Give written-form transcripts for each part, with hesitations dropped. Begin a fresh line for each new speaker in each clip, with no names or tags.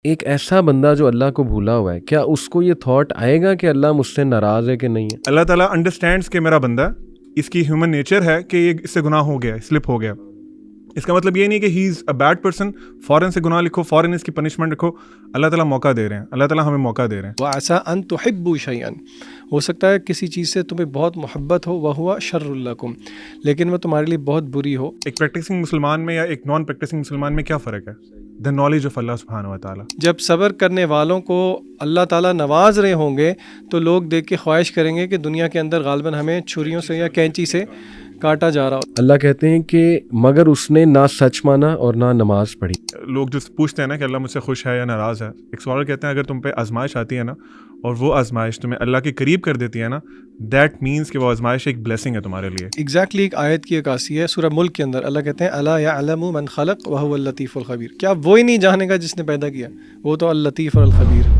ایک ایسا بندہ جو اللہ کو بھولا ہوا ہے, کیا اس کو یہ تھاٹ آئے گا کہ اللہ مجھ سے ناراض ہے کہ نہیں ہے؟
اللہ تعالیٰ انڈرسٹینڈس کہ میرا بندہ, اس کی ہیومن نیچر ہے کہ یہ اس سے گناہ ہو گیا, سلپ ہو گیا. اس کا مطلب یہ نہیں کہ ہی از اے بیڈ پرسن, فوراً سے گناہ لکھو, فوراً اس کی پنشمنٹ رکھو. اللہ تعالیٰ موقع دے رہے ہیں, اللہ تعالیٰ ہمیں موقع دے رہے ہیں.
وَعَسَىٰ أَن تُحِبُّوا شَيْئًا, ہو سکتا ہے کسی چیز سے تمہیں بہت محبت ہو, وَهُوَ شَرٌّ لَكُمْ, لیکن وہ تمہارے لیے بہت بری ہو.
ایک پریکٹسنگ مسلمان میں یا ایک نان پریکٹسنگ مسلمان میں کیا فرق ہے؟ دا نالج آف اللہ سبحانہ و تعالیٰ.
جب صبر کرنے والوں کو اللہ تعالیٰ نواز رہے ہوں گے تو لوگ دیکھ کے خواہش کریں گے کہ دنیا کے اندر غالباً ہمیں چھریوں سے یا کینچی سے کاٹا جا رہا ہو.
اللہ کہتے ہیں کہ مگر اس نے نہ سچ مانا اور نہ نماز پڑھی.
لوگ جو پوچھتے ہیں نا کہ اللہ مجھ سے خوش ہے یا ناراض ہے, ایک سوال کہتے ہیں اگر تم پہ آزمائش آتی ہے نا اور وہ آزمائش تمہیں اللہ کے قریب کر دیتی ہے نا, دیٹ مینس کہ وہ آزمائش ایک بلیسنگ ہے تمہارے لیے.
ایگزیکٹلی ایک آیت کی عکاسی ہے سورہ ملک کے اندر. اللہ کہتے ہیں الا یعلم من خلق وهو اللطیف الخبیر, کیا وہی نہیں جانے گا جس نے پیدا کیا, وہ تو اللطیف اور الخبیر.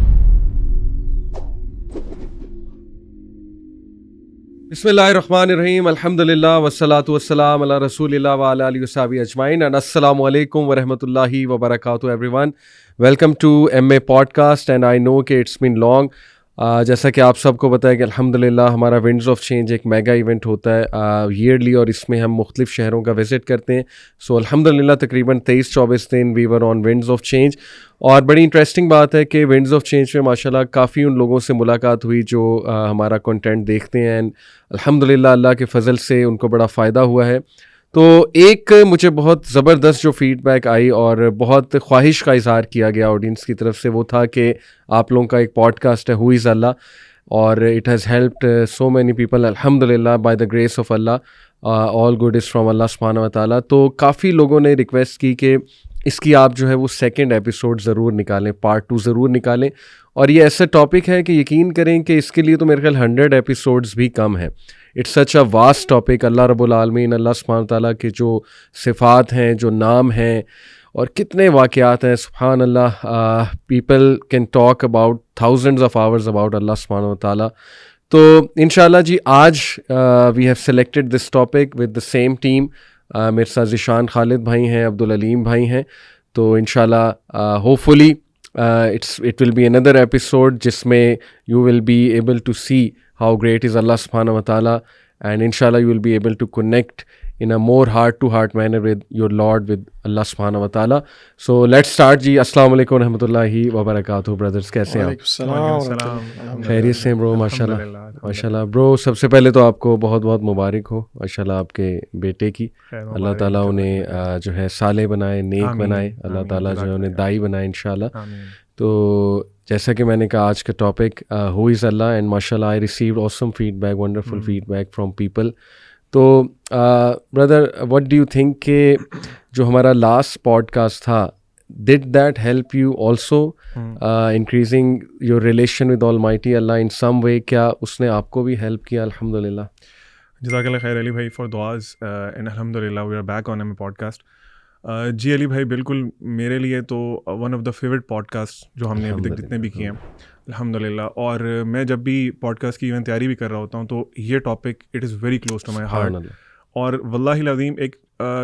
بسم اللہ الرحمن الرحیم, الحمدللہ والصلاۃ والسلام علی رسول اللہ وعلی آلہ وصحبہ اجمعین. السلام علیکم ورحمۃ اللہ وبرکاتہ everyone. Welcome to M A podcast and I know کہ اٹس بین لانگ. جیسا کہ آپ سب کو پتہ ہے کہ الحمدللہ ہمارا ونڈز آف چینج ایک میگا ایونٹ ہوتا ہے ایئرلی, اور اس میں ہم مختلف شہروں کا وزٹ کرتے ہیں. سو الحمدللہ تقریباً 23-24 دن وی ور آن ونڈز آف چینج. اور بڑی انٹرسٹنگ بات ہے کہ ونڈز آف چینج میں ماشاءاللہ کافی ان لوگوں سے ملاقات ہوئی جو ہمارا کنٹینٹ دیکھتے ہیں, اینڈ الحمدللہ اللہ کے فضل سے ان کو بڑا فائدہ ہوا ہے. تو ایک مجھے بہت زبردست جو فیڈ بیک آئی اور بہت خواہش کا اظہار کیا گیا آڈینس کی طرف سے, وہ تھا کہ آپ لوگوں کا ایک پوڈ کاسٹ ہے ہو از اللہ, اور it has helped so many people الحمدللہ بائی دا گریس آف اللہ. آل گڈ از فرام اللہ سبحانہ و تعالیٰ. تو کافی لوگوں نے ریکویسٹ کی کہ اس کی آپ جو ہے وہ سیکنڈ ایپیسوڈ ضرور نکالیں, پارٹ 2 ضرور نکالیں. اور یہ ایسا ٹاپک ہے کہ یقین کریں کہ اس کے لیے تو میرے خیال 100 ایپیسوڈز بھی کم ہے. It's such a vast topic. اللہ رب العالمین, اللہ سبحانہ تعالیٰ کے جو صفات ہیں, جو نام ہیں, اور کتنے واقعات ہیں, سبحان اللہ. People can talk about thousands of hours about اللہ سبحانہ تعالیٰ. تو انشاءاللہ جی آج we have selected this topic with the same team. میرے ساتھ ذیشان خالد بھائی ہیں, عبدالعلیم بھائی ہیں. تو انشاءاللہ hope fully it will be another episode جس میں you will be able to see how great is Allah subhanahu wa ta'ala, and inshallah you will be able to connect in a more heart to heart manner with your Lord, with Allah subhanahu wa ta'ala. So let's start جی. السلام علیکم ورحمۃ اللہ وبرکاتہ. Brothers کیسے ہیں آپ؟ خیریت سے برو؟ ماشاءاللہ ماشاءاللہ برو. سب سے پہلے تو آپ کو بہت بہت مبارک ہو ماشاءاللہ آپ کے بیٹے کی. اللہ تعالیٰ انہیں جو ہے صالح بنائے, نیک بنائے. اللہ تعالیٰ جو ہے انہیں دائی بنائے انشاءاللہ. تو جیسا کہ میں نے کہا آج کا topic who is Allah, and ماشاءاللہ I received awesome feedback, wonderful feedback from people. تو brother what do you think کہ جو ہمارا لاسٹ پوڈ کاسٹ تھا, did that help you also increasing your relation with almighty Allah in some way? کیا اس نے آپ کو بھی ہیلپ کیا؟ الحمدللہ.
جزاک اللہ خیر علی بھائی فار دعاز, اینڈ الحمدللہ we are back on my podcast. جی علی بھائی بالکل, میرے لیے تو one of the favourite podcast جو ہم نے ابھی تک جتنے بھی کیے ہیں الحمدللہ. اور میں جب بھی پوڈ کاسٹ کی ایون تیاری بھی کر رہا ہوتا ہوں تو یہ topic it is very close to my heart. اور واللہ العظیم ایک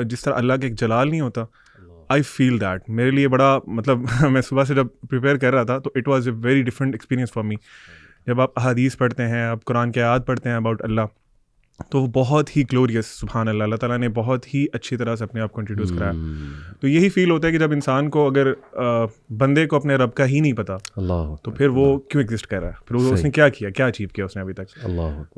جس طرح اللہ کا ایک جلال نہیں ہوتا, آئی فیل دیٹ. میرے لیے بڑا مطلب میں صبح سے جب پریپیئر کر رہا تھا تو it was a very different experience for me. جب آپ احادیث پڑھتے ہیں, آپ قرآن کے آیات پڑھتے ہیں اباؤٹ اللہ, تو وہ بہت ہی گلوریس, سبحان اللہ, اللہ تعالیٰ نے بہت ہی اچھی طرح سے اپنے آپ کو انٹروڈیوس کرایا. تو یہی فیل ہوتا ہے کہ جب انسان کو اگر بندے کو اپنے رب کا ہی نہیں پتا تو پھر وہ کیوں ایگزسٹ کر رہا ہے, پھر اس نے کیا کیا, کیا اچیو کیا اس نے ابھی تک.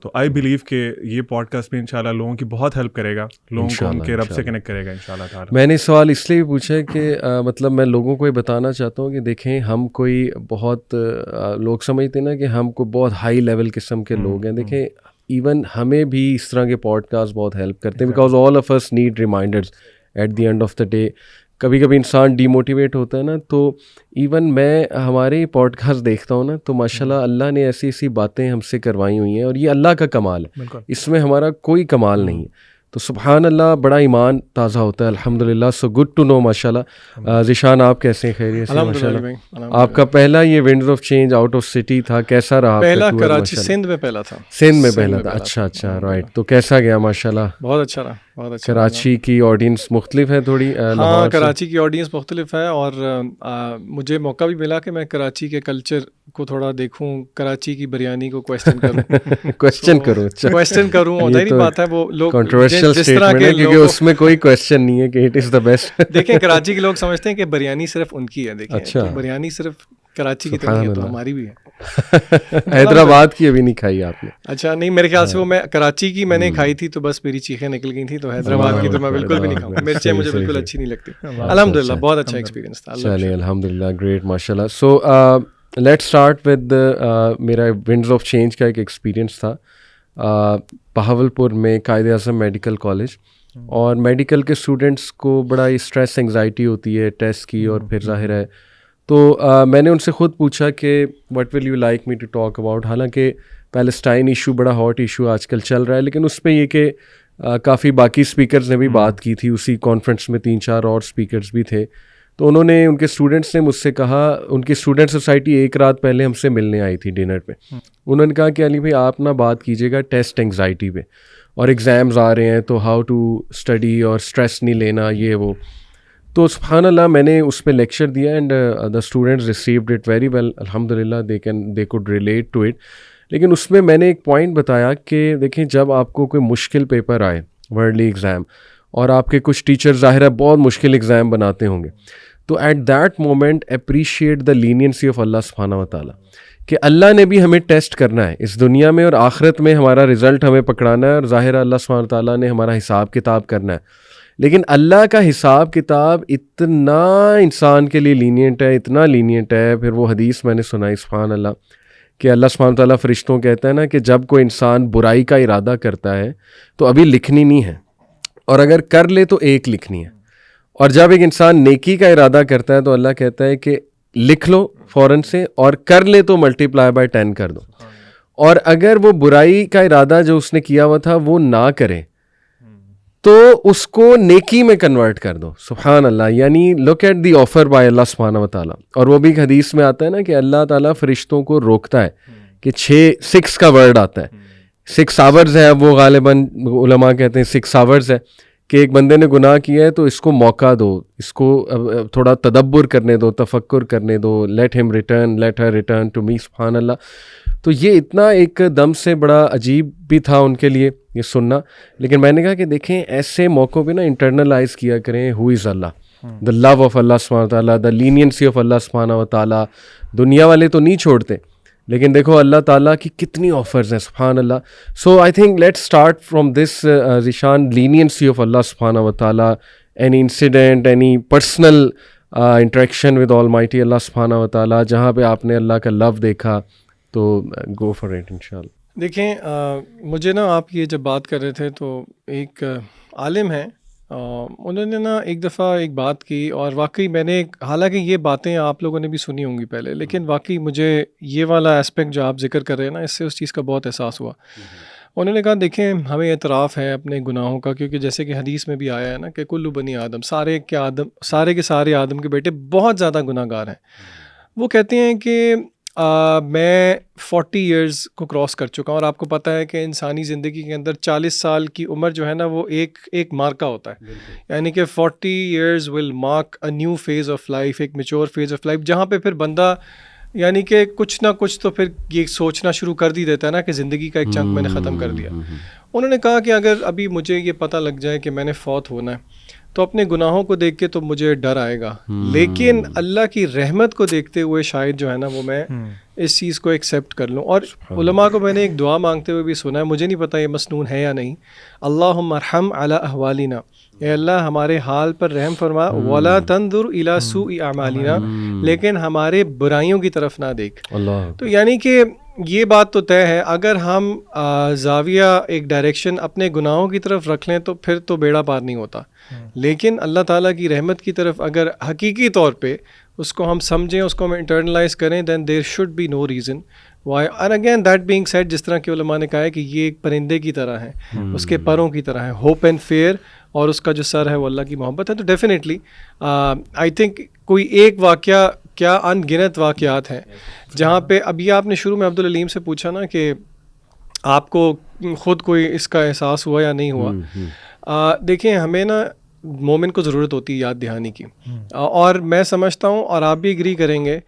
تو آئی بلیو کہ یہ پوڈ کاسٹ بھی انشاءاللہ لوگوں کی بہت ہیلپ کرے گا, لوگوں کو ان کے رب سے کنیکٹ کرے گا انشاءاللہ تعالیٰ.
میں نے سوال اس لیے پوچھا کہ مطلب میں لوگوں کو یہ بتانا چاہتا ہوں کہ دیکھیں ہم کوئی بہت لوگ سمجھتے ہیں نا کہ ہم کو بہت ہائی لیول قسم کے لوگ ہیں. دیکھیں ایون ہمیں بھی اس طرح کے پوڈ کاسٹ بہت ہیلپ کرتے ہیں, because all of us need reminders at the end of the day. کبھی کبھی انسان ڈی موٹیویٹ ہوتا ہے نا, تو ایون میں ہمارے پوڈ کاسٹ دیکھتا ہوں نا تو ماشاءاللہ اللہ نے ایسی ایسی باتیں ہم سے کروائی ہوئی ہیں, اور یہ اللہ کا کمال ہے, اس میں ہمارا کوئی کمال نہیں ہے. تو سبحان اللہ بڑا ایمان تازہ ہوتا ہے الحمدللہ. سو گڈ ٹو نو ماشاءاللہ. ذیشان آپ کیسے ہیں؟ خیریت سے ماشاءاللہ. آپ کا پہلا یہ winds of change out of city تھا, کیسا رہا؟
پہلا کراچی سندھ میں پہلا تھا.
سندھ میں پہلا تھا, اچھا اچھا رائٹ. تو کیسا گیا؟ ماشاءاللہ
بہت اچھا رہا. بہت اچھا.
کراچی کی آڈینس مختلف ہے تھوڑی.
ہاں کراچی کی آڈینس مختلف ہے اور مجھے موقع بھی ملا کہ میں کراچی کے کلچر کو تھوڑا دیکھوں, کراچی کی بریانی کو کویسچن کروں. ظاہری بات ہے وہ لوگ جس طرح کے
کیونکہ اس میں کوئی کویسچن نہیں ہے کہ اٹ از دا بیسٹ.
دیکھیں کراچی کے لوگ سمجھتے ہیں کہ بریانی صرف ان کی ہے. دیکھیں بریانی صرف کراچی کی تو نہیں ہے, تو ہماری بھی ہے.
حیدرآباد کی ابھی نہیں کھائی آپ نے؟
اچھا نہیں, میرے خیال سے وہ میں کراچی کی میں نے کھائی تھی تو بس میری چیخیں نکل گئی تھیں. تو حیدرآباد کی تو میں بالکل بھی نہیں کھاؤں گا, مرچیں مجھے بالکل اچھی نہیں لگتی. الحمد للہ بہت اچھا ایکسپیرینس تھا.
چلیے الحمد للہ, گریٹ, ماشاء اللہ. سو لیٹس اسٹارٹ ود میرا ونڈز آف چینج کا ایک ایکسپیرینس تھا بہاولپور میں قائد اعظم میڈیکل کالج. اور میڈیکل کے اسٹوڈنٹس کو بڑا اسٹریس انگزائٹی ہوتی ہے ٹیسٹ کی, اور پھر ظاہر ہے تو میں نے ان سے خود پوچھا کہ what will you like me to talk about. حالانکہ پیلسٹائن ایشو بڑا ہاٹ ایشو آج کل چل رہا ہے, لیکن اس پہ یہ کہ کافی باقی اسپیکرز نے بھی بات کی تھی. اسی کانفرنس میں 3-4 اور اسپیکرز بھی تھے. تو انہوں نے, ان کے اسٹوڈنٹس نے مجھ سے کہا, ان کی اسٹوڈنٹ سوسائٹی ایک رات پہلے ہم سے ملنے آئی تھی ڈنر پہ. انہوں نے کہا کہ علی بھائی آپ نا بات کیجیے گا ٹیسٹ انگزائٹی پہ, اور ایگزامز آ رہے ہیں تو ہاؤ ٹو اسٹڈی اور اسٹریس نہیں لینا یہ وہ. تو سبحان اللہ میں نے اس پہ لیکچر دیا and the students received it very well, الحمد للہ they could relate to it. لیکن اس میں میں نے ایک پوائنٹ بتایا کہ دیکھیں جب آپ کو کوئی مشکل پیپر آئے, ورلڈلی ایگزام, اور آپ کے کچھ ٹیچر ظاہر ہے بہت مشکل ایگزام بناتے ہوں گے, تو at that moment appreciate the leniency of اللہ سبحانہ و تعالیٰ, کہ اللہ نے بھی ہمیں ٹیسٹ کرنا ہے اس دنیا میں, اور آخرت میں ہمارا رزلٹ ہمیں پکڑانا ہے, اور ظاہر اللہ سبحانہ و تعالیٰ نے ہمارا حساب کتاب کرنا ہے. لیکن اللہ کا حساب کتاب اتنا انسان کے لیے لینینٹ ہے, اتنا لینینٹ ہے. پھر وہ حدیث میں نے سنائی سبحان اللہ کہ اللہ سبحانہ و تعالیٰ فرشتوں کہتا ہے نا کہ جب کوئی انسان برائی کا ارادہ کرتا ہے تو ابھی لکھنی نہیں ہے, اور اگر کر لے تو ایک لکھنی ہے, اور جب ایک انسان نیکی کا ارادہ کرتا ہے تو اللہ کہتا ہے کہ لکھ لو فوراً سے, اور کر لے تو ملٹیپلائی بائی 10 کر دو. اور اگر وہ برائی کا ارادہ جو اس نے کیا ہوا تھا وہ نہ کرے تو اس کو نیکی میں کنورٹ کر دو. سبحان اللہ, یعنی look at the offer by Allah سبحانہ و تعالیٰ. اور وہ بھی ایک حدیث میں آتا ہے نا کہ اللہ تعالیٰ فرشتوں کو روکتا ہے کہ 6 کا ورڈ آتا ہے, 6 آورز ہے, وہ غالباً علماء کہتے ہیں 6 آورز ہے, کہ ایک بندے نے گناہ کیا ہے تو اس کو موقع دو, اس کو تھوڑا تدبر کرنے دو, تفکر کرنے دو, let her return to me. سبحان اللہ. تو یہ اتنا ایک دم سے بڑا عجیب بھی تھا ان کے لیے یہ سننا. لیکن میں نے کہا کہ دیکھیں ایسے موقعوں پہ نا انٹرنلائز کیا کریں ہو is Allah, the love of اللہ سبحانہ و تعالیٰ, دا لینینسی آف اللہ سبحانہ و تعالیٰ. دنیا والے تو نہیں چھوڑتے, لیکن دیکھو اللہ تعالیٰ کی کتنی آفرز ہیں سبحان اللہ. So I think let start from this Zeeshan, leniency of اللہ سبحانہ و تعالیٰ, any incident, any personal interaction with almighty Allah سبحانہ و تعالیٰ, جہاں پہ آپ نے اللہ کا لو دیکھا, تو گو فار اٹ انشاءاللہ.
دیکھیں مجھے نا آپ یہ جب بات کر رہے تھے تو ایک عالم ہیں, انہوں نے نا ایک دفعہ ایک بات کی, اور واقعی میں نے, حالانکہ یہ باتیں آپ لوگوں نے بھی سنی ہوں گی پہلے, لیکن واقعی مجھے یہ والا اسپیکٹ جو آپ ذکر کر رہے ہیں نا, اس سے اس چیز کا بہت احساس ہوا. انہوں نے کہا دیکھیں ہمیں اعتراف ہے اپنے گناہوں کا, کیونکہ جیسے کہ حدیث میں بھی آیا ہے نا کہ کلو بنی آدم, سارے کے سارے آدم کے بیٹے بہت زیادہ گناہ گار ہیں. وہ کہتے ہیں کہ میں 40 ایئرز کو کراس کر چکا ہوں, اور آپ کو پتہ ہے کہ انسانی زندگی کے اندر 40 سال کی عمر جو ہے نا وہ ایک مارکا ہوتا ہے, یعنی کہ 40 years will mark a new phase of life, ایک میچور فیز آف لائف, جہاں پہ پھر بندہ یعنی کہ کچھ نہ کچھ تو پھر یہ سوچنا شروع کر دیتا ہے نا کہ زندگی کا ایک چنک میں نے ختم کر دیا. انہوں نے کہا کہ اگر ابھی مجھے یہ پتہ لگ جائے کہ میں نے فوت ہونا ہے تو اپنے گناہوں کو دیکھ کے تو مجھے ڈر آئے گا, لیکن اللہ کی رحمت کو دیکھتے ہوئے شاید جو ہے نا وہ میں اس چیز کو ایکسیپٹ کر لوں. اور علماء کو میں نے ایک دعا مانگتے ہوئے بھی سنا ہے, مجھے نہیں پتہ یہ مسنون ہے یا نہیں, اللہم ارحم علی احوالنا, اے اللہ ہمارے حال پر رحم فرما, ولا تنظر الی سوء اعمالنا, لیکن ہمارے برائیوں کی طرف نہ دیکھ. تو یعنی کہ یہ بات تو طے ہے, اگر ہم زاویہ ایک ڈائریکشن اپنے گناہوں کی طرف رکھ لیں تو پھر تو بیڑا پار نہیں ہوتا, لیکن اللہ تعالیٰ کی رحمت کی طرف اگر حقیقی طور پہ اس کو ہم سمجھیں, اس کو ہم انٹرنلائز کریں, then there should be no reason why. And again that being said, جس طرح کے علماء نے کہا ہے کہ یہ ایک پرندے کی طرح ہے, اس کے پروں کی طرح ہے, ہوپ اینڈ فیئر, اور اس کا جو سر ہے وہ اللہ کی محبت ہے. تو ڈیفینیٹلی آئی تھنک کوئی ایک واقعہ کیا ان گنت واقعات ہیں جہاں پہ ابھی آپ نے شروع میں عبدالعلیم سے پوچھا نا کہ آپ کو خود کوئی اس کا احساس ہوا یا نہیں ہوا. دیکھیں ہمیں نا مومن کو ضرورت ہوتی ہے یاد دہانی کی, اور میں سمجھتا ہوں اور آپ بھی ایگری کریں گے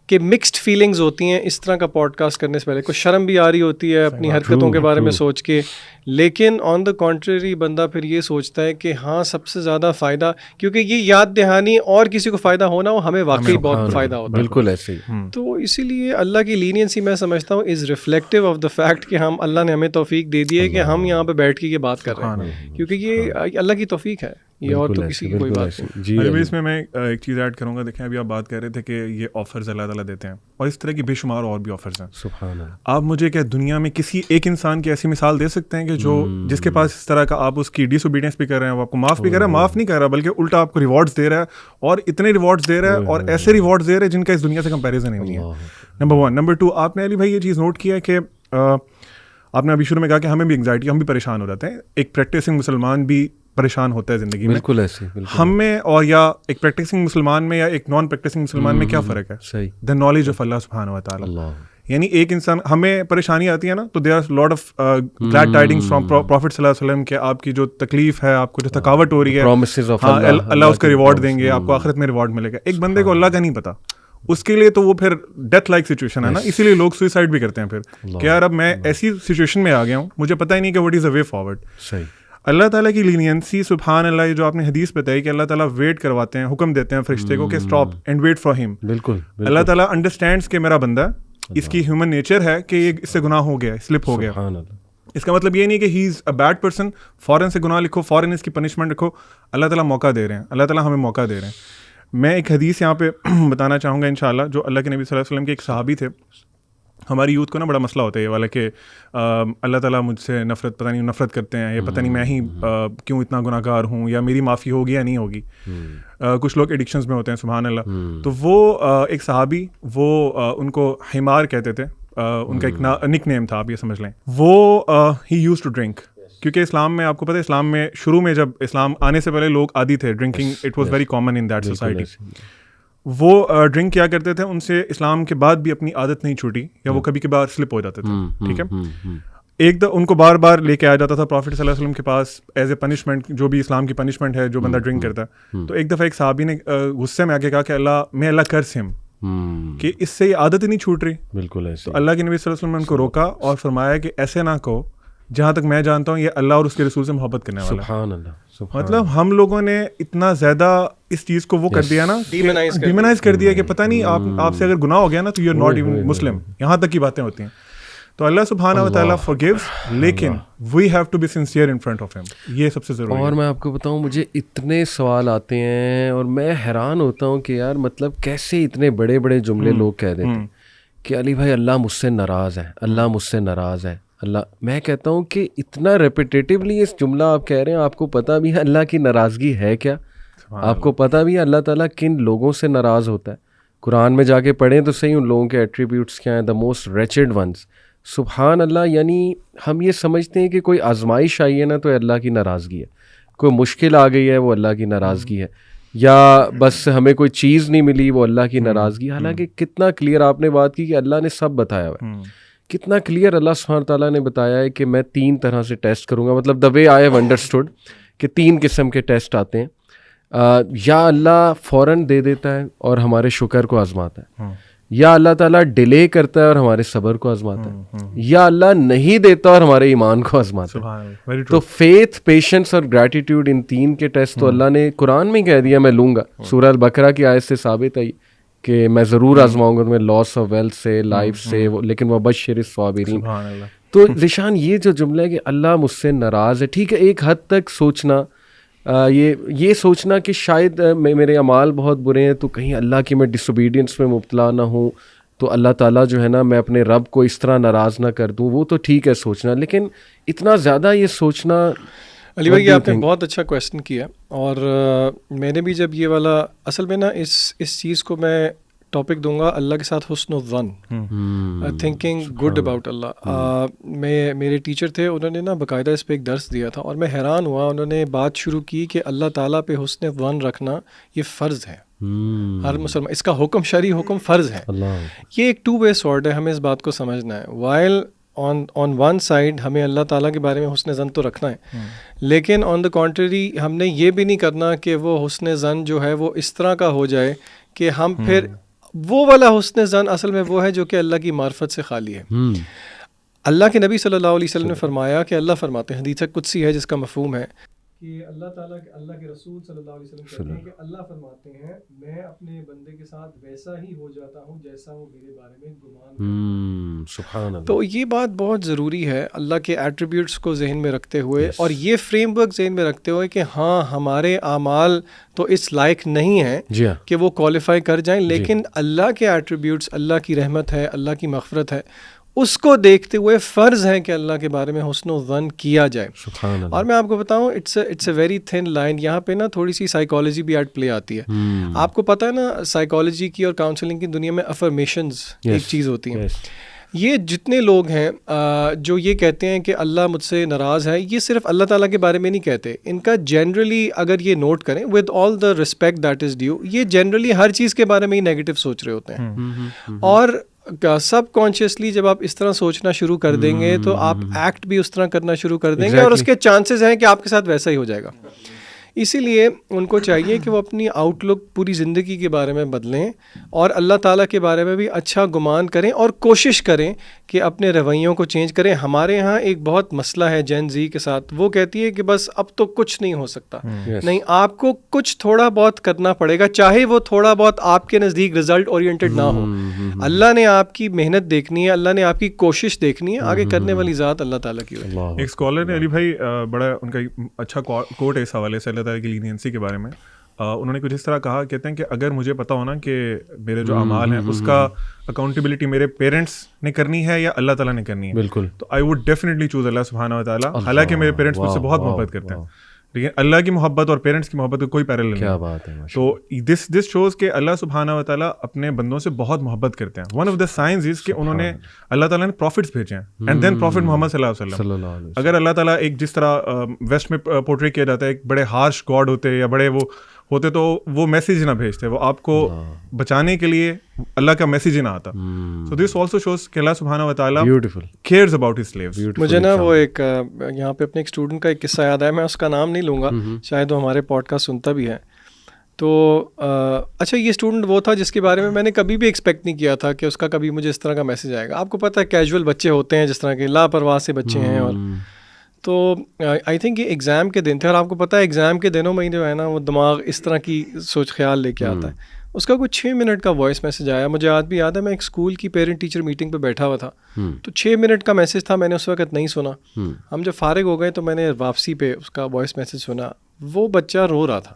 کہ مکسڈ فیلنگز ہوتی ہیں اس طرح کا پوڈ کاسٹ کرنے سے پہلے. کچھ شرم بھی آ رہی ہوتی ہے اپنی حرکتوں کے بارے میں سوچ کے, لیکن آن دا کانٹریری بندہ پھر یہ سوچتا ہے کہ ہاں سب سے زیادہ فائدہ, کیونکہ یہ یاد دہانی اور کسی کو فائدہ ہونا ہو ہمیں واقعی بہت فائدہ ہوتا ہے.
بالکل ایسے ہی.
تو اسی لیے اللہ کی لینینسی میں سمجھتا ہوں از ریفلیکٹیو آف دا فیکٹ کہ ہم اللہ نے ہمیں توفیق دے دی ہے کہ ہم یہاں پہ بیٹھ کے یہ بات کر رہے ہیں, کیونکہ یہ اللہ کی توفیق ہے, یہ اور تو کسی کی کوئی بات نہیں.
جی
اس میں ایک چیز ایڈ کروں گا. دیکھیں ابھی آپ بات کر رہے تھے کہ یہ آفرز اللہ تعالیٰ دیتے ہیں, اور اس طرح کی بے شمار اور بھی آفرز ہیں.
سبحان اللہ.
آپ مجھے کیا دنیا میں کسی ایک انسان کی ایسی مثال دے سکتے ہیں کہ جو جس کے پاس اس طرح کا آپ اس کی ڈس اوبیڈینس بھی کر رہے ہیں, وہ آپ کو معاف بھی کر رہا ہے, معاف نہیں کر رہا بلکہ الٹا آپ کو ریوارڈز دے رہا ہے, اور اتنے ریوارڈز دے رہا ہے اور ایسے ریوارڈز دے رہا ہے جن کا اس دنیا سے کمپیریزن ہی نہیں ہے. نمبر 1. نمبر 2, آپ نے علی بھائی یہ چیز نوٹ کیا ہے کہ آپ نے ابھی شروع میں کہا کہ ہمیں بھی انگزائٹی, ہم بھی پریشان ہو جاتے ہیں. ایک پریکٹسنگ مسلمان بھی پریشان ہوتا ہے زندگی میں.
بالکل ایسے
ہم میں اور یا ایک پریکٹسنگ مسلمان میں یا ایک نان پریکٹسنگ مسلمان میں کیا فرق ہے؟
صحیح.
دا نالج آف اللہ سبحانہ و تعالیٰ. یعنی ایک انسان, ہمیں پریشانی آتی ہے نا, تو there are lot of glad tidings from prophet صلی اللہ علیہ وسلم کہ آپ کی جو تکلیف ہے, آپ کو جو تھکاوٹ ہو رہی ہے, اللہ اس کا ریوارڈ دیں گے, آپ کو آخرت میں ریوارڈ ملے گا. ایک بندے کو اللہ کا نہیں پتا, اس کے لیے تو وہ پھر ڈیتھ لائک سچویشن ہے نا, اسی لیے لوگ سوئسائڈ بھی کرتے ہیں پھر کہ یار اب میں ایسی سچویشن میں آ گیا ہوں, مجھے پتہ ہی نہیں کہ what is a way forward.
صحیح.
اللہ تعالیٰ کی لینینسی سبحان اللہ, جو آپ نے حدیث بتائی کہ اللہ تعالیٰ ویٹ کرواتے ہیں, حکم دیتے ہیں فرشتے کو کہ اسٹاپ اینڈ ویٹ فار ہم.
بالکل.
اللہ تعالیٰ انڈرسٹینڈس کہ میرا بندہ, اس کی ہیومن نیچر ہے کہ یہ اس سے گناہ ہو گیا, سلپ ہو گیا. اس کا مطلب یہ نہیں کہ ہی از اے بیڈ پرسن, فوراً سے گناہ لکھو, فوراً اس کی پنشمنٹ رکھو. اللہ تعالیٰ موقع دے رہے ہیں, اللہ تعالیٰ ہمیں موقع دے رہے ہیں. میں ایک حدیث یہاں پہ بتانا چاہوں گا انشاءاللہ, جو اللہ کے نبی صلی اللہ علیہ وسلم کے ایک صحابی تھے. ہماری یوتھ کو نا بڑا مسئلہ ہوتا ہے یہ والا کہ اللہ تعالیٰ مجھ سے پتہ نہیں نفرت کرتے ہیں, یا پتہ نہیں میں ہی کیوں اتنا گناہ گار ہوں, یا میری معافی ہوگی یا نہیں ہوگی. کچھ لوگ ایڈکشنز میں ہوتے ہیں سبحان اللہ. تو وہ ایک صحابی, وہ ان کو حمار کہتے تھے, ان کا ایک نک نیم تھا, آپ یہ سمجھ لیں. وہ ہی یوز ٹو ڈرنک, کیونکہ اسلام میں آپ کو پتہ ہے, اسلام میں شروع میں جب اسلام آنے سے پہلے لوگ عادی تھے drinking, it was very common in that society. وہ ڈرنک کیا کرتے تھے, ان سے اسلام کے بعد بھی اپنی عادت نہیں چھوٹی, یا وہ کبھی کبھار سلپ ہو جاتے تھے. ٹھیک ہے, ایک ان کو بار بار لے کے آیا جاتا تھا پروفٹ صلی اللہ علیہ وسلم کے پاس ایز اے پنشمنٹ, جو بھی اسلام کی پنشمنٹ ہے جو بندہ ڈرنک کرتا ہے. تو ایک دفعہ ایک صحابی نے غصے میں آ کے کہا کہ اللہ کرس ہم, کہ اس سے یہ عادت ہی نہیں چھوٹ رہی.
بالکل ایسے.
تو اللہ کے نبی صلی اللہ علیہ وسلم نے ان کو روکا اور فرمایا کہ ایسے نہ کہو, جہاں تک میں جانتا ہوں یہ اللہ اور اس کے رسول سے محبت کرنے والا ہے.
سبحان اللہ.
مطلب ہم لوگوں نے اتنا زیادہ اس چیز کو وہ کر دیا نا, ڈیمونائز کر دیا کہ پتہ نہیں آپ سے اگر گناہ ہو گیا نا تو یو آر ناٹ ایون مسلم, یہاں تک کی باتیں ہوتی ہیں. تو اللہ سبحانہ و تعالیٰ forgives, لیکن we have to be sincere in front of him, یہ سب سے ضروری ہے.
اور میں آپ کو بتاؤں, مجھے اتنے سوال آتے ہیں اور میں حیران ہوتا ہوں کہ یار مطلب کیسے اتنے بڑے بڑے جملے لوگ کہہ دیتے ہیں کہ علی بھائی اللہ مجھ سے ناراض ہے, اللہ مجھ سے ناراض ہے, اللہ. میں کہتا ہوں کہ اتنا ریپیٹیٹیولی اس جملہ آپ کہہ رہے ہیں, آپ کو پتہ بھی ہے اللہ کی ناراضگی ہے کیا؟ آپ کو پتہ بھی ہے اللہ تعالیٰ کن لوگوں سے ناراض ہوتا ہے؟ قرآن میں جا کے پڑھیں تو صحیح, ان لوگوں کے ایٹریبیوٹس کیا ہیں, دا موسٹ ریچڈ ونس. سبحان اللہ. یعنی ہم یہ سمجھتے ہیں کہ کوئی آزمائش آئی ہے نا تو اللہ کی ناراضگی ہے, کوئی مشکل آ گئی ہے وہ اللہ کی ناراضگی ہے, یا بس ہمیں کوئی چیز نہیں ملی وہ اللہ کی ناراضگی. حالانکہ کتنا کلیئر آپ نے بات کی کہ اللہ نے سب بتایا ہوا ہے, کتنا کلیئر اللہ سبحانہ تعالیٰ نے بتایا ہے کہ میں 3 طرح سے ٹیسٹ کروں گا. مطلب دا وے آئی ہیو انڈرسٹوڈ کہ 3 قسم کے ٹیسٹ آتے ہیں. یا اللہ فوراً دے دیتا ہے اور ہمارے شکر کو آزماتا ہے, یا اللہ تعالیٰ ڈیلے کرتا ہے اور ہمارے صبر کو آزماتا ہے, یا اللہ نہیں دیتا اور ہمارے ایمان کو آزماتا ہے. تو فیتھ, پیشنس اور گریٹیٹیوڈ, ان 3 کے ٹیسٹ تو اللہ نے قرآن میں کہہ دیا میں لوں گا. سورہ البقرہ کی آیت سے ثابت ہے کہ میں ضرور آزماؤں گا تمہیں لاس آف ویلتھ سے, لائف سے, لیکن وبشر الصابرین. تو ذیشان یہ جو جملہ ہے کہ اللہ مجھ سے ناراض ہے, ٹھیک ہے ایک حد تک سوچنا, یہ سوچنا کہ شاید میرے اعمال بہت برے ہیں تو کہیں اللہ کی میں ڈس اوبیڈینس میں مبتلا نہ ہوں, تو اللہ تعالیٰ جو ہے نا میں اپنے رب کو اس طرح ناراض نہ کر دوں, وہ تو ٹھیک ہے سوچنا. لیکن اتنا زیادہ یہ سوچنا.
علی بھائی آپ نے بہت اچھا کویسچن کیا, اور میں نے بھی جب یہ والا, اصل میں نا اس چیز کو میں ٹاپک دوں گا اللہ کے ساتھ حسن الظن, تھنکنگ گڈ اباؤٹ اللہ. میرے ٹیچر تھے, انہوں نے نا باقاعدہ اس پہ ایک درس دیا تھا, اور میں حیران ہوا. انہوں نے بات شروع کی کہ اللہ تعالیٰ پہ حسن ظن رکھنا یہ فرض ہے, ہر مسلمان, اس کا حکم شرعی حکم فرض ہے. یہ ایک 2 way sword ہے, ہمیں اس بات کو سمجھنا ہے. وائل آن ون سائڈ ہمیں اللہ تعالیٰ کے بارے میں حسن ظن تو رکھنا ہے، لیکن آن دا کنٹری ہم نے یہ بھی نہیں کرنا کہ وہ حسن ظن جو ہے وہ اس طرح کا ہو جائے کہ ہم پھر وہ والا حسن ظن اصل میں وہ ہے جو کہ اللہ کی معرفت سے خالی ہے. اللہ کے نبی صلی اللہ علیہ وسلم نے فرمایا کہ اللہ فرماتے ہیں، حدیث قدسی ہے جس کا مفہوم ہے کہ اللہ تعالیٰ اللہ کے رسول صلی اللہ علیہ وسلم کہتے ہیں کہ اللہ فرماتے ہیں میں اپنے بندے کے ساتھ ویسا ہی ہو جاتا ہوں جیسا وہ میرے بارے میں گمان.
سبحان اللہ.
تو یہ بات بہت ضروری ہے اللہ کے ایٹریبیوٹس کو ذہن میں رکھتے ہوئے اور یہ فریم ورک ذہن میں رکھتے ہوئے کہ ہاں ہمارے اعمال تو اس لائق نہیں ہیں کہ وہ کوالیفائی کر جائیں، لیکن اللہ کے ایٹریبیوٹس، اللہ کی رحمت ہے، اللہ کی مغفرت ہے، اس کو دیکھتے ہوئے فرض ہے کہ اللہ کے بارے میں حسن و ظن کیا جائے. اور میں آپ کو بتاؤں it's a very thin line. یہاں پہ نا تھوڑی سی سائیکالوجی بھی ایٹ پلے آتی ہے. آپ کو پتہ ہے نا سائیکالوجی کی اور کاؤنسلنگ کی دنیا میں افرمیشنز ایک چیز ہوتی ہیں. یہ جتنے لوگ ہیں جو یہ کہتے ہیں کہ اللہ مجھ سے ناراض ہے، یہ صرف اللہ تعالیٰ کے بارے میں نہیں کہتے. ان کا جنرلی اگر یہ نوٹ کریں with all the respect that is due, یہ جنرلی ہر چیز کے بارے میں ہی نیگیٹو سوچ رہے ہوتے ہیں. اور سب کانشیسلی جب آپ اس طرح سوچنا شروع کر دیں گے تو آپ ایکٹ بھی اس طرح کرنا شروع کر دیں گے، اور اس کے چانسز ہیں کہ آپ کے ساتھ ویسا ہی ہو جائے گا. اسی لیے ان کو چاہیے کہ وہ اپنی آؤٹ لک پوری زندگی کے بارے میں بدلیں اور اللہ تعالیٰ کے بارے میں بھی اچھا گمان کریں اور کوشش کریں کہ اپنے رویوں کو چینج کریں. ہمارے ہاں ایک بہت مسئلہ ہے جین زی کے ساتھ، وہ کہتی ہے کہ بس اب تو کچھ نہیں ہو سکتا. نہیں، آپ کو کچھ تھوڑا بہت کرنا پڑے گا، چاہے وہ تھوڑا بہت آپ کے نزدیک رزلٹ اورینٹڈ نہ ہو. اللہ نے آپ کی محنت دیکھنی ہے، اللہ نے آپ کی کوشش دیکھنی ہے، آگے کرنے والی ذات اللہ تعالیٰ کی ہوئی.
ایک اسکالر نے علی بھائی بڑا ان کا اچھا کوٹ ہے اس حوالے سے اللہ تعالیٰ کی لینینسی کے بارے میں. انہوں نے کچھ اس طرح کہا، کہتے ہیں کہ اگر مجھے پتا ہونا کہ میرے جو اعمال ہیں اس کا اکاؤنٹیبلٹی میرے پیرنٹس نے کرنی ہے یا اللہ تعالیٰ نے کرنی ہے،
بالکل،
تو آئی وڈ ڈیفینیٹلی چوز اللہ سبحانہ و تعالیٰ. حالانکہ میرے پیرنٹس مجھ سے بہت محبت کرتے ہیں، لیکن اللہ کی محبت اور پیرنٹس کی محبت کا کوئی پیرالل نہیں.
کیا بات ہے.
تو دس شوز کہ اللہ سبحانہ و تعالیٰ اپنے بندوں سے بہت محبت کرتے ہیں. ون آف دا سائنز از کہ انہوں نے اللہ تعالیٰ نے پروفٹس بھیجے ہیں، اینڈ دین پروفٹ محمد صلی اللہ علیہ وسلم. اگر اللہ تعالیٰ ایک جس طرح ویسٹ میں پورٹری کیا جاتا ہے ایک بڑے ہارش گاڈ ہوتے یا بڑے وہ ہوتے تو وہ میسیج نہ بھیجتے، وہ آپ کو بچانے کے لیے اللہ کا میسیج ہی نہ آتا. سو دس آلسو شوز کہ اللہ سبحانہ و تعالیٰ کیئرز اباؤٹ ہز سلیوز.
مجھے نا وہ ایک یہاں پہ اپنے ایک اسٹوڈنٹ کا ایک قصہ یاد ہے، میں اس کا نام نہیں لوں گا، شاید وہ ہمارے پوڈ کاسٹ سنتا بھی ہے. تو اچھا، یہ اسٹوڈنٹ وہ تھا جس کے بارے میں نے کبھی بھی ایکسپیکٹ نہیں کیا تھا کہ اس کا کبھی مجھے اس طرح کا میسیج آئے گا. آپ کو پتہ ہے کیجول بچے ہوتے ہیں جس طرح کے لاپرواہ سے بچے ہیں. اور تو آئی تھنک یہ ایگزام کے دن تھے، اور آپ کو پتہ ہے ایگزام کے دنوں میں جو ہے نا وہ دماغ اس طرح کی سوچ خیال لے کے آتا ہے. اس کا کوئی 6 منٹ کا وائس میسیج آیا، مجھے آج بھی یاد ہے. میں ایک اسکول کی پیرنٹ ٹیچر میٹنگ پہ بیٹھا ہوا تھا، تو 6 منٹ کا میسیج تھا، میں نے اس وقت نہیں سنا. ہم جب فارغ ہو گئے تو میں نے واپسی پہ اس کا وائس میسیج سنا. وہ بچہ رو رہا تھا.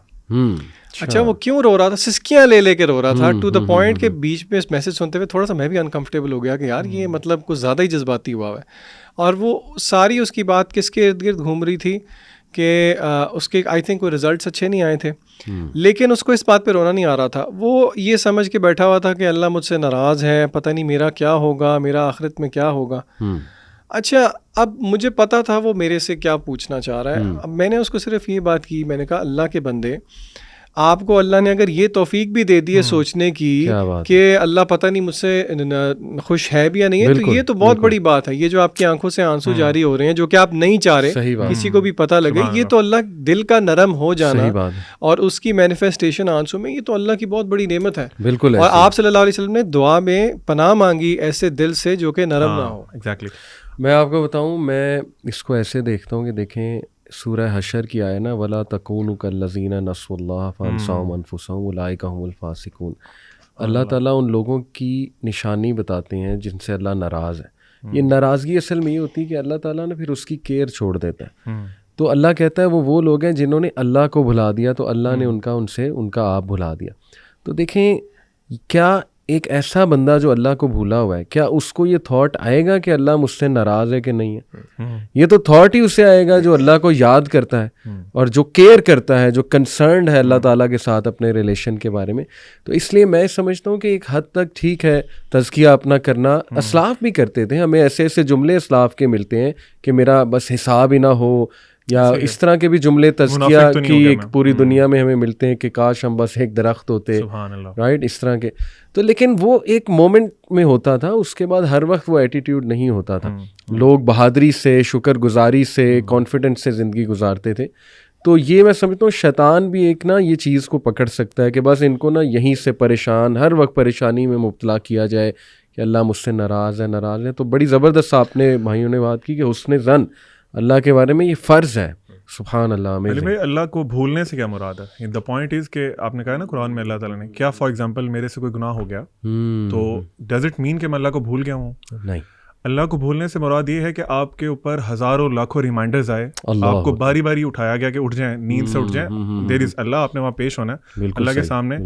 اچھا، وہ کیوں رو رہا تھا؟ سسکیاں لے لے کے رو رہا تھا، ٹو دا پوائنٹ کہ بیچ میں اس میسیج سنتے ہوئے تھوڑا سا میں بھی انکمفرٹیبل ہو گیا کہ یار یہ مطلب کچھ زیادہ ہی جذباتی ہوا ہے. اور وہ ساری اس کی بات کس کے ارد گرد گھوم رہی تھی کہ اس کے آئی تھنک کوئی رزلٹس اچھے نہیں آئے تھے، لیکن اس کو اس بات پہ رونا نہیں آ رہا تھا. وہ یہ سمجھ کے بیٹھا ہوا تھا کہ اللہ مجھ سے ناراض ہے، پتہ نہیں میرا کیا ہوگا، میرا آخرت میں کیا ہوگا. اچھا، اب مجھے پتا تھا وہ میرے سے کیا پوچھنا چاہ رہا ہے. اب میں نے اس کو صرف یہ بات کی، میں نے کہا اللہ کے بندے، آپ کو اللہ نے اگر یہ توفیق بھی دے دی ہے سوچنے کی کہ اللہ پتہ نہیں مجھ سے خوش ہے بھی یا نہیں ہے، تو یہ تو بہت بڑی بات ہے. یہ جو آپ کی آنکھوں سے آنسو جاری ہو رہے ہیں جو کہ آپ نہیں چاہ رہے کسی کو بھی پتہ لگے، یہ تو اللہ دل کا نرم ہو جانا اور اس کی مینیفیسٹیشن آنسو میں، یہ تو اللہ کی بہت بڑی نعمت ہے. بالکل. اور آپ صلی اللہ علیہ وسلم نے دعا میں پناہ مانگی ایسے دل سے جو کہ نرم نہ ہو.
ایگزیکٹلی.
میں آپ کو بتاؤں، میں اس کو ایسے دیکھتا ہوں کہ دیکھیں سورہ حشر کی آئے نا، ولا تکونوا کالذین نسوا اللہ فانساہم انفسہم اولئک ھم الفاسقون. اللہ تعالیٰ ان لوگوں کی نشانی بتاتے ہیں جن سے اللہ ناراض ہے. یہ ناراضگی اصل میں یہ ہوتی ہے کہ اللہ تعالیٰ نے پھر اس کی کیئر چھوڑ دیتا ہے. تو اللہ کہتا ہے وہ لوگ ہیں جنہوں نے اللہ کو بھلا دیا تو اللہ نے ان کا آپ بھلا دیا. تو دیکھیں، کیا ایک ایسا بندہ جو اللہ کو بھولا ہوا ہے، کیا اس کو یہ تھاٹ آئے گا کہ اللہ مجھ سے ناراض ہے کہ نہیں ہے؟ یہ تو تھاٹ ہی اسے آئے گا جو اللہ کو یاد کرتا ہے اور جو کیئر کرتا ہے، جو کنسرنڈ ہے اللہ تعالیٰ کے ساتھ اپنے ریلیشن کے بارے میں. تو اس لیے میں سمجھتا ہوں کہ ایک حد تک ٹھیک ہے تزکیہ اپنا کرنا. اسلاف بھی کرتے تھے، ہمیں ایسے ایسے جملے اسلاف کے ملتے ہیں کہ میرا بس حساب ہی نہ ہو، یا اس طرح کے بھی جملے تزکیہ کی ایک پوری دنیا میں ہمیں ملتے ہیں کہ کاش ہم بس ایک درخت ہوتے, رائٹ, اس طرح کے. تو لیکن وہ ایک مومنٹ میں ہوتا تھا, اس کے بعد ہر وقت وہ ایٹیٹیوڈ نہیں ہوتا تھا. لوگ بہادری سے, شکر گزاری سے, کانفیڈنس سے زندگی گزارتے تھے. تو یہ میں سمجھتا ہوں شیطان بھی ایک نا یہ چیز کو پکڑ سکتا ہے کہ بس ان کو نا یہیں سے پریشان, ہر وقت پریشانی میں مبتلا کیا جائے کہ اللہ مجھ سے ناراض ہے. تو بڑی زبردست آپ نے بھائیوں نے بات کی کہ حسن ظن اللہ کے بارے میں یہ فرض ہے. سبحان اللہ.
علی بھائی, اللہ کو بھولنے سے کیا مراد ہے؟ دا پوائنٹ از کہ آپ نے کہا نا قرآن میں اللہ تعالیٰ نے کیا, فار ایگزامپل میرے سے کوئی گناہ ہو گیا تو ڈز اٹ مین کہ میں اللہ کو بھول گیا ہوں؟
نہیں.
اللہ کو بھولنے سے مراد یہ ہے کہ آپ کے اوپر ہزاروں لاکھوں ریمائنڈرز آئے, آپ کو باری باری اٹھایا گیا کہ اٹھ جائیں, نیند سے اٹھ جائیں, دیر از اللہ, آپ نے وہاں پیش ہونا ہے اللہ کے سامنے.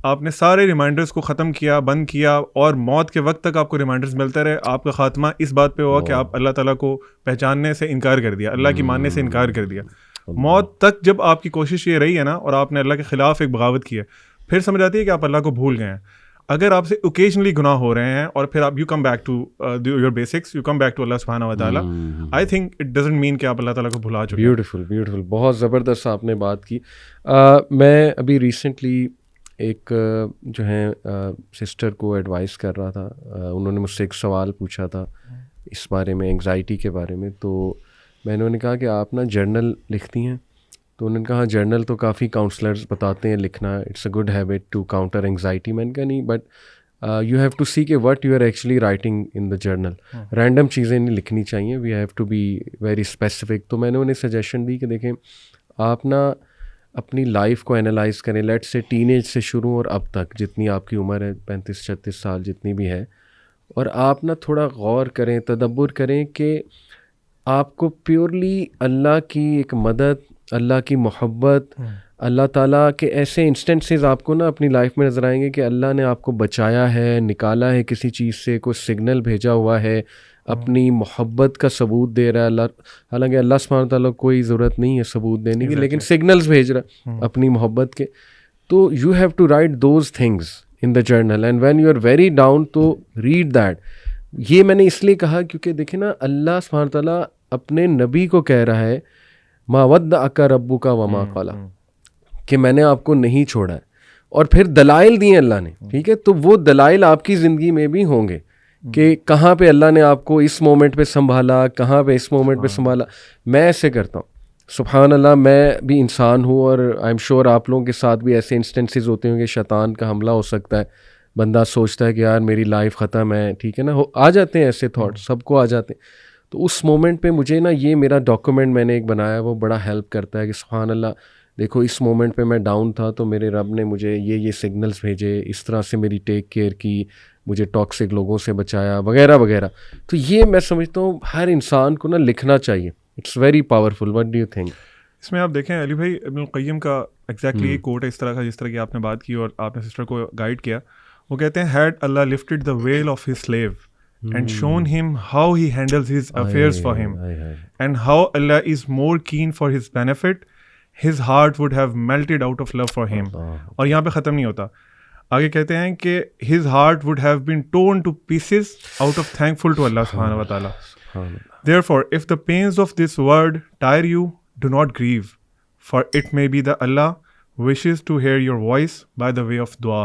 آپ نے سارے ریمائنڈرز کو ختم کیا, بند کیا, اور موت کے وقت تک آپ کو ریمائنڈرز ملتے رہے. آپ کا خاتمہ اس بات پہ ہوا کہ آپ اللہ تعالیٰ کو پہچاننے سے انکار کر دیا, اللہ کی ماننے سے انکار کر دیا. موت تک جب آپ کی کوشش یہ رہی ہے نا, اور آپ نے اللہ کے خلاف ایک بغاوت کی ہے, پھر سمجھ آتی ہے کہ آپ اللہ کو بھول گئے ہیں. اگر آپ سے اوکیجنلی گناہ ہو رہے ہیں اور پھر آپ you come back to your basics, you come back to Allah سبحانہ و تعالیٰ, I think it doesn't mean کہ آپ اللہ تعالیٰ کو بھلا چکے.
بیوٹیفل, بہت زبردست آپ نے بات کی. میں ابھی ریسنٹلی ایک جو ہے سسٹر کو ایڈوائز کر رہا تھا, انہوں نے مجھ سے ایک سوال پوچھا تھا اس بارے میں, انگزائٹی کے بارے میں. تو میں نے کہا کہ آپ نا جرنل لکھتی ہیں؟ تو انہوں نے کہا جرنل تو کافی کاؤنسلرز بتاتے ہیں لکھنا, it's a good habit to counter anxiety. میں نے کہا نہیں, but you have to see کہ what you are actually writing in the journal. Random چیزیں نہیں لکھنی چاہیے, we have to be very specific. تو میں نے انہیں سجیشن دی کہ دیکھیں آپ نا اپنی لائف کو انالائز کریں, لیٹ سے ٹین ایج سے شروع اور اب تک جتنی آپ کی عمر ہے, 35-36 سال جتنی بھی ہے, اور آپ نا تھوڑا غور کریں, تدبر کریں کہ آپ کو پیورلی اللہ کی ایک مدد, اللہ کی محبت, اللہ تعالیٰ کے ایسے انسٹنسز آپ کو نا اپنی لائف میں نظر آئیں گے کہ اللہ نے آپ کو بچایا ہے, نکالا ہے کسی چیز سے, کوئی سگنل بھیجا ہوا ہے, اپنی محبت کا ثبوت دے رہا ہے اللہ. حالانکہ اللہ سبحانہ تعالیٰ کو کوئی ضرورت نہیں ہے ثبوت دینے کی, لیکن سگنلز بھیج رہا ہے اپنی محبت کے. تو you have to write those things in the journal, and when you are very down تو ریڈ دیٹ. یہ میں نے اس لیے کہا کیونکہ دیکھیں نا اللہ سبحانہ تعالیٰ اپنے نبی کو کہہ رہا ہے ما ودعک ربک وما قلی, کہ میں نے آپ کو نہیں چھوڑا ہے, اور پھر دلائل دیے اللہ نے. ٹھیک ہے, تو وہ دلائل آپ کی زندگی میں بھی ہوں گے کہ کہاں پہ اللہ نے آپ کو اس مومنٹ پہ سنبھالا, کہاں پہ اس مومنٹ پہ سنبھالا. میں ایسے کرتا ہوں, سبحان اللہ, میں بھی انسان ہوں, اور آئی ایم شیور آپ لوگوں کے ساتھ بھی ایسے انسٹنسز ہوتے ہوں کہ شیطان کا حملہ ہو سکتا ہے. بندہ سوچتا ہے کہ یار میری لائف ختم ہے, ٹھیک ہے نا, آ جاتے ہیں ایسے تھاٹ, سب کو آ جاتے ہیں. تو اس مومنٹ پہ مجھے نا یہ میرا ڈاکومنٹ میں نے ایک بنایا, وہ بڑا ہیلپ کرتا ہے کہ سبحان اللہ دیکھو اس مومنٹ پہ میں ڈاؤن تھا تو میرے رب نے مجھے یہ سگنلز بھیجے, اس طرح سے میری ٹیک کیئر کی, مجھے ٹاکسک لوگوں سے بچایا وغیرہ وغیرہ. تو یہ میں سمجھتا ہوں ہر انسان کو نا لکھنا چاہیے, it's very powerful. What do you think?
اس میں آپ دیکھیں علی بھائی, ابن القیم کا ایگزیکٹلی ایک کوٹ ہے اس طرح کا جس طرح کی آپ نے بات کی اور آپ نے سسٹر کو گائیڈ کیا. وہ کہتے ہیں had Allah lifted the veil of his slave and shown him how he handles his affairs for him and how Allah is more keen for his benefit, his heart would have melted out of love for him. اور یہاں پہ ختم نہیں ہوتا, آگے کہتے ہیں کہ his heart would have been torn to pieces out of thankful to Allah subhanahu wa ta'ala. Therefore, if the pains of this world tire you, do not grieve, for it may be that Allah wishes to hear your voice by the way of dua.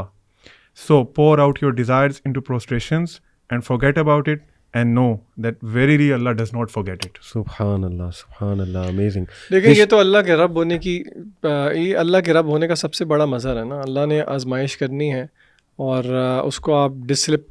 So pour out your desires into prostrations and forget about it, and know that verily Allah does not forget it.
سبحان اللہ, سبحان اللہ, amazing.
لیکن یہ تو اللہ کے رب ہونے کی, یہ اللہ کے رب ہونے کا سب سے بڑا مظہر ہے نا. اللہ نے آزمائش کرنی ہے, اور اس کو آپ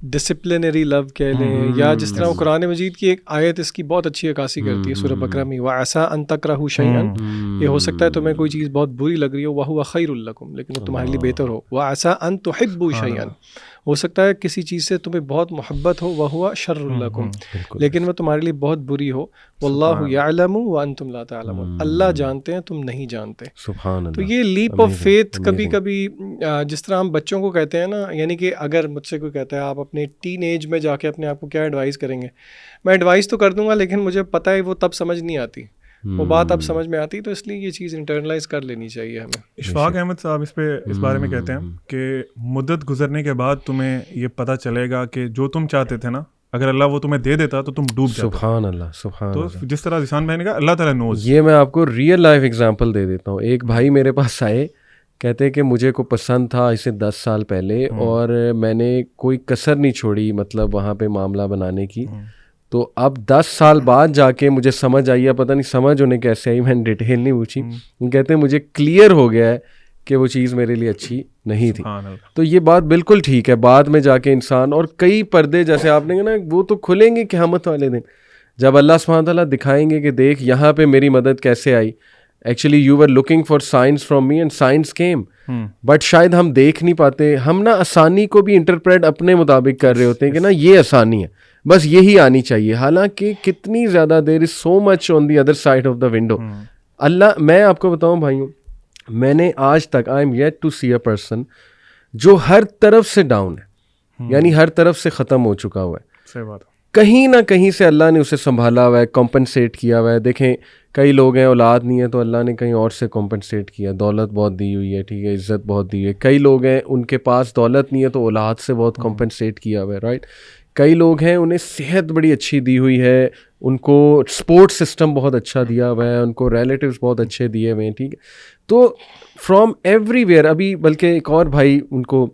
ڈسپلنری لو کہہ لیں, یا جس طرح وہ قرآن مجید کی ایک آیت اس کی بہت اچھی عکاسی کرتی ہے سورہ بقرہ میں, وَعَسَىٰ أَن تَكْرَهُوا شَيْئًا, یہ ہو سکتا ہے تمہیں کوئی چیز بہت بری لگ رہی ہو, وَهُوَ خَيْرٌ لَكُمْ, لیکن وہ تمہارے لیے بہتر ہو. وَعَسَىٰ أَن تُحِبُّوا شَيْئًا, ہو سکتا ہے کسی چیز سے تمہیں بہت محبت ہو, وَهُوَ شَرٌ لَكُمْ, لیکن وہ تمہارے لیے بہت بری ہو. وَاللَّهُ يَعْلَمُ وَأَنْتُمْ لَا تَعْلَمُونَ, اللہ جانتے ہیں تم نہیں جانتے.
سبحان اللہ.
تو یہ لیپ آف فیتھ کبھی کبھی جس طرح ہم بچوں کو کہتے ہیں نا, یعنی کہ اگر مجھ سے کوئی کہتا ہے آپ اپنے ٹین ایج میں جا کے اپنے آپ کو کیا ایڈوائز کریں گے, میں ایڈوائز تو کر دوں گا, لیکن مجھے پتہ ہے وہ تب سمجھ نہیں آتی, وہ بات اب سمجھ میں آتی, تو اس لیے یہ چیز انٹرنلائز کر لینی چاہیے ہمیں.
اشفاق احمد صاحب اس بارے میں کہتے ہیں کہ مدت گزرنے کے بعد تمہیں یہ پتہ چلے گا کہ جو تم چاہتے تھے نا اگر اللہ وہ تمہیں دے دیتا تو تم ڈوب جاتے.
سبحان اللہ سبحان
تو
اللہ.
جس طرح ذیشان بھائی نے کہا اللہ تعالیٰ نوز.
یہ میں آپ کو ریئل لائف ایگزامپل دے دیتا ہوں. ایک بھائی میرے پاس آئے, کہتے کہ مجھے کو پسند تھا اسے 10 سال پہلے, اور میں نے کوئی کسر نہیں چھوڑی مطلب وہاں پہ معاملہ بنانے کی. تو اب 10 سال بعد جا کے مجھے سمجھ آئی ہے, پتہ نہیں سمجھ انہیں کیسے آئی, میں نے ڈیٹیل نہیں پوچھی. کہتے ہیں مجھے کلیئر ہو گیا ہے کہ وہ چیز میرے لیے اچھی نہیں تھی. تو یہ بات بالکل ٹھیک ہے. بعد میں جا کے انسان, اور کئی پردے جیسے آپ نے کہا نا وہ تو کھلیں گے قیامت والے دن, جب اللہ سبحانہ تعالیٰ دکھائیں گے کہ دیکھ یہاں پہ میری مدد کیسے آئی. Actually you were looking for signs from me and signs came, but شاید ہم دیکھ نہیں پاتے. ہم نا آسانی کو بھی انٹرپریٹ اپنے مطابق کر رہے ہوتے ہیں کہ نا یہ آسانی ہے, بس یہی آنی چاہیے, حالانکہ کتنی زیادہ دیر is so much on the other side of the window. Allah, میں آپ کو بتاؤں بھائیوں, میں نے آج تک I am yet to see a person جو ہر طرف سے ڈاؤن ہے, یعنی ہر طرف سے ختم ہو چکا ہوا ہے.
صحیح بات.
کہیں نہ کہیں سے اللہ نے اسے سنبھالا ہوا ہے, کمپنسیٹ کیا ہوا ہے. دیکھیں کئی لوگ ہیں اولاد نہیں ہے تو اللہ نے کہیں اور سے کمپنسیٹ کیا, دولت بہت دی ہوئی ہے, ٹھیک ہے, عزت بہت دی ہوئی ہے. کئی لوگ ہیں ان کے پاس دولت نہیں ہے تو اولاد سے بہت کمپنسیٹ کیا ہوا ہے, رائٹ. کئی لوگ ہیں انہیں صحت بڑی اچھی دی ہوئی ہے, ان کو سپورٹ سسٹم بہت اچھا دیا ہوا ہے, ان کو ریلیٹیوز بہت اچھے دیے ہوئے ہیں, ٹھیک ہے. تو فرام ایوری ویئر. ابھی بلکہ ایک اور بھائی, ان کو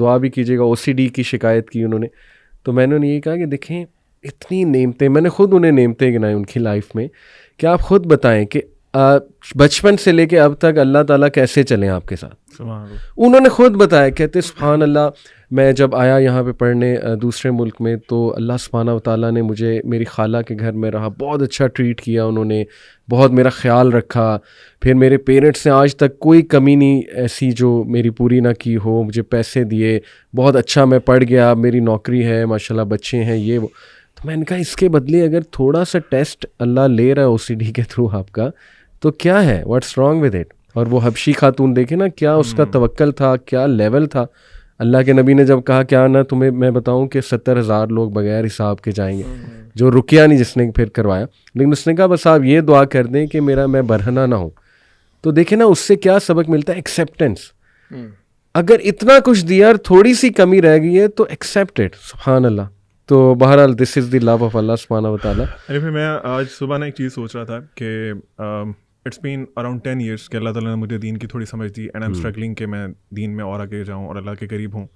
دعا بھی کیجیے گا, OCD کی شکایت کی انہوں نے. تو میں نے انہیں یہ کہا کہ دیکھیں اتنی نعمتیں, میں نے خود انہیں نعمتیں گنائی ان کی لائف میں, کہ آپ خود بتائیں کہ بچپن سے لے کے اب تک اللہ تعالیٰ کیسے چلیں آپ کے ساتھ. انہوں نے خود بتایا, کہتے سبحان اللہ, میں جب آیا یہاں پہ پڑھنے دوسرے ملک میں تو اللہ سبحانہ و تعالیٰ نے مجھے میری خالہ کے گھر میں رہا, بہت اچھا ٹریٹ کیا انہوں نے, بہت میرا خیال رکھا. پھر میرے پیرنٹس نے آج تک کوئی کمی نہیں ایسی جو میری پوری نہ کی ہو, مجھے پیسے دیے, بہت اچھا میں پڑھ گیا, میری نوکری ہے ماشاءاللہ, بچے ہیں, یہ وہ. تو میں نے کہا اس کے بدلے اگر تھوڑا سا ٹیسٹ اللہ لے رہا ہے OCD کے تھرو آپ کا, تو کیا ہے, واٹس رانگ ود اٹ. اور وہ حبشی خاتون دیکھیں نا, کیا اس کا توکل تھا, کیا لیول تھا. اللہ کے نبی نے جب کہا کیا نہ تمہیں میں بتاؤں کہ 70,000 لوگ بغیر حساب کے جائیں گے, جو رکیا نہیں جس نے پھر کروایا, لیکن اس نے کہا بس آپ یہ دعا کر دیں کہ میں برہنہ نہ ہوں. تو دیکھیں نا اس سے کیا سبق ملتا ہے, ایکسیپٹنس. اگر اتنا کچھ دیا اور تھوڑی سی کمی رہ گئی ہے تو ایکسیپٹ اٹ. سبحان اللہ. تو بہرحال دس از دی لو آف اللہ سبحانہ و تعالیٰ.
ارے میں آج صبح نا ایک چیز سوچ رہا تھا کہ اٹس بین اراؤنڈ 10 years کہ اللہ تعالیٰ نے مجھے دین کی تھوڑی سمجھ دی, اینڈ آئی ایم اسٹرگلنگ کہ میں دین میں اور آگے جاؤں اور اللہ کے قریب ہوں.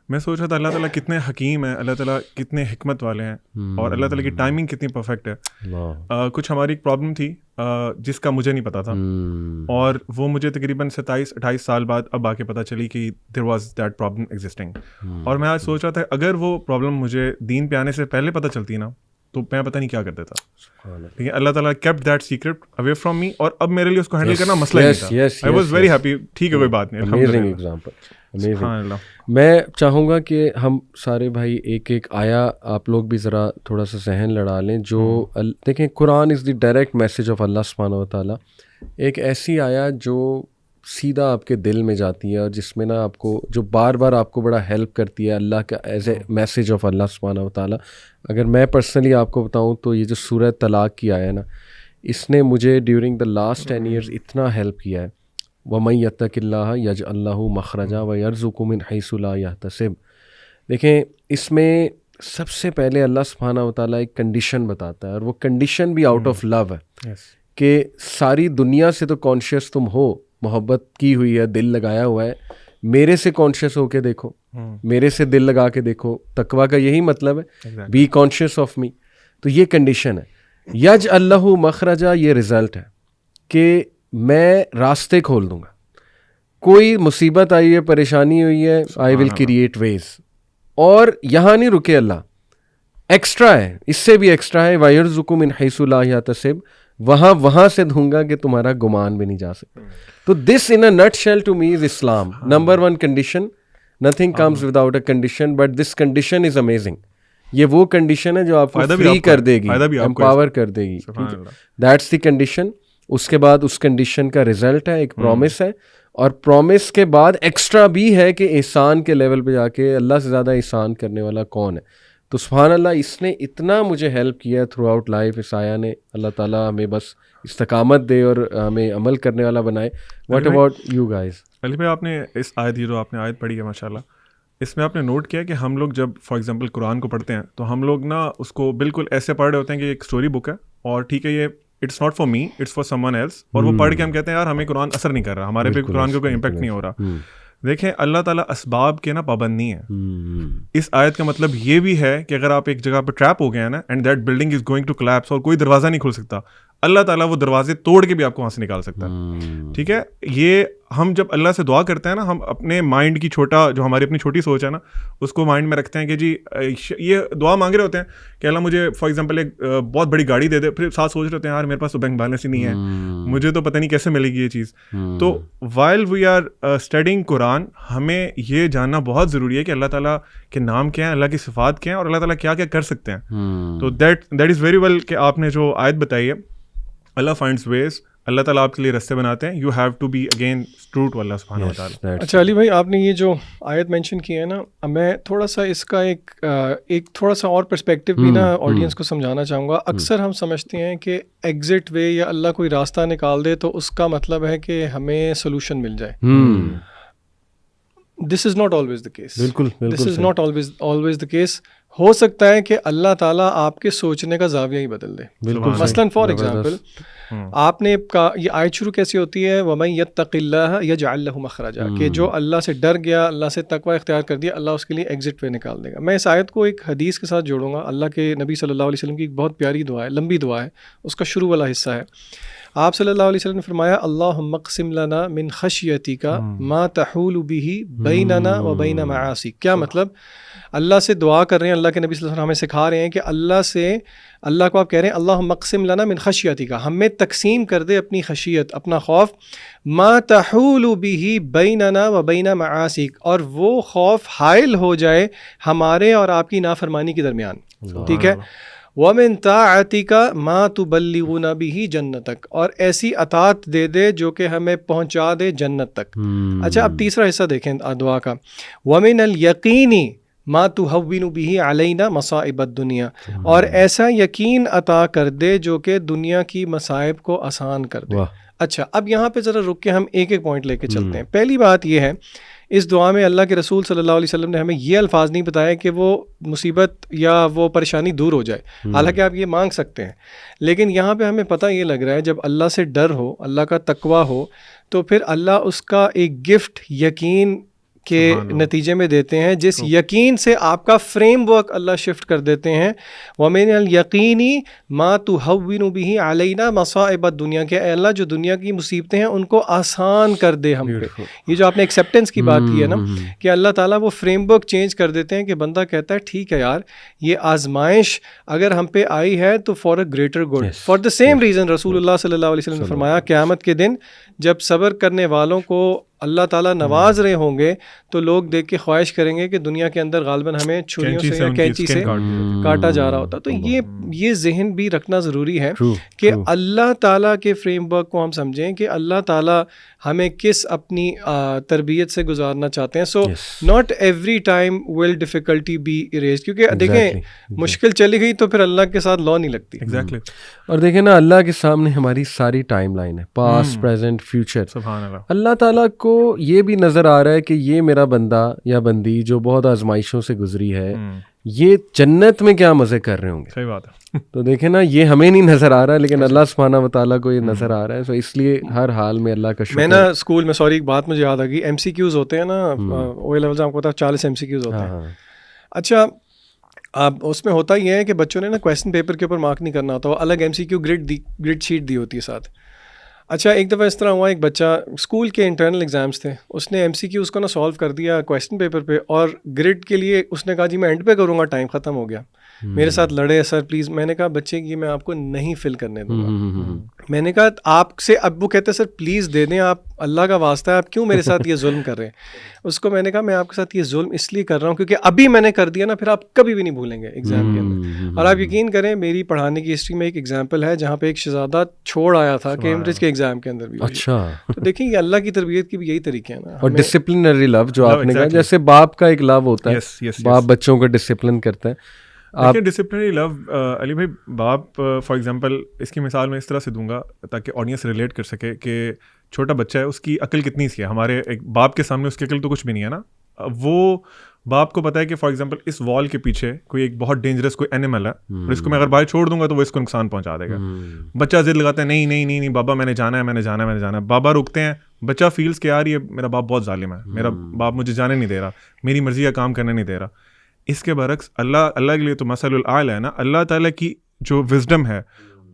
میں سوچ رہا تھا اللہ تعالیٰ کتنے حکیم ہیں, اللہ تعالیٰ کتنے حکمت والے ہیں, اور اللہ تعالیٰ کی ٹائمنگ کتنی پرفیکٹ ہے. کچھ ہماری ایک پرابلم تھی جس کا مجھے نہیں پتا تھا, اور وہ مجھے تقریباً 27-28 سال بعد اب آ کے پتہ چلی کہ there was that problem existing. اور میں آج سوچ رہا تھا اگر وہ پرابلم مجھے دین پہ آنے سے پہلے پتہ چلتی نا تو میں پتہ نہیں کیا کر دیتا. لیکن اللہ تعالیٰ kept that secret away from me, اور اب میرے لیے اس کو ہینڈل کرنا مسئلہ نہیں تھا. I was very happy. ٹھیک ہے, کوئی بات نہیں.
Amazing example. میں چاہوں گا کہ ہم سارے بھائی ایک ایک آیا آپ لوگ بھی ذرا تھوڑا سا ذہن لڑا لیں. جو دیکھیں قرآن از دی ڈائریکٹ میسج آف اللہ سبحانہ و تعالیٰ. ایک ایسی آیا جو سیدھا آپ کے دل میں جاتی ہے, اور جس میں نا آپ کو جو بار بار آپ کو بڑا ہیلپ کرتی ہے اللہ کا ایز اے میسج آف اللہ سبحانہ و تعالیٰ. اگر میں پرسنلی آپ کو بتاؤں تو یہ جو سورہ طلاق کی آیا نا, اس نے مجھے ڈیورنگ دا لاسٹ 10 years اتنا ہیلپ کیا ہے. وَمَن يَتَّقِ اللَّهَ يَجْعَل لَهُ مَخْرَجًا وَيَرْزُقْهُ مِنْ حَيْثُ لَا يَحْتَسِبُ. دیکھیں اس میں سب سے پہلے اللہ سبحانہ و تعالیٰ ایک کنڈیشن بتاتا ہے, اور وہ کنڈیشن بھی آؤٹ آف لو ہے کہ ساری دنیا سے تو کانشیس تم ہو, محبت کی ہوئی ہے, دل لگایا ہوا ہے, میرے سے کانشیس ہو کے دیکھو, میرے سے دل لگا کے دیکھو. تقویٰ کا یہی مطلب ہے, بی کانشیس آف می. تو یہ کنڈیشن ہے. یجعل لہ مخرجا, یہ رزلٹ ہے کہ میں راستے کھول دوں گا. کوئی مصیبت آئی ہے, پریشانی ہوئی ہے, آئی ول کریٹ ویز. اور یہاں نہیں رکے اللہ, ایکسٹرا ہے, اس سے بھی ایکسٹرا ہے. وَيَرْزُقُ مِنْ حَيْثُ لَا يَحْتَسِبُ, وہاں سے دوں گا کہ تمہارا گمان بھی نہیں جا سکتا. تو this in a nutshell to me is Islam. Number 1 condition, nothing comes without a condition, but this condition is amazing. یہ وہ کنڈیشن ہے جو آپ کو فری کر دے گی, امپاور کر دے گی. That's the condition. اس کے بعد اس کنڈیشن کا رزلٹ ہے, ایک پرومس ہے, اور پرومس کے بعد ایکسٹرا بھی ہے کہ احسان کے لیول پہ جا کے اللہ سے زیادہ احسان کرنے والا کون ہے. تو سبحان اللہ, اس نے اتنا مجھے ہیلپ کیا تھرو آؤٹ لائف. اس آیا نے, اللہ تعالیٰ ہمیں بس استقامت دے اور ہمیں عمل کرنے والا بنائے. What about you guys?
Ali بھائی, آپ نے اس آیت, یہ جو آپ نے آیت پڑھی ہے ماشاء اللہ, اس میں آپ نے نوٹ کیا کہ ہم لوگ جب فار ایگزامپل قرآن کو پڑھتے ہیں تو ہم لوگ نا اس کو بالکل ایسے پڑھ رہے ہوتے ہیں کہ ایک اسٹوری بک ہے اور ٹھیک ہے یہ it's not for me it's for someone else, اور وہ پڑھ کے ہم کہتے ہیں یار ہمیں قرآن اثر نہیں کر رہا, ہمارے پہ قرآن کا کوئی امپیکٹ نہیں ہو رہا. دیکھیں اللہ تعالیٰ اسباب کے نا پابند نہیں ہے. اس آیت کا مطلب یہ بھی ہے کہ اگر آپ ایک جگہ پہ ٹریپ ہو گئے ہیں نا and that building is going to collapse اور کوئی دروازہ نہیں کھل سکتا, اللہ تعالیٰ وہ دروازے توڑ کے بھی آپ کو وہاں سے نکال سکتا ہے. ٹھیک ہے, یہ ہم جب اللہ سے دعا کرتے ہیں نا, ہم اپنے مائنڈ کی چھوٹا جو ہماری اپنی چھوٹی سوچ ہے نا اس کو مائنڈ میں رکھتے ہیں کہ جی یہ دعا مانگ رہے ہوتے ہیں کہ اللہ مجھے فار ایگزامپل ایک بہت بڑی گاڑی دے دے, پھر ساتھ سوچ رہے ہوتے ہیں یار میرے پاس تو بینک بیلنس ہی نہیں ہے, مجھے تو پتہ نہیں کیسے ملے گی یہ چیز. تو وائل وی آر اسٹڈیئنگ قرآن ہمیں یہ جاننا بہت ضروری ہے کہ اللہ تعالیٰ کے نام کیا ہیں, اللہ کی صفات کیا ہیں اور اللہ تعالیٰ کیا کیا کر سکتے ہیں. تو دیٹ از ویری ویل کہ آپ نے جو آیت بتائی ہے اللہ فائنڈس ویز, اللہ تعالیٰ آپ کے لیے رستے بناتے ہیں. You have to be again true to Allah سبحانہ و تعالیٰ.
اچھا علی بھائی, آپ نے یہ جو آیت مینشن کی ہے نا, میں تھوڑا سا اس کا ایک تھوڑا سا اور پرسپیکٹیو بھی نا آڈینس کو سمجھانا چاہوں گا. اکثر ہم سمجھتے ہیں کہ ایگزٹ وے یا اللہ کوئی راستہ نکال دے تو اس کا مطلب ہے کہ ہمیں سولوشن مل جائے. This is not always the case.
بالکل
this is not always the case. ہو سکتا ہے کہ اللہ تعالیٰ آپ کے سوچنے کا زاویہ ہی بدل دے.
بالکل.
مثلاً فار ایگزامپل آپ نے یہ آیت شروع کیسی ہوتی ہے, وَمَن يَتَّقِ اللَّهَ يَجْعَلْ لَهُ مَخْرَجًا, کہ جو اللہ سے ڈر گیا, اللہ سے تقوی اختیار کر دیا, اللہ اس کے لیے ایگزٹ وے نکال دے گا. میں اس آیت کو ایک حدیث کے ساتھ جوڑوں گا. اللہ کے نبی صلی اللہ علیہ وسلم کی ایک بہت پیاری دعا ہے, لمبی دعا ہے, اس کا شروع والا حصہ ہے. آپ صلی اللہ علیہ وسلم نے فرمایا اللہم اقسم لنا من خشیتک ما تحول به بیننا و بین معاصیک. کیا مطلب؟ اللہ سے دعا کر رہے ہیں, اللہ کے نبی صلی اللہ علیہ وسلم ہمیں سکھا رہے ہیں کہ اللہ کو آپ کہہ رہے ہیں اللہم اقسم لنا من خشیتک, ہمیں تقسیم کر دے اپنی خشیت, اپنا خوف, ما تحول به بیننا و بین معاصیک, اور وہ خوف حائل ہو جائے ہمارے اور آپ کی نافرمانی کے درمیان. ٹھیک ہے, وَمِن طَاعَتِكَ مَا تُبَلِّغُنَا بِهِ جَنَّتَكَ, اور ایسی اطاعت دے دے جو کہ ہمیں پہنچا دے جنت تک. اچھا اب تیسرا حصہ دیکھیں دعا کا, وَمِنَ الْيَقِينِ مَا تُهَوِّنُ بِهِ عَلَيْنَا مَصَائِبَ الدُّنْيَا, اور ایسا یقین عطا کر دے جو کہ دنیا کی مصائب کو آسان کر دے. اچھا اب یہاں پہ ذرا رک کے ہم ایک ایک پوائنٹ لے کے چلتے ہیں. پہلی بات یہ ہے, اس دعا میں اللہ کے رسول صلی اللہ علیہ وسلم نے ہمیں یہ الفاظ نہیں بتایا کہ وہ مصیبت یا وہ پریشانی دور ہو جائے, حالانکہ آپ یہ مانگ سکتے ہیں, لیکن یہاں پہ ہمیں پتہ یہ لگ رہا ہے جب اللہ سے ڈر ہو, اللہ کا تقوی ہو, تو پھر اللہ اس کا ایک گفٹ یقین کے نتیجے میں دیتے ہیں, جس یقین سے آپ کا فریم ورک اللہ شفٹ کر دیتے ہیں. وَمِنَ الْيَقِينِ مَا تُهَوِّنُ بِهِ عَلَيْنَا مَصَائِبَ الدُّنْيَا, کہ اے اللہ جو دنیا کی مصیبتیں ہیں ان کو آسان کر دے ہم پہ. یہ جو آپ نے ایکسیپٹنس کی بات کی ہے نا, کہ اللہ تعالیٰ وہ فریم ورک چینج کر دیتے ہیں کہ بندہ کہتا ہے ٹھیک ہے یار, یہ آزمائش اگر ہم پہ آئی ہے تو for a greater good. For the same reason رسول اللہ صلی اللہ علیہ وسلم نے فرمایا قیامت کے دن جب صبر کرنے والوں کو اللہ تعالیٰ نواز رہے ہوں گے تو لوگ دیکھ کے خواہش کریں گے کہ دنیا کے اندر غالباً ہمیں چھریوں سے یا کینچی سے کاٹا جا رہا ہوتا. تو یہ ذہن بھی رکھنا ضروری ہے کہ اللہ تعالیٰ کے فریم ورک کو ہم سمجھیں کہ اللہ تعالیٰ ہمیں کس اپنی تربیت سے گزارنا چاہتے ہیں. So not every time will difficulty be arise, کیونکہ دیکھیں مشکل چلی گئی تو پھر اللہ کے ساتھ لا نہیں لگتی.
ایگزیکٹلی.
اور دیکھیں نا اللہ کے سامنے ہماری ساری ٹائم لائن ہے, پاسٹ پریزنٹ فیوچر.
سبحان اللہ.
اللہ تعالیٰ کو یہ بھی نظر آ رہا ہے کہ یہ میرا بندہ یا بندی جو بہت آزمائشوں سے گزری ہے, یہ جنت میں کیا مزے کر رہے ہوں گے.
صحیح بات ہے.
تو دیکھیں نا یہ ہمیں نہیں نظر آ رہا ہے, لیکن اللہ سبحانہ و تعالیٰ کو یہ نظر آ رہا ہے. سو اس لیے ہر حال میں اللہ کا شکر.
میں نا اسکول میں ایک بات مجھے یاد آ گئی, ایم سی کیوز ہوتے ہیں نا, او لیول آپ کو پتا 40 ایم سی کیوز ہوتے ہیں. اچھا اب اس میں ہوتا یہ ہے کہ بچوں نے نا کویسچن پیپر کے اوپر مارک نہیں کرنا ہوتا, وہ الگ M C Q grade sheet دی ہوتی ہے ساتھ. اچھا ایک دفعہ اس طرح ہوا, ایک بچہ اسکول کے انٹرنل ایگزامس تھے, اس نے ایم سی کیو اس کو نا سالو کر دیا کویسچن پیپر پہ, اور گریڈ کے لیے اس نے کہا جی میں اینڈ پہ کروں گا, ٹائم ختم ہو گیا, میرے ساتھ لڑے سر پلیز. میں نے کہا بچے کی میں آپ کو نہیں فل کرنے دوں گا. میں نے کہا آپ سے, اب وہ کہتے ہیں سر پلیز دے دیں, آپ اللہ کا واسطہ ہے, آپ کیوں میرے ساتھ یہ ظلم کر رہے ہیں. اس کو میں نے کہا میں آپ کے ساتھ یہ ظلم اس لیے کر رہا ہوں کیونکہ ابھی میں نے کر دیا نا, پھر آپ کبھی بھی نہیں بھولیں گے ایگزام کے اندر. اور آپ یقین کریں میری پڑھانے کی ہسٹری میں ایک ایگزامپل ہے جہاں پہ ایک شہزادہ چھوڑ آیا تھا کیمبرج کے ایگزام کے اندر بھی.
اچھا
تو دیکھیں یہ اللہ کی تربیت کی بھی یہی طریقے ہیں نا,
اور ڈسپلنری لو جو آپ نے کہا, جیسے باپ کا ایک لو ہوتا ہے, باپ بچوں کو ڈسپلن کرتا ہے.
دیکھیں ڈسپلنری لو علی بھائی, باپ فار ایگزامپل اس کی مثال میں اس طرح سے دوں گا تاکہ آڈینس ریلیٹ کر سکے کہ چھوٹا بچہ ہے, اس کی عقل کتنی سی ہے, ہمارے ایک باپ کے سامنے اس کی عقل تو کچھ بھی نہیں ہے نا, وہ باپ کو پتہ ہے کہ فار ایگزامپل اس وال کے پیچھے کوئی ایک بہت ڈینجرس کوئی اینیمل ہے اور اس کو میں اگر باہر چھوڑ دوں گا تو وہ اس کو نقصان پہنچا دے گا. بچہ ضد لگاتا ہے نہیں نہیں نہیں نہیں بابا میں نے جانا ہے میں نے جانا ہے میں نے جانا ہے. بابا رکتے ہیں, بچہ فیلز کہ یار یہ میرا باپ بہت ظالم ہے, میرا باپ مجھے جانے نہیں دے رہا, میری مرضی کا کام کرنے نہیں دے رہا. اس کے برعکس اللہ کے لیے تو مثل الاعلی ہے نا. اللہ تعالیٰ کی جو وزڈم ہے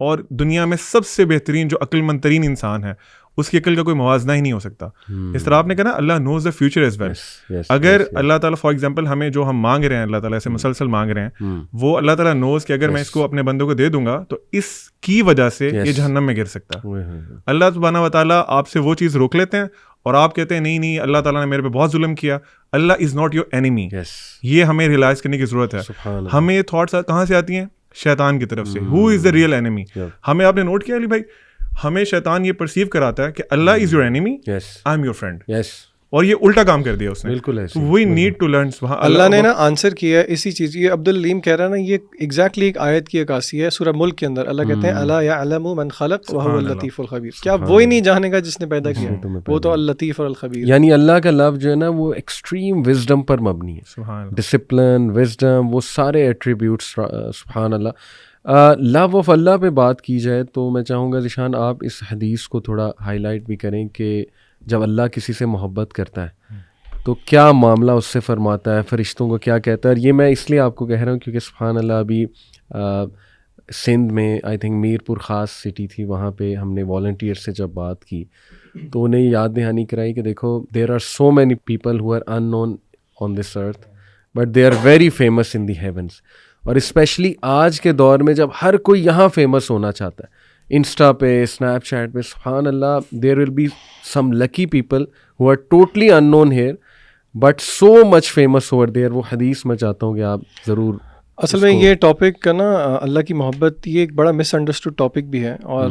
اور دنیا میں سب سے بہترین جو عقل مند ترین انسان ہے اس کی عقل کا کوئی موازنہ ہی نہیں ہو سکتا. اس طرح آپ نے کہا نا اللہ نوز دا فیوچر ایز ویل. اگر اللہ تعالیٰ فار ایگزامپل ہمیں جو ہم مانگ رہے ہیں اللہ تعالیٰ سے مسلسل مانگ رہے ہیں, وہ اللہ تعالیٰ نوز کہ اگر میں اس کو اپنے بندوں کو دے دوں گا تو اس کی وجہ سے یہ جہنم میں گر سکتا ہے. اللہ سبحانہ و تعالیٰ آپ سے وہ چیز روک لیتے ہیں اور آپ کہتے ہیں نہیں نہیں اللہ تعالیٰ نے میرے پہ بہت ظلم کیا. اللہ از ناٹ یور اینیمی. یہ ہمیں ریئلائز کرنے کی ضرورت ہے. ہمیں یہ تھاٹس کہاں سے آتی ہیں؟ شیطان کی طرف سے. ہو از دا ریئل اینیمی. ہمیں آپ نے نوٹ کیا علی بھائی, ہمیں شیطان یہ پرسیو کراتا ہے کہ Allah is your enemy, I am your friend, اور یہ الٹا کام کر دیا اس نے.
بالکل
we need to learn.
Allah نے نا آنسر کیا ہے اسی چیز. یہ عبدالعلیم کہہ رہا ہے نا, یہ ایگزیکٹلی ایک آیت کی عکاسی ہے سورہ ملک کے اندر. اللہ کہتے ہیں الا یعلم من خلق وهو اللطیف الخبیر. کیا وہی نہیں جانے گا جس نے پیدا کیا؟ وہ تو اللطیف اور الخبیر.
یعنی اللہ کا لفظ جو ہے نا وہ ایکسٹریم وزڈم پر مبنی ہے. ڈسپلن, وزڈم, وہ سارے ایٹریبیوٹس. سبحان اللہ. لو آف اللہ پہ بات کی جائے تو میں چاہوں گا ذیشان آپ اس حدیث کو تھوڑا ہائی لائٹ بھی کریں کہ جب اللہ کسی سے محبت کرتا ہے تو کیا معاملہ اس سے فرماتا ہے, فرشتوں کو کیا کہتا ہے. اور یہ میں اس لیے آپ کو کہہ رہا ہوں کیونکہ سبحان اللہ ابھی سندھ میں آئی تھنک میر پور خاص سٹی تھی, وہاں پہ ہم نے والنٹیئر سے جب بات کی تو انہیں یاد دہانی کرائی کہ دیکھو there are so many people who are unknown on this earth but they are very famous in the heavens. اور اسپیشلی آج کے دور میں جب ہر کوئی یہاں فیمس ہونا چاہتا ہے, انسٹا پہ, اسنیپ چیٹ پہ, سبحان اللہ there will be some lucky people who are totally unknown here but so much famous over there. وہ حدیث میں چاہتا ہوں کہ آپ ضرور.
اصل میں یہ ٹاپک کا نا اللہ کی محبت یہ ایک بڑا مس انڈرسٹوڈ ٹاپک بھی ہے, اور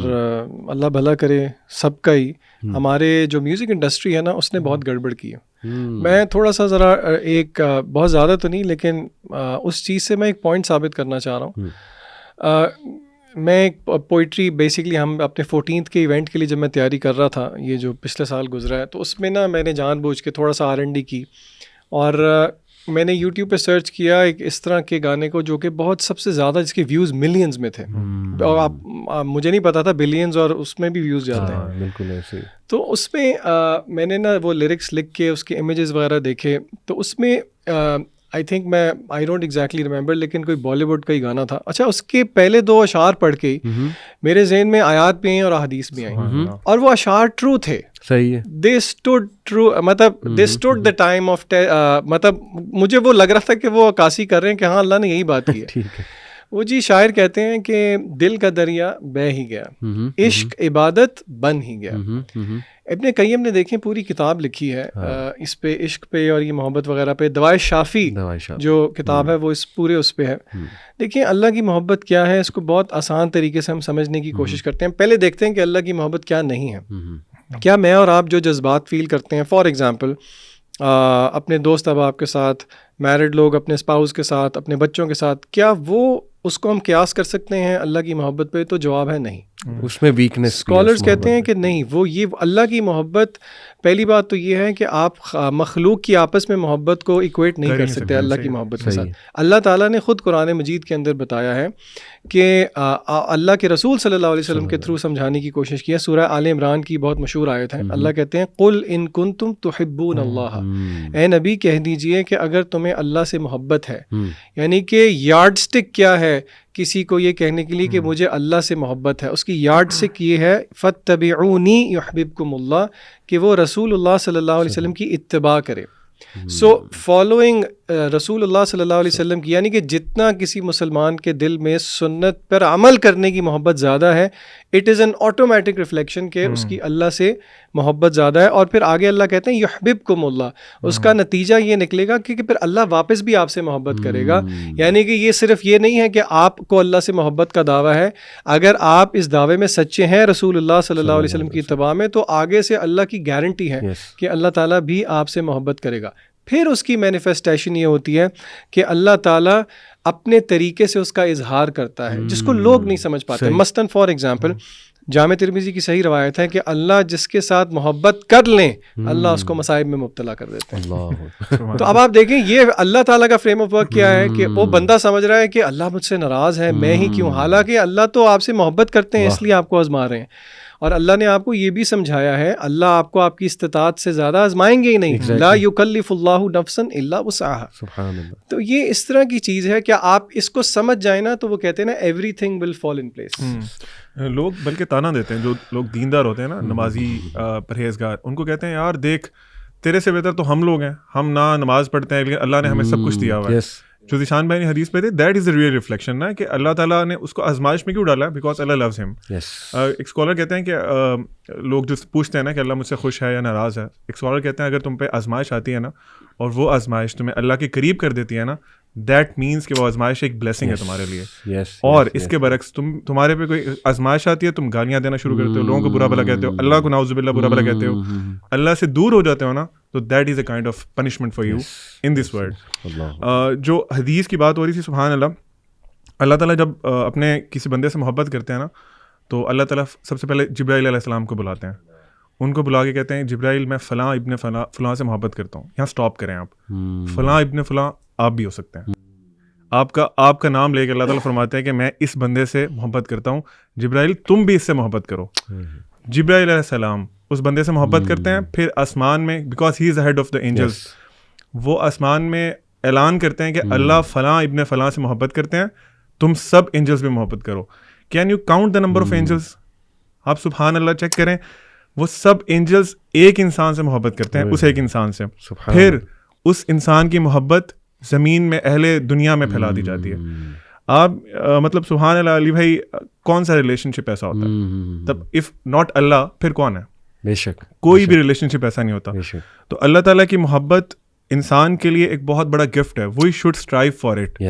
اللہ بھلا کرے سب کا ہی. ہمارے جو میوزک انڈسٹری ہے نا اس نے بہت گڑبڑ کی ہے. میں تھوڑا سا ذرا ایک بہت زیادہ تو نہیں لیکن اس چیز سے میں ایک پوائنٹ ثابت کرنا چاہ رہا ہوں. میں ایک پوئٹری بیسکلی ہم اپنے 14th کے ایونٹ کے لیے جب میں تیاری کر رہا تھا یہ جو پچھلے سال گزرا ہے, تو اس میں نا میں نے جان بوجھ کے تھوڑا سا R&D کی اور میں نے یوٹیوب پہ سرچ کیا ایک اس طرح کے گانے کو جو کہ بہت سب سے زیادہ جس کے ویوز ملینز میں تھے, اور آپ مجھے نہیں پتا تھا بلینز اور اس میں بھی ویوز جاتے ہیں.
بالکل ایسے.
تو اس میں میں نے نا وہ لیرکس لکھ کے اس کے امیجز وغیرہ دیکھے, تو اس میں آئی تھنک میں آئی ڈونٹ ایگزیکٹلی ریمبر لیکن کوئی بالی ووڈ کا ہی گانا تھا. اچھا اس کے پہلے 2 اشعار پڑھ کے میرے ذہن میں آیات بھی آئیں اور احادیث بھی آئیں, اور وہ اشعار ٹرو تھے.
صحیح ہے.
دے اسٹوڈ ٹرو, مطلب دے اسٹوڈ دا ٹائم آف, مطلب مجھے وہ لگ رہا تھا کہ وہ عکاسی کر رہے ہیں کہ ہاں اللہ نے یہی بات کی ہے.
ٹھیک ہے.
وہ جی شاعر کہتے ہیں کہ دل کا دریا بہہ ہی گیا, عشق عبادت بن ہی گیا. ابن قیم نے دیکھیں پوری کتاب لکھی ہے اس پہ, عشق پہ اور یہ محبت وغیرہ پہ. دوائے شافی جو کتاب ہے وہ اس پورے اس پہ ہے. دیکھیں اللہ کی محبت کیا ہے, اس کو بہت آسان طریقے سے ہم سمجھنے کی کوشش کرتے ہیں. پہلے دیکھتے ہیں کہ اللہ کی محبت کیا نہیں ہے. کیا میں اور آپ جو جذبات فیل کرتے ہیں, فار ایگزامپل اپنے دوست احباب کے ساتھ, میرڈ لوگ اپنے اسپاؤس کے ساتھ, اپنے بچوں کے ساتھ, کیا وہ اس کو ہم قیاس کر سکتے ہیں اللہ کی محبت پہ؟ تو جواب ہے نہیں.
اس میں ویکنس.
اسکالرز کہتے ہیں کہ نہیں, وہ یہ اللہ کی محبت, پہلی بات تو یہ ہے کہ آپ مخلوق کی آپس میں محبت کو ایکویٹ نہیں کر سکتے اللہ کی محبت کے ساتھ. اللہ تعالیٰ نے خود قرآن مجید کے اندر بتایا ہے کہ اللہ کے رسول صلی اللہ علیہ وسلم کے تھرو سمجھانے کی کوشش کی ہے. سورہ آل عمران کی بہت مشہور آیت ہے. اللہ کہتے ہیں قل ان کنتم تحبون اللہ, اے نبی کہہ دیجئے کہ اگر تمہیں اللہ سے محبت ہے. یعنی کہ یارڈ سٹک کیا ہے کسی کو یہ کہنے کے لیے کہ مجھے اللہ سے محبت ہے, اس کی یارڈ سٹک یہ ہے فاتبعونی یحببکم اللہ, کہ وہ رسول اللہ صلی اللہ علیہ وسلم کی اتباع کرے. سو فالوئنگ رسول اللہ صلی اللہ علیہ وسلم کی, یعنی کہ جتنا کسی مسلمان کے دل میں سنت پر عمل کرنے کی محبت زیادہ ہے, it is an automatic reflection کہ اس کی اللہ سے محبت زیادہ ہے. اور پھر آگے اللہ کہتے ہیں یحببکم اللہ, اس کا نتیجہ یہ نکلے گا کہ پھر اللہ واپس بھی آپ سے محبت کرے گا. یعنی کہ یہ صرف یہ نہیں ہے کہ آپ کو اللہ سے محبت کا دعویٰ ہے, اگر آپ اس دعوے میں سچے ہیں رسول اللہ صلی اللہ علیہ وسلم کی اتباع میں, تو آگے سے اللہ کی گارنٹی ہے کہ اللہ تعالیٰ بھی آپ سے محبت کرے گا. پھر اس کی مینیفیسٹیشن یہ ہوتی ہے کہ اللہ تعالیٰ اپنے طریقے سے اس کا اظہار کرتا ہے جس کو لوگ نہیں سمجھ پاتے. مثلاً فار ایگزامپل جامع ترمذی کی صحیح روایت ہے کہ اللہ جس کے ساتھ محبت کر لیں اللہ اس کو مصائب میں مبتلا کر دیتے ہیں. تو اب آپ دیکھیں یہ اللہ تعالیٰ کا فریم آف ورک کیا ہے کہ وہ بندہ سمجھ رہا ہے کہ اللہ مجھ سے ناراض ہے میں ہی کیوں, حالانکہ اللہ تو آپ سے محبت کرتے ہیں اس لیے آپ کو آزما رہے ہیں. اور اللہ نے آپ کو یہ بھی سمجھایا ہے اللہ آپ کو آپ کی استطاعت سے زیادہ آزمائیں گے ہی نہیں, لا یکلف اللہ نفسا الا وسعها. تو یہ اس طرح کی چیز ہے کہ آپ اس کو سمجھ جائیں نا تو وہ کہتے ہیں نا every thing will fall in place.
لوگ بلکہ تانا دیتے ہیں جو لوگ دیندار ہوتے ہیں نا, نمازی پرہیزگار, ان کو کہتے ہیں یار دیکھ تیرے سے بہتر تو ہم لوگ ہیں, ہم نہ نماز پڑھتے ہیں لیکن اللہ نے ہمیں سب کچھ دیا ہوا ہے. جو ذیشان بھائی نے حدیث پہ تھے that is the real reflection نا کہ اللہ تعالیٰ نے اس کو آزمائش میں کیوں ڈالا ہے, بیکاز اللہ لوز ہم. ایک اسکالر کہتے ہیں کہ لوگ جو پوچھتے ہیں نا کہ اللہ مجھ سے خوش ہے یا ناراض ہے, ایک اسکالر کہتے ہیں اگر تم پہ آزمائش آتی ہے نا اور وہ آزمائش تمہیں اللہ کے قریب کر دیتی ہے نا, دیٹ مینس کہ وہ آزمائش ایک بلیسنگ ہے تمہارے لیے. اور اس کے برعکس تمہارے پہ کوئی آزمائش آتی ہے, تم گالیاں دینا شروع کرتے ہو, لوگوں کو برا بھلا کہتے ہو, اللہ کو نعوذ باللہ برا بھلا کہتے ہو, اللہ سے دور ہو جاتے ہو نا, تو that is a kind of punishment for you in this world. جو حدیث کی بات ہو رہی تھی, سبحان اللہ, اللہ تعالیٰ جب اپنے کسی بندے سے محبت کرتے ہیں نا تو اللہ تعالیٰ سب سے پہلے جبرائیل علیہ السلام کو بلاتے ہیں, ان کو بلا کے کہتے ہیں جبرائیل میں فلاں ابن فلاں سے محبت کرتا ہوں, یہاں سٹاپ کریں آپ, فلاں ابن فلاں آپ بھی ہو سکتے ہیں. آپ کا نام لے کے اللہ تعالیٰ فرماتے ہیں کہ میں اس بندے سے محبت کرتا ہوں, جبرائیل تم بھی اس سے محبت کرو. جبرائیل علیہ السلام اس بندے سے محبت کرتے ہیں, پھر آسمان میں, because he is the head of the angels, وہ آسمان میں اعلان کرتے ہیں کہ اللہ فلاں ابن فلاں سے محبت کرتے ہیں, تم سب اینجلس بھی محبت کرو. Can you count the number of angels? آپ سبحان اللہ چیک کریں, وہ سب اینجلس ایک انسان سے محبت کرتے ہیں, اس ایک انسان سے. پھر اس انسان کی محبت زمین میں اہل دنیا میں پھیلا دی جاتی ہے. آپ مطلب سبحان اللہ علی بھائی, کون سا ریلیشن شپ ایسا ہوتا ہے تب اف ناٹ اللہ, پھر کون ہے؟
بے شک
کوئی بھی ریلیشن شپ ایسا نہیں ہوتا. تو اللہ تعالیٰ کی محبت انسان کے لیے ایک بہت بڑا گفٹ ہے, we should strive for it.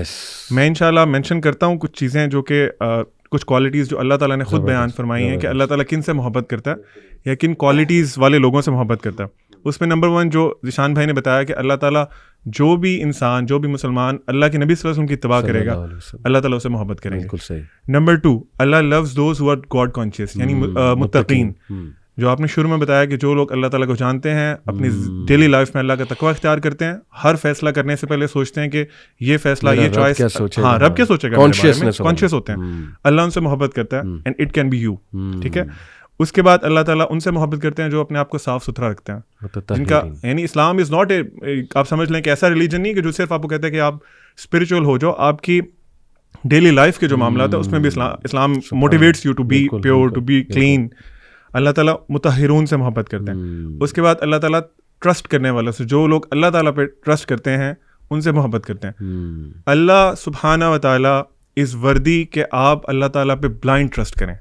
میں انشاءاللہ مینشن کرتا ہوں کچھ چیزیں جو کہ کچھ کوالٹیز جو اللہ تعالیٰ نے خود بیان فرمائی ہیں کہ اللہ تعالیٰ کن سے محبت کرتا ہے یا کن کوالٹیز والے لوگوں سے محبت کرتا ہے. اس میں نمبر 1 جو ذیشان بھائی نے بتایا کہ اللہ تعالیٰ جو بھی انسان, جو بھی مسلمان اللہ کے نبی صلی اللہ علیہ وسلم کی اتباع کرے گا اللہ تعالیٰ اسے محبت کریں گے. Number 2, Allah loves those who are God conscious, یعنی متقین. جو آپ نے شروع میں بتایا کہ جو لوگ اللہ تعالیٰ کو جانتے ہیں, اپنی ڈیلی لائف میں اللہ کا تقویٰ اختیار کرتے ہیں, ہر فیصلہ کرنے سے پہلے سوچتے ہیں کہ یہ فیصلہ, یہ چوائس, ہاں رب کیا سوچے گا, کانشیس ہوتے ہیں. اللہ ان سے محبت کرتا ہے and it can be you. ٹھیک ہے. اس کے بعد اللہ تعالیٰ ان سے محبت کرتے ہیں جو اپنے آپ کو صاف ستھرا رکھتے ہیں, جن کا یعنی اسلام از ناٹ اے, آپ سمجھ لیں کہ ایسا ریلیجن نہیں کہ جو صرف آپ کو کہتے ہیں کہ آپ اسپریچول ہو جاؤ, آپ کی ڈیلی لائف کے جو معاملات ہیں اس میں بھی Islam motivates you to be pure, to be clean. Allah تعالیٰ مطہرون سے محبت کرتے ہیں. اس کے بعد اللہ تعالیٰ ٹرسٹ کرنے والوں سے, جو لوگ اللہ تعالیٰ پہ ٹرسٹ کرتے ہیں ان سے محبت کرتے ہیں. اللہ سبحانہ و تعالیٰ از وردی کہ آپ اللہ تعالیٰ پہ بلائنڈ ٹرسٹ کریں.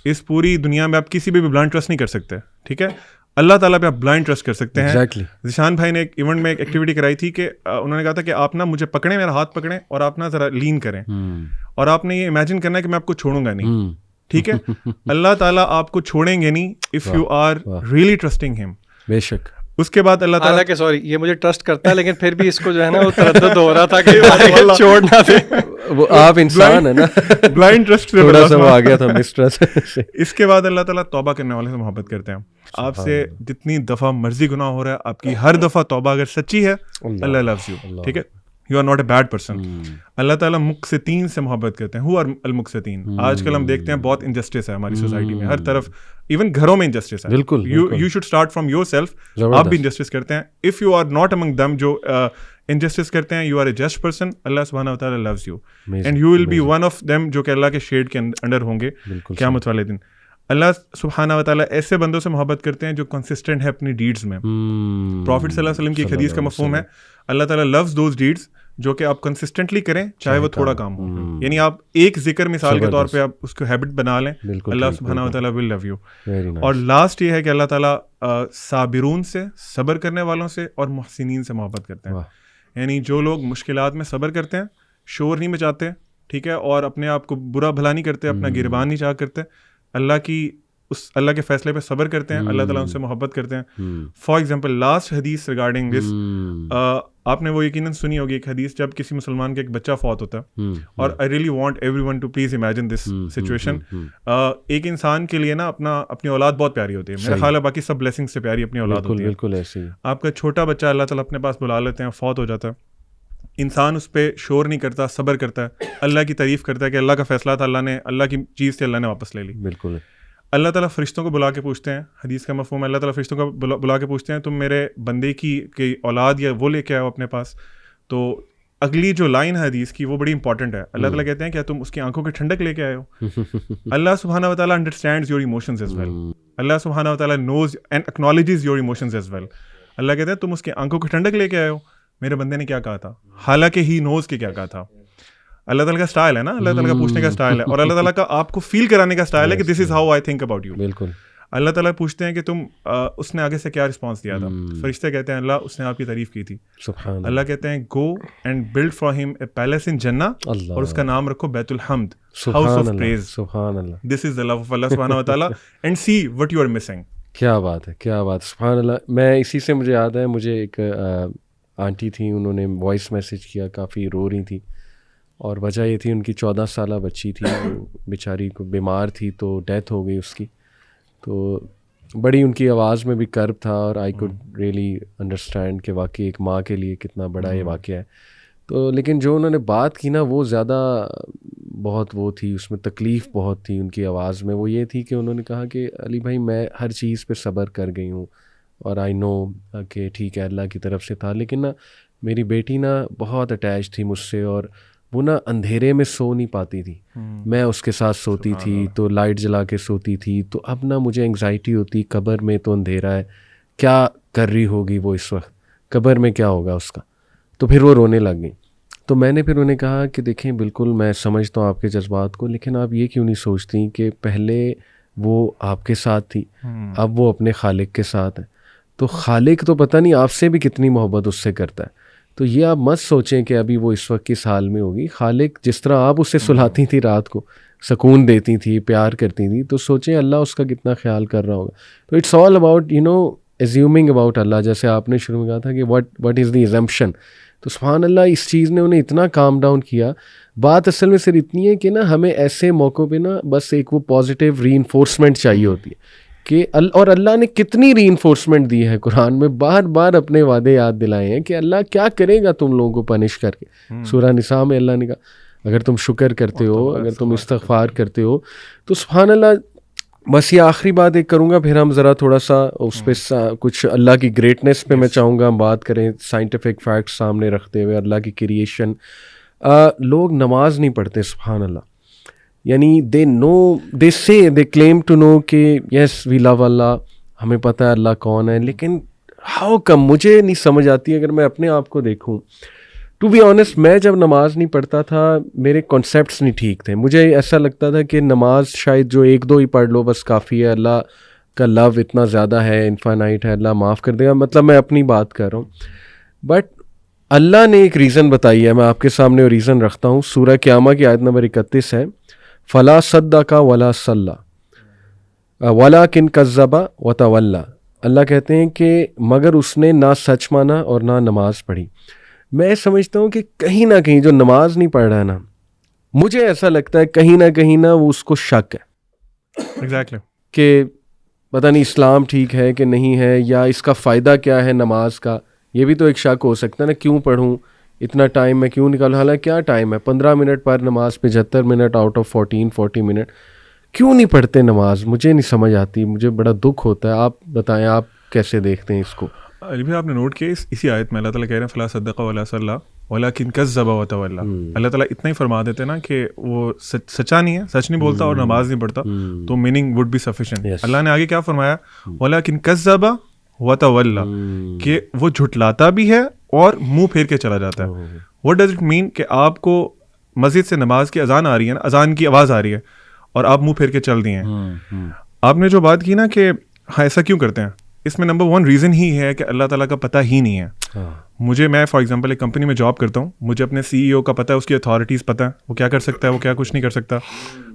اس پوری دنیا میں آپ کسی پہ بھی بلائنڈ ٹرسٹ نہیں کر سکتے. ٹھیک ہے. اللہ تعالیٰ پہ آپ بلائنڈ ٹرسٹ کر سکتے ہیں. ذیشان بھائی نے ایک ایونٹ میں ایک ایکٹیویٹی کرائی تھی کہ انہوں نے کہا تھا کہ آپ نا مجھے پکڑیں, میرا ہاتھ پکڑیں اور آپ نا ذرا لین کریں, اور آپ نے یہ امیجن کرنا ہے کہ میں آپ کو چھوڑوں گا نہیں. ٹھیک ہے. اللہ تعالیٰ آپ کو چھوڑیں گے نہیں if you are really trusting him.
بے شک.
اس کے بعد اللہ تعالیٰ
کہ سوری یہ مجھے ٹرسٹ کرتا ہے لیکن پھر بھی اس کو جو ہے نا وہ تردد ہو رہا تھا کہ چھوڑنا دے.
وہ آپ انسان ہے نا,
بلائنڈ ٹرسٹ سے
تھوڑا سا وہ آ گیا تھا مسٹرسٹ.
اس کے بعد اللہ تعالیٰ توبہ کرنے والے سے محبت کرتے ہیں. آپ سے جتنی دفعہ مرضی گناہ ہو رہا ہے, آپ کی ہر دفعہ توبہ اگر سچی ہے, اللہ لوز یو. ٹھیک ہے. You are not a bad person. Allah تعالیٰ مقسطین سے محبت کرتے ہیں. ہو آر المقسطین. آج کل ہم دیکھتے ہیں بہت انجسٹس ہے ہماری سوسائٹی میں, ہر طرف, ایون گھروں میں انجسٹس ہے. بالکل. You should start from yourself. آپ بھی انجسٹس کرتے ہیں. If you are not among them جو انجسٹس کرتے ہیں, you are a just person. Allah سبحانہ و تعالیٰ loves you and you will be one of them جو کہ اللہ کے شیڈ کے انڈر ہوں گے قیامت والے دن. اللہ سبحانہ و تعالیٰ ایسے بندوں سے محبت کرتے ہیں جو کنسسٹنٹ ہے اپنی ڈیڈز میں. پروفٹ صلی اللہ علیہ وسلم کی ایک حدیث کا مفہوم ہے, اللہ تعالیٰ لوز دوز ڈیڈز جو کہ آپ کنسسٹنٹلی کریں چاہے وہ تھوڑا کام ہو. یعنی آپ ایک ذکر مثال کے طور پہ آپ اس کو ہیبٹ بنا لیں, اللہ سبحانہ و تعالیٰ ول لو یو. اور لاسٹ یہ ہے کہ اللہ تعالیٰ صابرون سے, صبر کرنے والوں سے, اور محسنین سے محبت کرتے ہیں. یعنی جو لوگ مشکلات میں صبر کرتے ہیں, شور نہیں مچاتے, ٹھیک ہے, اور اپنے آپ کو برا بھلا نہیں کرتے, اپنا گربان نہیں چاہ کرتے, اللہ کی اس اللہ کے فیصلے پہ صبر کرتے ہیں, اللہ تعالیٰ ان سے محبت کرتے ہیں. فار ایگزامپل لاسٹ حدیث ریگارڈنگ دس, آپ نے وہ یقیناً سنی ہوگی ایک حدیث, جب کسی مسلمان کا ایک بچہ فوت ہوتا ہے, اور I really want everyone to please imagine this situation. ایک انسان کے لیے نا اپنی اولاد بہت پیاری ہوتی ہے, میرا خیال ہے باقی سب بلیسنگ سے پیاری اپنی اولاد ہوتی ہے.
بالکل ایسے ہی
آپ کا چھوٹا بچہ اللہ تعالیٰ اپنے پاس بلا لیتے ہیں, فوت ہو جاتا ہے, انسان اس پہ شور نہیں کرتا, صبر کرتا ہے, اللہ کی تعریف کرتا ہے کہ اللہ کا فیصلہ تھا, اللہ کی چیز تھی, اللہ نے واپس لے لی.
بالکل.
اللہ تعالیٰ فرشتوں کو بلا کے پوچھتے ہیں, حدیث کا مفہوم ہے, اللہ تعالیٰ فرشتوں کو بلا کے پوچھتے ہیں, تم میرے بندے کی اولاد یا وہ لے کے آؤ اپنے پاس. تو اگلی جو لائن ہے حدیث کی وہ بڑی امپورٹنٹ ہے. اللہ تعالیٰ کہتے ہیں کیا تم اس کی آنکھوں کی ٹھنڈک لے کے آئے ہو؟ اللہ سبحانہ و تعالیٰ understands your emotions as well. Allah سبحانہ و تعالیٰ knows and acknowledges your emotions as well. Allah کہتے ہیں تم اس کی آنکھوں کی ٹھنڈک لے کے آئے ہو. میرے بندے نے کیا کہا تھا, حالانکہ ہی نوز کہ کیا کہا تھا. اللہ تعالیٰ کا اسٹائل ہے نا, اللہ تعالیٰ کا پوچھنے کا اسٹائل ہے, اور اللہ تعالیٰ کا آپ کو فیل کرانے کا اسٹائل ہے کہ this is how I think about you.
بالکل.
اللہ تعالیٰ پوچھتے ہیں کہ تم اس نے آگے سے کیا رسپانس دیا تھا. فرشتے کہتے ہیں اللہ اس نے آپ کی تعریف کی تھی. اللہ کہتے ہیں گو اینڈ بلڈ فار ہم اے پیلس ان جنہ, اور اس کا نام رکھو بیت الحمد, ہاؤس آف پریز.
سبحان اللہ.
دس از the love of اللہ سبحانہ و تعالیٰ and see what you are missing.
کیا بات ہے, کیا بات, سبحان اللہ. میں اسی سے مجھے یاد ہے, مجھے ایک آنٹی تھیں, انہوں نے وائس میسیج کیا, کافی رو رہی تھی, اور وجہ یہ تھی ان کی 14 سالہ بچی تھی, بیچاری کو بیمار تھی تو ڈیتھ ہو گئی اس کی. تو بڑی ان کی آواز میں بھی کرب تھا, اور آئی کوڈ ریئلی انڈرسٹینڈ کہ واقعی ایک ماں کے لیے کتنا بڑا یہ واقعہ ہے. تو لیکن جو انہوں نے بات کی نا وہ زیادہ بہت وہ تھی, اس میں تکلیف بہت تھی ان کی آواز میں. وہ یہ تھی کہ انہوں نے کہا کہ علی بھائی میں ہر چیز پہ صبر کر گئی ہوں, اور آئی نو کہ ٹھیک ہے اللہ کی طرف سے تھا, لیکن نا میری بیٹی نا بہت اٹیچ تھی مجھ سے, اور وہ نا اندھیرے میں سو نہیں پاتی تھی. میں اس کے ساتھ سوتی تھی تو لائٹ جلا کے سوتی تھی, تو اب نا مجھے انگزائٹی ہوتی, قبر میں تو اندھیرا ہے, کیا کر رہی ہوگی وہ اس وقت, قبر میں کیا ہوگا اس کا. تو پھر وہ رونے لگ گئی. تو میں نے پھر انہیں کہا کہ دیکھیں بالکل میں سمجھتا ہوں آپ کے جذبات کو, لیکن آپ یہ کیوں نہیں سوچتی کہ پہلے وہ آپ کے ساتھ تھی, اب وہ اپنے خالق کے ساتھ ہے. تو خالق تو پتہ نہیں آپ سے بھی کتنی محبت اس سے کرتا ہے. تو یہ آپ مت سوچیں کہ ابھی وہ اس وقت کس حال میں ہوگی. خالق جس طرح آپ اسے سلاتی تھی رات کو, سکون دیتی تھی, پیار کرتی تھی, تو سوچیں اللہ اس کا کتنا خیال کر رہا ہوگا. تو it's all about assuming about Allah, جیسے آپ نے شروع میں کہا تھا کہ وٹ از دی ایزمپشن. تو سبحان اللہ اس چیز نے انہیں اتنا کام ڈاؤن کیا. بات اصل میں صرف اتنی ہے کہ نا ہمیں ایسے موقعوں پہ نا بس ایک وہ پازیٹیو ری انفورسمنٹ چاہیے ہوتی ہے کہ اور اللہ نے کتنی ری انفورسمنٹ دی ہے قرآن میں, بار بار اپنے وعدے یاد دلائے ہیں کہ اللہ کیا کرے گا تم لوگوں کو پنش کر کے. سورہ نساء میں اللہ نے کہا اگر تم شکر کرتے ہو, اگر تم استغفار کرتے ہو. تو سبحان اللہ. بس یہ آخری بات ایک کروں گا, پھر ہم ذرا تھوڑا سا اس پہ کچھ اللہ کی گریٹنس پہ میں چاہوں گا ہم بات کریں, سائنٹیفک فیکٹس سامنے رکھتے ہوئے, اللہ کی کریشن. لوگ نماز نہیں پڑھتے سبحان اللہ, یعنی دے کلیم ٹو نو کہ یس وی لو اللہ, ہمیں پتہ ہے اللہ کون ہے, لیکن ہاؤ کم, مجھے نہیں سمجھ آتی. اگر میں اپنے آپ کو دیکھوں ٹو بی آنیسٹ, میں جب نماز نہیں پڑھتا تھا میرے کانسیپٹس نہیں ٹھیک تھے. مجھے ایسا لگتا تھا کہ نماز شاید جو 1-2 ہی پڑھ لو بس کافی ہے, اللہ کا لو اتنا زیادہ ہے, انفائنائٹ ہے, اللہ معاف کر دے گا. مطلب میں اپنی بات کر رہا ہوں, بٹ اللہ نے ایک ریزن بتائی ہے, میں آپ کے سامنے وہ ریزن رکھتا ہوں. سورہ قیامہ کی آیت نمبر 31 ہے, فلا صدق ولا صلی ولکن کذب وتولی. اللہ کہتے ہیں کہ مگر اس نے نہ سچ مانا اور نہ نماز پڑھی. میں سمجھتا ہوں کہ کہیں نہ کہیں جو نماز نہیں پڑھ رہا ہے نا, مجھے ایسا لگتا ہے کہیں نہ وہ اس کو شک ہے
ایگزیکٹلی
کہ پتہ نہیں اسلام ٹھیک ہے کہ نہیں ہے, یا اس کا فائدہ کیا ہے نماز کا. یہ بھی تو ایک شک ہو سکتا ہے نا, کیوں پڑھوں, اتنا ٹائم میں کیوں نکالوں, حالانکہ کیا ٹائم ہے 15 منٹ پر نماز, 75 منٹ آؤٹ آف 40 منٹ, کیوں نہیں پڑھتے نماز. مجھے نہیں سمجھ آتی, مجھے بڑا دکھ ہوتا ہے. آپ بتائیں آپ کیسے دیکھتے ہیں اس کو.
علی بھائی آپ نے نوٹ کیا اسی آیت میں اللہ تعالیٰ کہہ رہے ہیں فلا صدق ولا صلی ولکن کذب وتولی. اللہ تعالیٰ اتنا ہی فرما دیتے نا کہ وہ سچا نہیں ہے, سچ نہیں بولتا اور نماز نہیں پڑھتا, تو میننگ وڈ بی سفیشینٹ. اللہ نے آگے کیا فرمایا, ولکن کذب وتولی, کہ وہ جھٹلاتا بھی ہے اور منہ پھیر کے چلا جاتا ہے. واٹ ڈز اٹ مین کہ آپ کو مسجد سے نماز کی اذان آ رہی ہے نا, اذان کی آواز آ رہی ہے, اور آپ منہ پھیر کے چل دیے ہیں. آپ نے جو بات کی نا کہ ہاں ایسا کیوں کرتے ہیں, اس میں نمبر 1 ریزن ہی ہے کہ اللہ تعالیٰ کا پتہ ہی نہیں ہے. میں فار ایگزامپل ایک کمپنی میں جاب کرتا ہوں, مجھے اپنے CEO کا پتہ ہے, اس کی اتھارٹیز پتہ ہے, وہ کیا کر سکتا ہے, وہ کیا کچھ نہیں کر سکتا.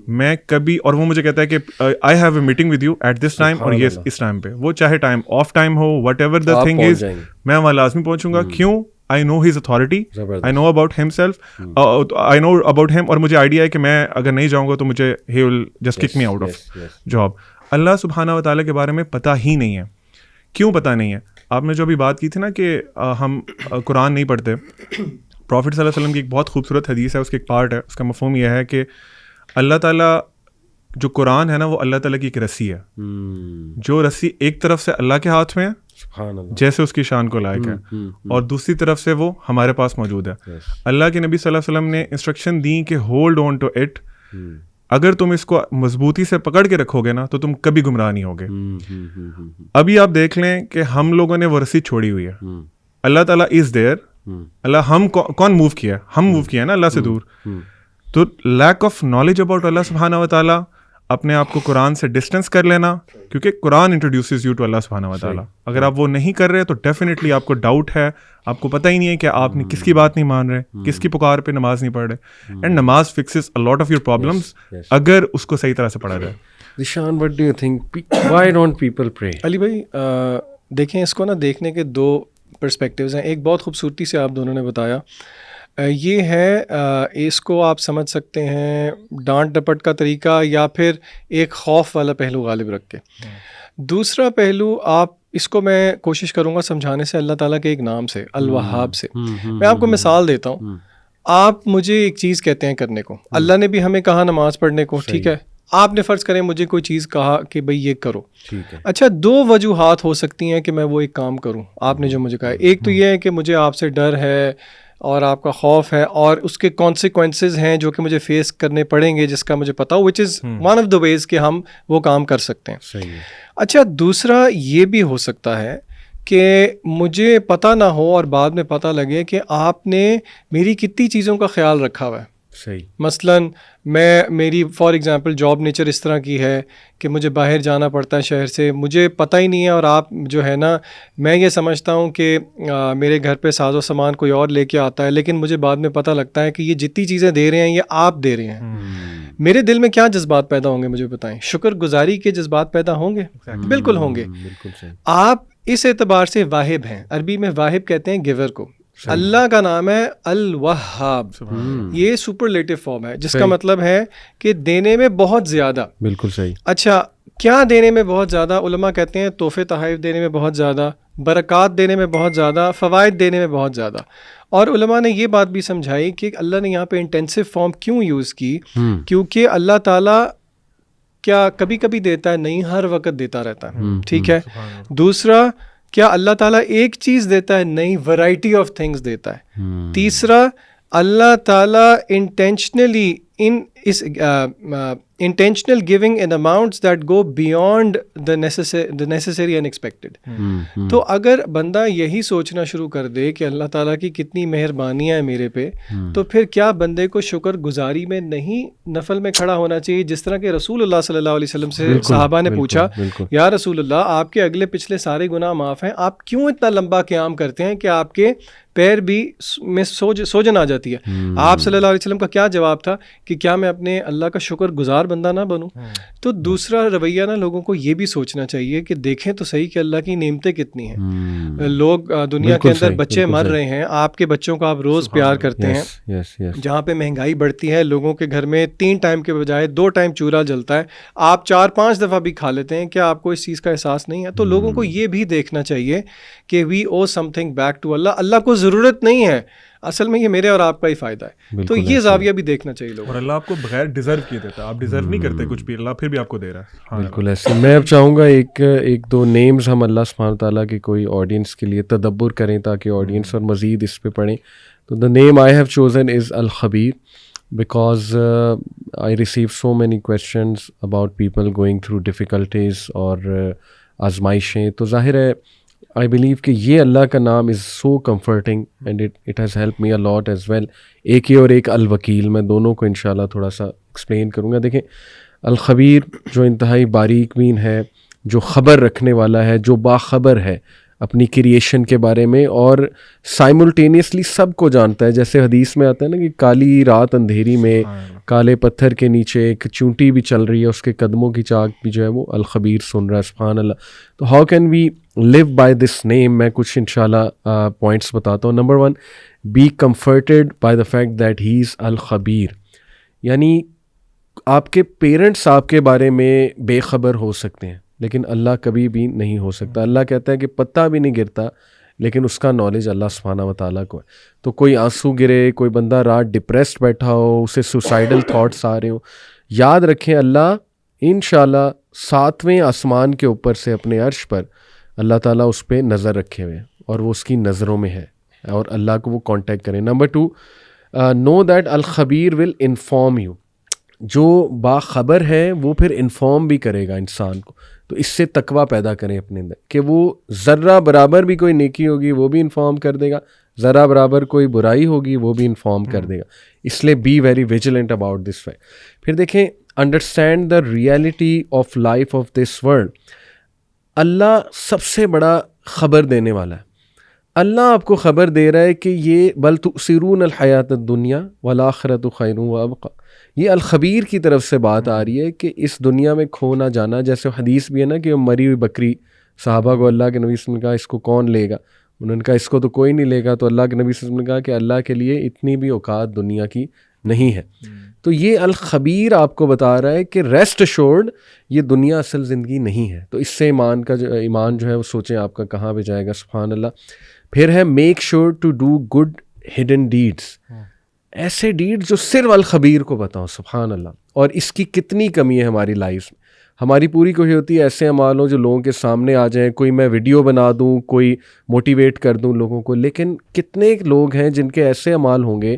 میں کبھی, اور وہ مجھے کہتا ہے کہ I have a meeting with you at this time, اور یہ اس ٹائم پہ, وہ چاہے ٹائم آف ٹائم ہو, whatever the thing is, میں وہاں لازمی پہنچوں گا. کیوں؟ I know his authority, I know about himself, I know about him, اور مجھے آئیڈیا ہے کہ میں اگر نہیں جاؤں گا تو مجھے he will just kick me out of job. اللہ سبحانہ و تعالیٰ کے بارے میں پتہ ہی نہیں ہے. کیوں پتہ نہیں ہے؟ آپ نے جو ابھی بات کی تھی نا کہ ہم قرآن نہیں پڑھتے, پروفٹ صلی اللہ علیہ وسلم کی ایک بہت خوبصورت حدیث ہے, اس کے ایک پارٹ ہے, اس کا مفہوم یہ ہے کہ اللہ تعالیٰ, جو قرآن ہے نا, وہ اللہ تعالیٰ کی ایک رسی ہے, جو رسی ایک طرف سے اللہ کے ہاتھ میں ہے جیسے اس کی شان کو لائق ہے, اور دوسری طرف سے وہ ہمارے پاس موجود ہے. اللہ کے نبی صلی اللہ علیہ وسلم نے انسٹرکشن دی کہ ہولڈ آن ٹو اٹ, اگر تم اس کو مضبوطی سے پکڑ کے رکھو گے نا تو تم کبھی گمراہ نہیں ہوگے. ابھی آپ دیکھ لیں کہ ہم لوگوں نے وہ رسی چھوڑی ہوئی ہے. اللہ تعالیٰ از دیئر, اللہ ہم کون موو کیا, ہم موو کیا نا اللہ سے دور. تو لیک آف نالج اباؤٹ اللہ سبحانہ و تعالیٰ, اپنے آپ کو قرآن سے ڈسٹینس کر لینا, کیونکہ قرآن انٹروڈیوسز یو ٹو اللہ سبحانہ و تعالیٰ. اگر آپ وہ نہیں کر رہے تو ڈیفینیٹلی آپ کو ڈاؤٹ ہے, آپ کو پتہ ہی نہیں ہے کہ آپ نے کس کی بات نہیں مان رہے, کس کی پکار پہ نماز نہیں پڑھ رہے. اینڈ نماز fixes a lot of your problems اگر اس کو صحیح طرح سے پڑھا جائے.
Zeeshan, what do you think? Why don't people pray?
علی بھائی دیکھیں, اس کو نا دیکھنے کے 2 پرسپیکٹیوز ہیں. ایک بہت خوبصورتی سے آپ دونوں نے بتایا, یہ ہے اس کو آپ سمجھ سکتے ہیں ڈانٹ ڈپٹ کا طریقہ, یا پھر ایک خوف والا پہلو غالب رکھ کے. دوسرا پہلو آپ اس کو میں کوشش کروں گا سمجھانے سے اللہ تعالیٰ کے ایک نام سے, الوہاب سے. میں آپ کو مثال دیتا ہوں. آپ مجھے ایک چیز کہتے ہیں کرنے کو, اللہ نے بھی ہمیں کہا نماز پڑھنے کو, ٹھیک ہے. آپ نے فرض کریں مجھے کوئی چیز کہا کہ بھئی یہ کرو, اچھا 2 وجوہات ہو سکتی ہیں کہ میں وہ ایک کام کروں. آپ نے جو مجھے کہا, ایک تو یہ ہے کہ مجھے آپ سے ڈر ہے اور آپ کا خوف ہے, اور اس کے کانسیکوینسز ہیں جو کہ مجھے فیس کرنے پڑیں گے, جس کا مجھے پتا ہو, وچ از ون آف دا ویز کہ ہم وہ کام کر سکتے ہیں. اچھا دوسرا یہ بھی ہو سکتا ہے کہ مجھے پتہ نہ ہو اور بعد میں پتہ لگے کہ آپ نے میری کتنی چیزوں کا خیال رکھا ہوا ہے. مثلاً میری فار ایگزامپل جاب نیچر اس طرح کی ہے کہ مجھے باہر جانا پڑتا ہے شہر سے, مجھے پتہ ہی نہیں ہے, اور آپ جو ہے نا, میں یہ سمجھتا ہوں کہ میرے گھر پہ ساز و سامان کوئی اور لے کے آتا ہے, لیکن مجھے بعد میں پتہ لگتا ہے کہ یہ جتنی چیزیں دے رہے ہیں یہ آپ دے رہے ہیں. میرے دل میں کیا جذبات پیدا ہوں گے مجھے بتائیں؟ شکر گزاری کے جذبات پیدا ہوں گے, بالکل ہوں گے. آپ اس اعتبار سے واہب ہیں. عربی میں واہب کہتے ہیں گیور کو. اللہ کا نام ہے الوہاب, یہ سپرلیٹو فارم ہے, جس کا مطلب ہے کہ دینے میں بہت زیادہ.
بالکل صحیح.
اچھا کیا دینے میں بہت زیادہ؟ علماء کہتے ہیں تحفے تحائف دینے میں بہت زیادہ, برکات دینے میں بہت زیادہ, فوائد دینے میں بہت زیادہ. اور علماء نے یہ بات بھی سمجھائی کہ اللہ نے یہاں پہ انٹینسو فارم کیوں یوز کی, کیونکہ اللہ تعالیٰ کیا کبھی کبھی دیتا ہے, نہیں ہر وقت دیتا رہتا ہے, ٹھیک ہے. دوسرا, کیا اللہ تعالیٰ ایک چیز دیتا ہے؟ نہیں, ورائٹی آف تھنگس دیتا ہے. تیسرا, اللہ تعالیٰ intentionally intentional giving in amounts that go beyond the necessary unexpected. تو اگر بندہ یہی سوچنا شروع کر دے کہ اللہ تعالیٰ کی کتنی مہربانیاں ہیں میرے پہ, تو پھر کیا بندے کو شکر گزاری میں نہیں نفل میں کھڑا ہونا چاہیے؟ جس طرح کہ رسول اللہ صلی اللہ علیہ وسلم سے صحابہ نے پوچھا, یا رسول اللہ آپ کے اگلے پچھلے سارے گناہ معاف ہیں, آپ کیوں اتنا لمبا قیام کرتے ہیں کہ آپ کے پیر بھی میں سوجن آ جاتی ہے؟ آپ صلی اللہ علیہ وسلم کا کیا جواب تھا کہ کیا میں اپنے اللہ کا شکر گزار بندہ نہ بنوں؟ تو دوسرا رویہ نا لوگوں کو یہ بھی سوچنا چاہیے کہ دیکھیں تو صحیح کہ اللہ کی نعمتیں کتنی ہیں. لوگ دنیا کے اندر بچے مر رہے ہیں, آپ کے بچوں کو آپ روز پیار کرتے ہیں. جہاں پہ مہنگائی بڑھتی ہے, لوگوں کے گھر میں 3 ٹائم کے بجائے 2 ٹائم چولہا جلتا ہے, آپ 4-5 دفعہ بھی کھا لیتے ہیں. کیا آپ کو اس چیز کا احساس نہیں ہے؟ تو لوگوں کو یہ بھی دیکھنا چاہیے کہ وی او سم تھنگ بیک ٹو اللہ. اللہ کو ضرورت نہیں ہے, اصل میں یہ میرے اور آپ کا ہی فائدہ ہے. تو یہ زاویہ بھی دیکھنا چاہیے لوگوں.
اور اللہ آپ کو بغیر ڈیزرو کیے دیتا ہے, آپ ڈیزرو نہیں کرتے کچھ بھی, اللہ پھر بھی آپ کو دے رہا ہے.
بالکل ایسے. میں اب چاہوں گا ایک 2 نیمز ہم اللہ سبحانہ تعالیٰ کے کوئی آڈینس کے لیے تدبر کریں تاکہ آڈینس اور مزید اس پہ پڑھیں. تو the name I have chosen is الخبیر, because I receive so many questions about people going through difficulties اور آزمائشیں. تو ظاہر ہے I believe کہ یہ اللہ کا نام is so comforting and it has helped me a lot as well. ایک ہی اور ایک الوکیل, میں دونوں کو انشاءاللہ تھوڑا سا ایکسپلین کروں گا. دیکھیں الخبیر جو انتہائی باریک بین ہے, جو خبر رکھنے والا ہے, جو باخبر ہے اپنی کریشن کے بارے میں, اور سائملٹینیسلی سب کو جانتا ہے. جیسے حدیث میں آتا ہے نا کہ کالی رات اندھیری میں کالے پتھر کے نیچے ایک چونٹی بھی چل رہی ہے, اس کے قدموں کی چاک بھی جو ہے وہ الخبیر سن رہا ہے. سبحان اللہ. تو how can we live by this name? میں کچھ انشاءاللہ پوائنٹس بتاتا ہوں. Number 1, be comforted by the fact that he is الخبیر. یعنی آپ کے پیرنٹس آپ کے بارے میں بے خبر ہو سکتے ہیں, لیکن اللہ کبھی بھی نہیں ہو سکتا. اللہ کہتا ہے کہ پتہ بھی نہیں گرتا, لیکن اس کا نالج اللہ سبحانہ و تعالیٰ کو ہے. تو کوئی آنسو گرے, کوئی بندہ رات ڈپریسڈ بیٹھا ہو, اسے سوسائڈل تھاٹس آ رہے ہوں, یاد رکھیں اللہ انشاءاللہ 7ویں آسمان کے اوپر سے اپنے عرش پر اللہ تعالیٰ اس پہ نظر رکھے ہوئے ہیں, اور وہ اس کی نظروں میں ہے, اور اللہ کو وہ کانٹیکٹ کریں. نمبر 2, نو دیٹ الخبیر ول انفارم یو. جو باخبر ہے وہ پھر انفارم بھی کرے گا انسان کو. تو اس سے تقویٰ پیدا کریں اپنے اندر کہ وہ ذرہ برابر بھی کوئی نیکی ہوگی وہ بھی انفارم کر دے گا, ذرہ برابر کوئی برائی ہوگی وہ بھی انفارم کر دے گا. اس لیے be very vigilant about this fact. پھر دیکھیں, understand the reality of life of this world. Allah سب سے بڑا خبر دینے والا ہے. اللہ آپ کو خبر دے رہا ہے کہ یہ بل تؤثرون الحیات الدنیا والآخرۃ خیر وابقیٰ. یہ الخبیر کی طرف سے بات آ رہی ہے کہ اس دنیا میں کھو نہ جانا. جیسے حدیث بھی ہے نا کہ مری ہوئی بکری, صحابہ کو اللہ کے نبی صلی اللہ علیہ وسلم نے کہا اس کو کون لے گا, انہوں نے کہا اس کو تو کوئی نہیں لے گا. تو اللہ کے نبی صلی اللہ علیہ وسلم نے کہا کہ اللہ کے لیے اتنی بھی اوقات دنیا کی نہیں ہے. تو یہ الخبیر آپ کو بتا رہا ہے کہ ریسٹ ایشورڈ یہ دنیا اصل زندگی نہیں ہے. تو اس سے ایمان جو ہے وہ سوچیں آپ کا کہاں پہ جائے گا. سبحان اللہ. پھر ہے make sure to do good hidden deeds. ایسے ڈیڈ جو صرف الخبیر کو بتاؤ. سبحان اللہ. اور اس کی کتنی کمی ہے ہماری لائف میں. ہماری پوری کوشش ہوتی ہے ایسے اعمال ہوں جو لوگوں کے سامنے آ جائیں, کوئی میں ویڈیو بنا دوں, کوئی موٹیویٹ کر دوں لوگوں کو. لیکن کتنے لوگ ہیں جن کے ایسے اعمال ہوں گے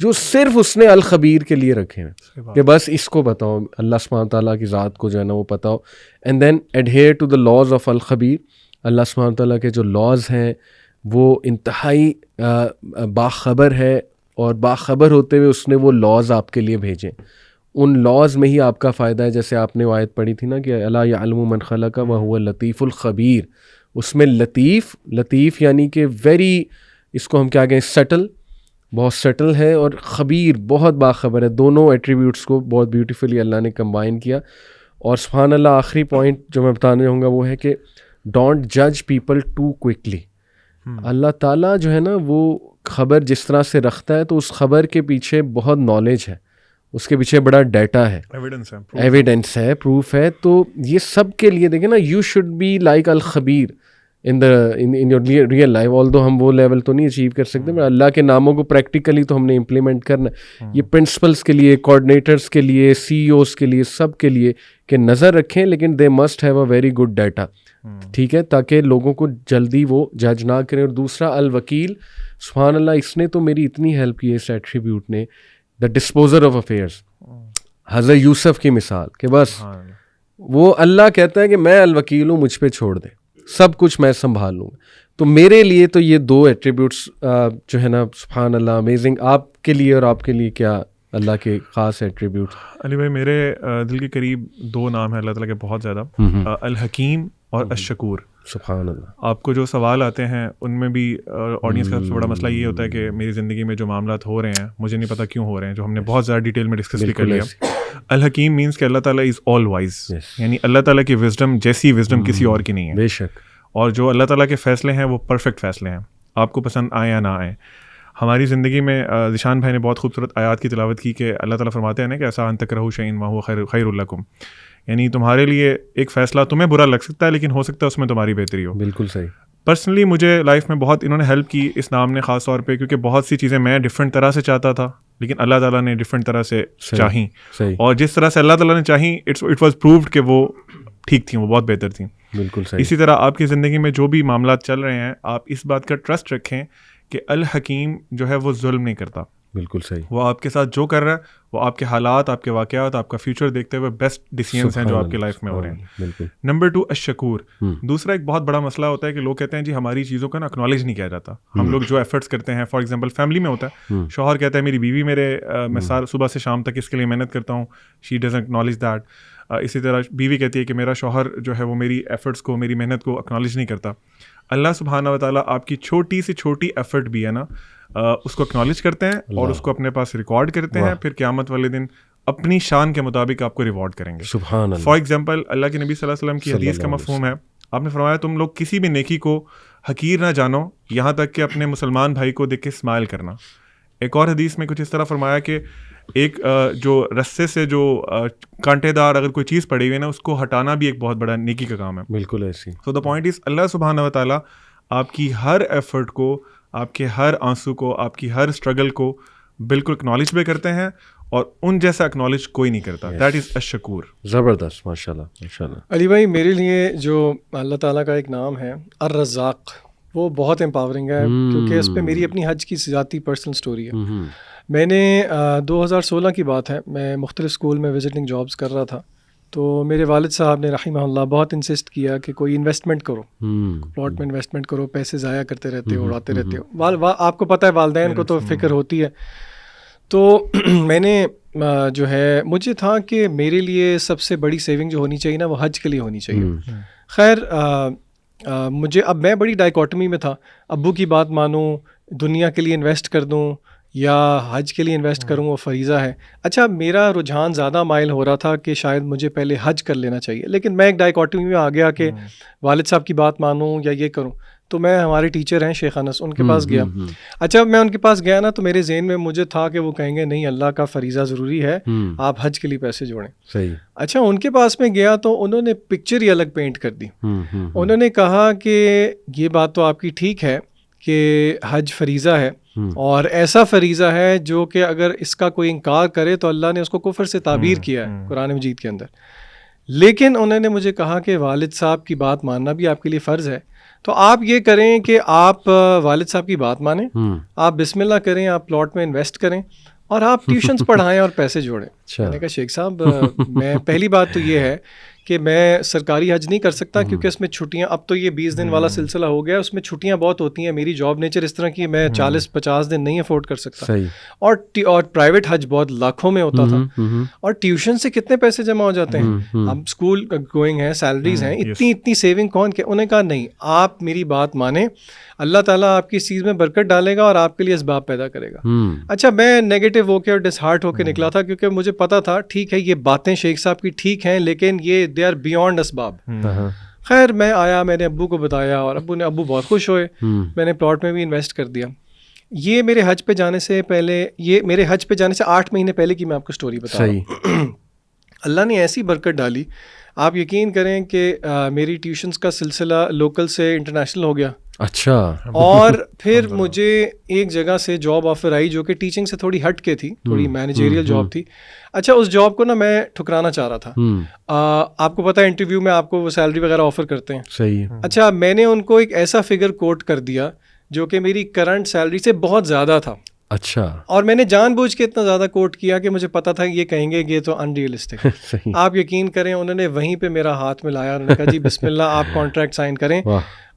جو صرف اس نے الخبیر کے لیے رکھے ہیں کہ بس اس کو بتاؤ, اللہ سبحانہ تعالیٰ کی ذات کو جو ہے نا وہ بتاؤ. And then adhere to the laws of الخبیر. اللہ سبحانہ تعالیٰ کے جو لاز ہیں وہ انتہائی باخبر ہے, اور باخبر ہوتے ہوئے اس نے وہ لاز آپ کے لیے بھیجیں. ان لاز میں ہی آپ کا فائدہ ہے. جیسے آپ نے وہ آیت پڑھی تھی نا کہ الا یعلم من خلق وهو اللطیف الخبیر. اس میں لطیف یعنی کہ ویری, اس کو ہم کیا کہیں, سٹل, بہت سٹل ہے, اور خبیر بہت باخبر ہے. دونوں ایٹریبیوٹس کو بہت بیوٹیفلی اللہ نے کمبائن کیا. اور سبحان اللہ, آخری پوائنٹ جو میں بتانے رہوں گا وہ ہے کہ ڈونٹ جج پیپل ٹو کوئکلی. اللہ تعالیٰ جو ہے نا وہ خبر جس طرح سے رکھتا ہے تو اس خبر کے پیچھے بہت نالج ہے, اس کے پیچھے بڑا ڈیٹا ہے, ایویڈنس ہے, پروف ہے. تو یہ سب کے لیے دیکھیں نا, یو شوڈ بی لائک الخبیر in your real life. Although ہم وہ لیول تو نہیں اچیو کر سکتے, مگر اللہ کے ناموں کو پریکٹیکلی تو ہم نے امپلیمنٹ کرنا ہے. یہ پرنسپلس کے لیے, کوآرڈینیٹرس کے لیے, سی ای اوز کے لیے, سب کے لیے کہ نظر رکھیں, لیکن they must have a very good data. ٹھیک ہے, تاکہ لوگوں کو جلدی وہ جج نہ کریں. اور دوسرا الوکیل. سبحان اللہ, اس نے تو میری اتنی ہیلپ کی ہے اس ایٹریبیوٹ نے. دا ڈسپوزر آف افیئرس, حضرت یوسف کی مثال کہ بس وہ اللہ کہتا ہے کہ میں الوکیل ہوں, مجھ پہ چھوڑ دیں, سب کچھ میں سنبھال لوں گا. تو میرے لیے تو یہ 2 ایٹریبیوٹس جو ہے نا, سبحان اللہ, امیزنگ. آپ کے لیے اور آپ کے لیے کیا اللہ کے خاص ایٹریبیوٹ؟
علی بھائی, میرے دل کے قریب 2 نام ہیں اللہ تعالیٰ کے بہت زیادہ, الحکیم اور الشکور.
سبحان اللہ.
آپ کو جو سوال آتے ہیں ان میں بھی آڈینس کا سب سے بڑا مسئلہ یہ ہوتا ہے کہ میری زندگی میں جو معاملات ہو رہے ہیں مجھے نہیں پتہ کیوں ہو رہے ہیں, جو ہم نے بہت زیادہ ڈیٹیل میں ڈسکس بھی کر لیا. الحکیم مینس کہ اللہ تعالیٰ از آل وائز, یعنی اللہ تعالیٰ کی وزڈم جیسی وزڈم کسی اور کی نہیں ہے.
بے شک.
اور جو اللہ تعالیٰ کے فیصلے ہیں وہ پرفیکٹ فیصلے ہیں, آپ کو پسند آئیں یا نہ آئیں. ہماری زندگی میں ذیشان بھائی نے بہت خوبصورت آیات کی تلاوت کی کہ اللہ تعالیٰ فرماتے ہیں نا کہ ایسا ان تکرہوا شیئا وہو خیر لکم. یعنی تمہارے لیے ایک فیصلہ تمہیں برا لگ سکتا ہے لیکن ہو سکتا ہے اس میں تمہاری بہتری ہو.
بالکل صحیح.
پرسنلی مجھے لائف میں بہت انہوں نے ہیلپ کی اس نام نے, خاص طور پہ کیونکہ بہت سی چیزیں میں ڈفرینٹ طرح سے چاہتا تھا لیکن اللہ تعالیٰ نے ڈفرینٹ طرح سے چاہیں, اور جس طرح سے اللہ تعالیٰ نے چاہیں اٹ واز پرووڈ کہ وہ ٹھیک تھیں, وہ بہت بہتر تھیں.
بالکل صحیح.
اسی طرح آپ کی زندگی میں جو بھی معاملات چل رہے ہیں, آپ اس بات کا ٹرسٹ رکھیں کہ الحکیم جو ہے وہ ظلم نہیں کرتا.
بالکل صحیح.
وہ آپ کے ساتھ جو کر رہا ہے وہ آپ کے حالات, آپ کے واقعات, آپ کا فیوچر دیکھتے ہوئے بیسٹ ڈیسیژنس ہیں جو آپ کی لائف میں ہو رہے ہیں.
بالکل.
نمبر 2 الشکور. دوسرا ایک بہت بڑا مسئلہ ہوتا ہے کہ لوگ کہتے ہیں جی ہماری چیزوں کا نا اکنالج نہیں کیا جاتا. ہم لوگ جو ایفرٹس کرتے ہیں, فار ایگزامپل فیملی میں ہوتا ہے, شوہر کہتا ہے میری بیوی میں صبح سے شام تک اس کے لیے محنت کرتا ہوں, شی ڈزنٹ اکنالج دیٹ. اسی طرح بیوی کہتی ہے کہ میرا شوہر جو ہے وہ میری ایفرٹس کو, میری محنت کو اکنالج نہیں کرتا. اللہ سبحانہ و تعالیٰ آپ کی چھوٹی سے چھوٹی ایفرٹ بھی ہے نا اس کو اکنالج کرتے ہیں اور اس کو اپنے پاس ریکارڈ کرتے ہیں, پھر قیامت والے دن اپنی شان کے مطابق آپ کو ریوارڈ کریں گے.
سبحان اللہ.
فار ایگزامپل اللہ کے نبی صلی اللہ علیہ وسلم کی حدیث کا مفہوم ہے, آپ نے فرمایا تم لوگ کسی بھی نیکی کو حقیر نہ جانو یہاں تک کہ اپنے مسلمان بھائی کو دیکھ کے اسمائل کرنا. ایک اور حدیث میں کچھ اس طرح فرمایا کہ ایک جو رسے سے جو کانٹے دار اگر کوئی چیز پڑی ہوئی ہے نا اس کو ہٹانا بھی ایک بہت بڑا نیکی کا کام ہے.
بالکل ایسی.
سو دا پوائنٹ از اللہ سبحانہ و تعالیٰ آپ کی ہر ایفرٹ کو, آپ کے ہر آنسو کو, آپ کی ہر اسٹرگل کو بالکل اکنالج بھی کرتے ہیں اور ان جیسا اکنالج کوئی نہیں کرتا. دیٹ از الشکور.
زبردست, ماشاء اللہ ماشاء اللہ.
علی بھائی میرے لیے جو اللہ تعالیٰ کا ایک نام ہے الرزاق, وہ بہت امپاورنگ ہے کیونکہ اس پہ میری اپنی حج کی ذاتی پرسنل سٹوری ہے. میں نے 2016 کی بات ہے, میں مختلف اسکول میں وزٹنگ جابس کر رہا تھا, تو میرے والد صاحب نے رحمہ اللہ بہت انسسٹ کیا کہ کوئی انویسٹمنٹ کرو, پلاٹ میں انویسٹمنٹ کرو, پیسے ضائع کرتے رہتے ہو, اڑاتے رہتے ہو. آپ کو پتہ ہے والدین کو تو فکر ہوتی ہے. تو میں نے جو ہے مجھے تھا کہ میرے لیے سب سے بڑی سیونگ جو ہونی چاہیے نا وہ حج کے لیے ہونی چاہیے. خیر مجھے اب میں بڑی ڈائیکاٹمی میں تھا, ابو کی بات مانوں, دنیا کے لیے انویسٹ کر دوں یا حج کے لیے انویسٹ کروں, وہ فریضہ ہے. اچھا میرا رجحان زیادہ مائل ہو رہا تھا کہ شاید مجھے پہلے حج کر لینا چاہیے, لیکن میں ایک ڈائیکاٹمی میں آ گیا کہ والد صاحب کی بات مانوں یا یہ کروں. تو میں ہمارے ٹیچر ہیں شیخ انس, ان کے پاس گیا. اچھا میں ان کے پاس گیا نا تو میرے ذہن میں مجھے تھا کہ وہ کہیں گے نہیں اللہ کا فریضہ ضروری ہے, آپ حج کے لیے پیسے جوڑیں.
صحیح.
اچھا ان کے پاس میں گیا تو انہوں نے پکچر ہی الگ پینٹ کر دی. انہوں نے کہا کہ یہ بات تو آپ کی ٹھیک ہے کہ حج فریضہ ہے اور ایسا فریضہ ہے جو کہ اگر اس کا کوئی انکار کرے تو اللہ نے اس کو کفر سے تعبیر کیا ہے قرآن مجید کے اندر. لیکن انہوں نے مجھے کہا کہ والد صاحب کی بات ماننا بھی آپ کے لیے فرض ہے, تو آپ یہ کریں کہ آپ والد صاحب کی بات مانیں, آپ بسم اللہ کریں, آپ پلاٹ میں انویسٹ کریں اور آپ ٹیوشنز پڑھائیں اور پیسے جوڑیں. میں نے کہا شیخ صاحب میں پہلی بات تو یہ ہے کہ میں سرکاری حج نہیں کر سکتا کیونکہ اس میں چھٹیاں, اب تو یہ 20 دن والا سلسلہ ہو گیا, اس میں چھٹیاں بہت ہوتی ہیں, میری جاب نیچر اس طرح کی میں 40-50 دن نہیں افورڈ کر سکتا. اور پرائیویٹ حج بہت لاکھوں میں ہوتا تھا, اور ٹیوشن سے کتنے پیسے جمع ہو جاتے ہیں, اب اسکول گوئنگ ہیں, سیلریز ہیں, اتنی سیونگ کون کے. انہوں نے کہا نہیں آپ میری بات مانیں, اللہ تعالیٰ آپ کی اس چیز میں برکت ڈالے گا اور آپ کے لیے اسباب پیدا کرے گا. اچھا میں نیگیٹو ہو کے اور ڈس ہارٹ ہو کے نکلا تھا کیونکہ مجھے پتا تھا ٹھیک ہے یہ باتیں شیخ صاحب کی ٹھیک ہیں لیکن یہ دے آر بیونڈ اسباب. خیر میں آیا, میں نے ابو کو بتایا اور ابو بہت خوش ہوئے, میں نے پلاٹ میں بھی انویسٹ کر دیا. یہ میرے حج پہ جانے سے پہلے, یہ میرے حج پہ جانے سے 8 مہینے پہلے کی میں آپ کو اسٹوری بتا رہا ہوں. اللہ نے ایسی برکت ڈالی, آپ یقین کریں کہ میری ٹیوشنز کا سلسلہ لوکل سے انٹرنیشنل ہو گیا.
اچھا. اور
پھر مجھے ایک جگہ سے جاب آفر آئی جو کہ ٹیچنگ سے تھوڑی ہٹ کے تھی, تھوڑی مینیجریل جاب تھی. اچھا اس جاب کو نا میں ٹھکرانا چاہ رہا تھا. آپ کو پتہ ہے انٹرویو میں آپ کو وہ سیلری وغیرہ آفر کرتے ہیں.
صحیح.
اچھا میں نے ان کو ایک ایسا فگر کوٹ کر دیا جو کہ میری کرنٹ سیلری سے بہت زیادہ تھا.
اچھا.
اور میں نے جان بوجھ کے اتنا زیادہ کوٹ کیا کہ مجھے پتا تھا یہ کہیں گے یہ تو ان ریئلسٹک. آپ یقین کریں انہوں نے وہیں پہ میرا ہاتھ ملایا, انہوں نے کہا جی بسم اللہ آپ کانٹریکٹ سائن کریں.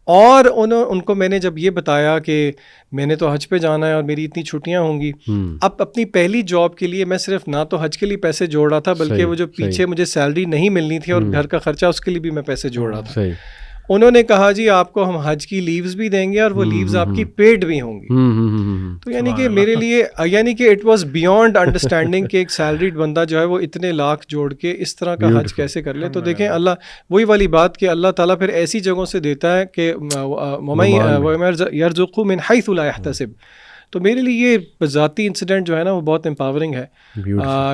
اور ان کو میں نے جب یہ بتایا کہ میں نے تو حج پہ جانا ہے اور میری اتنی چھٹیاں ہوں گی, اب اپنی پہلی جاب کے لیے میں صرف نہ تو حج کے لیے پیسے جوڑ رہا تھا بلکہ وہ جو پیچھے مجھے سیلری نہیں ملنی تھی اور گھر کا خرچہ اس کے لیے بھی میں پیسے جوڑ رہا تھا. انہوں نے کہا جی آپ کو ہم حج کی لیوز بھی دیں گے اور وہ لیوز آپ کی پیڈ بھی ہوں گی. تو یعنی کہ میرے لیے یعنی کہ اٹ واز بیونڈ انڈرسٹینڈنگ کہ ایک سیلریڈ بندہ جو ہے وہ اتنے لاکھ جوڑ کے اس طرح کا حج کیسے کر لے. تو دیکھیں اللہ وہی والی بات کہ اللہ تعالیٰ پھر ایسی جگہوں سے دیتا ہے کہ یرزق من حیث لا یحتسب. تو میرے لیے یہ ذاتی انسیڈنٹ جو ہے نا وہ بہت امپاورنگ ہے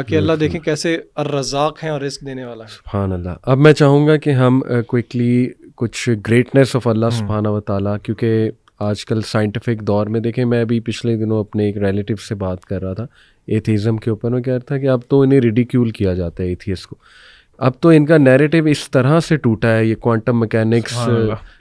کہ اللہ دیکھیں کیسے الرزاق ہیں اور رزق دینے والا ہے.
سبحان اللہ. اب میں چاہوں گا کہ ہم کوئکلی کچھ گریٹنیس آف اللہ سبحانہ و تعالیٰ, کیونکہ آج کل سائنٹیفک دور میں دیکھیں, میں ابھی پچھلے دنوں اپنے ایک ریلیٹیو سے بات کر رہا تھا ایتھیزم کے اوپر, میں کہہ رہا تھا کہ اب تو انہیں ریڈیکیول کیا جاتا ہے ایتھیس کو. اب تو ان کا نیریٹو اس طرح سے ٹوٹا ہے, یہ کوانٹم میکینکس